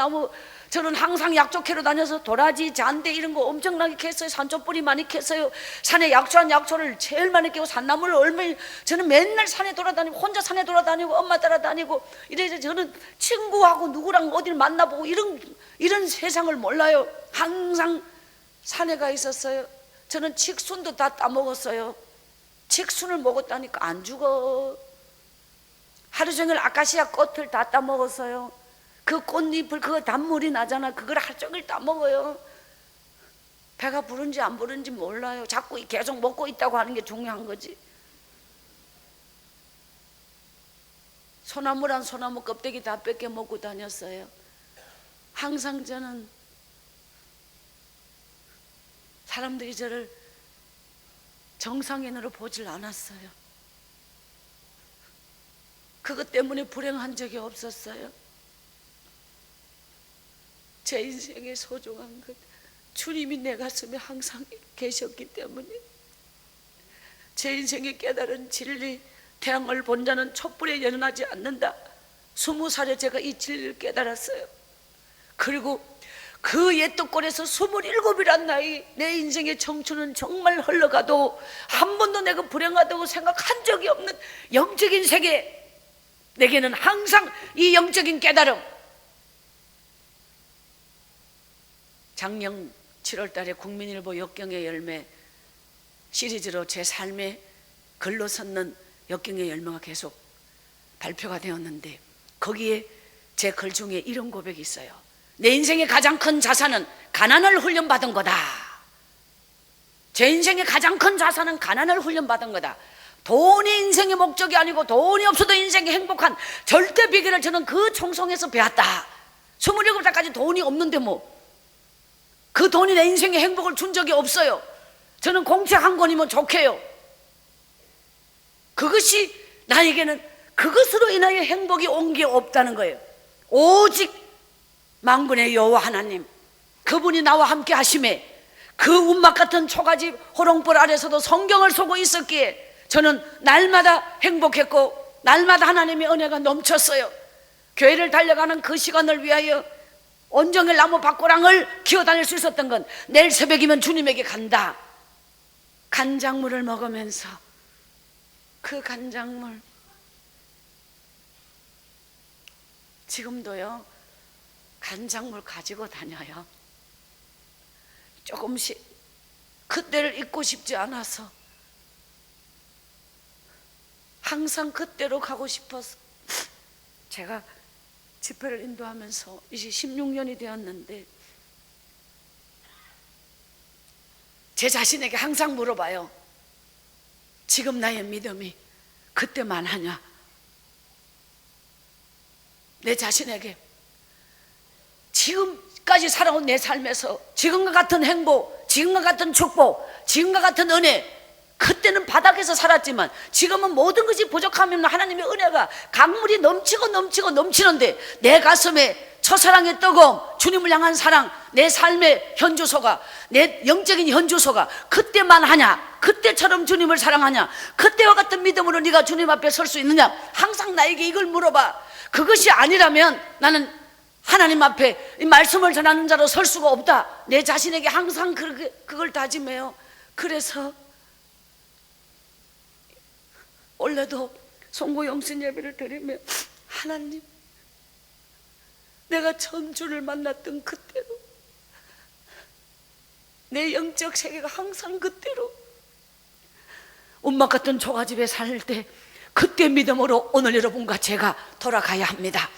저는 항상 약초캐로 다녀서 도라지, 잔대 이런 거 엄청나게 캤어요. 산초뿌리 많이 캤어요. 산에 약초한 약초를 제일 많이 캐고 산나물을 얼마나, 저는 맨날 산에 돌아다니고 혼자 산에 돌아다니고 엄마 따라다니고 이래서 저는 친구하고 누구랑 어딜 만나보고 이런 세상을 몰라요. 항상 산에 가 있었어요. 저는 칡순도 다 따먹었어요. 칡순을 먹었다니까 안 죽어. 하루 종일 아카시아 꽃을 다 따먹었어요. 그 꽃잎을, 그거 단물이 나잖아. 그걸 하루 종일 따먹어요. 배가 부른지 안 부른지 몰라요. 자꾸 계속 먹고 있다고 하는 게 중요한 거지. 소나무란 소나무 껍데기 다 뺏겨 먹고 다녔어요. 항상 저는 사람들이 저를 정상인으로 보질 않았어요. 그것 때문에 불행한 적이 없었어요. 제 인생의 소중한 것, 주님이 내 가슴에 항상 계셨기 때문에 제 인생의 깨달은 진리, 태양을 본 자는 촛불에 연연하지 않는다. 20살에 제가 이 진리를 깨달았어요. 그리고 그 옛떡골에서 27이란 나이, 내 인생의 청춘은 정말 흘러가도 한 번도 내가 불행하다고 생각한 적이 없는 영적인 세계, 내게는 항상 이 영적인 깨달음. 작년 7월 달에 국민일보 역경의 열매 시리즈로 제 삶에 글로 섰는 역경의 열매가 계속 발표가 되었는데, 거기에 제 글 중에 이런 고백이 있어요. 내 인생의 가장 큰 자산은 가난을 훈련받은 거다. 제 인생의 가장 큰 자산은 가난을 훈련받은 거다. 돈이 인생의 목적이 아니고 돈이 없어도 인생이 행복한 절대 비결을 저는 그 총성에서 배웠다. 27살까지 돈이 없는데 뭐 그 돈이 내 인생에 행복을 준 적이 없어요. 저는 공책 한 권이면 좋게요. 그것이 나에게는 그것으로 인하여 행복이 온 게 없다는 거예요. 오직 만군의 여호와 하나님, 그분이 나와 함께 하심에 그 운막 같은 초가집 호롱불 아래서도 성경을 쏘고 있었기에 저는 날마다 행복했고 날마다 하나님의 은혜가 넘쳤어요. 교회를 달려가는 그 시간을 위하여 온종일 나무 밭고랑을 기어다닐 수 있었던 건 내일 새벽이면 주님에게 간다. 간장물을 먹으면서 그 간장물, 지금도요 간장물 가지고 다녀요. 조금씩 그때를 잊고 싶지 않아서 항상 그때로 가고 싶어서 제가 집회를 인도하면서 이제 16년이 되었는데 제 자신에게 항상 물어봐요. 지금 나의 믿음이 그때만 하냐? 내 자신에게 지금까지 살아온 내 삶에서 지금과 같은 행복, 지금과 같은 축복, 지금과 같은 은혜, 그때는 바닥에서 살았지만 지금은 모든 것이 부족하면 하나님의 은혜가 강물이 넘치고 넘치는데 내 가슴에 첫사랑의 뜨거움, 주님을 향한 사랑, 내 삶의 현주소가, 내 영적인 현주소가 그때만 하냐? 그때처럼 주님을 사랑하냐? 그때와 같은 믿음으로 네가 주님 앞에 설 수 있느냐? 항상 나에게 이걸 물어봐. 그것이 아니라면 나는 하나님 앞에 이 말씀을 전하는 자로 설 수가 없다. 내 자신에게 항상 그걸 다짐해요. 그래서 원래도 송구 영신 예배를 드리며 하나님, 내가 천주를 만났던 그때로, 내 영적 세계가 항상 그때로, 운막 같은 초가집에 살 때 그때 믿음으로 오늘 여러분과 제가 돌아가야 합니다.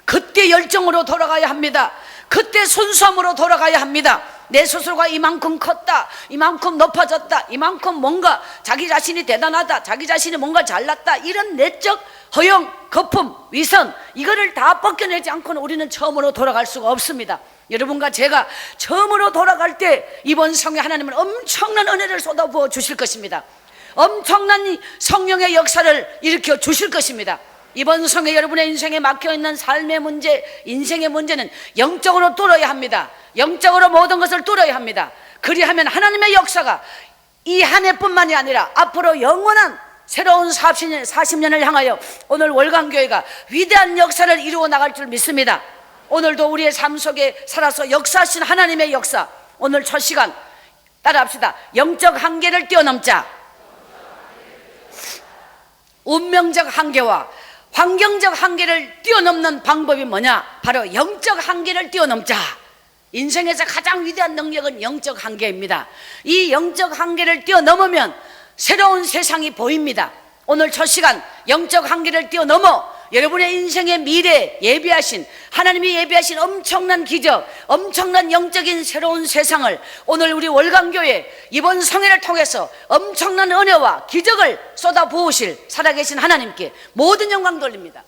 그때 열정으로 돌아가야 합니다. 그때 순수함으로 돌아가야 합니다. 내 스스로가 이만큼 컸다, 이만큼 높아졌다, 이만큼 뭔가 자기 자신이 대단하다, 자기 자신이 뭔가 잘났다, 이런 내적 허영, 거품, 위선, 이거를 다 벗겨내지 않고는 우리는 처음으로 돌아갈 수가 없습니다. 여러분과 제가 처음으로 돌아갈 때 이번 성에 하나님은 엄청난 은혜를 쏟아부어 주실 것입니다. 엄청난 성령의 역사를 일으켜 주실 것입니다. 이번 성에 여러분의 인생에 막혀있는 삶의 문제, 인생의 문제는 영적으로 뚫어야 합니다. 영적으로 모든 것을 뚫어야 합니다. 그리하면 하나님의 역사가 이 한 해뿐만이 아니라 앞으로 영원한 새로운 40년을 향하여 오늘 월강교회가 위대한 역사를 이루어 나갈 줄 믿습니다. 오늘도 우리의 삶 속에 살아서 역사하신 하나님의 역사, 오늘 첫 시간 따라합시다. 영적 한계를 뛰어넘자. 운명적 한계와 환경적 한계를 뛰어넘는 방법이 뭐냐? 바로 영적 한계를 뛰어넘자. 인생에서 가장 위대한 능력은 영적 한계입니다. 이 영적 한계를 뛰어넘으면 새로운 세상이 보입니다. 오늘 첫 시간 영적 한계를 뛰어넘어 여러분의 인생의 미래에 예비하신, 하나님이 예비하신 엄청난 기적, 엄청난 영적인 새로운 세상을 오늘 우리 월강교회 이번 성회를 통해서 엄청난 은혜와 기적을 쏟아부으실 살아계신 하나님께 모든 영광 돌립니다.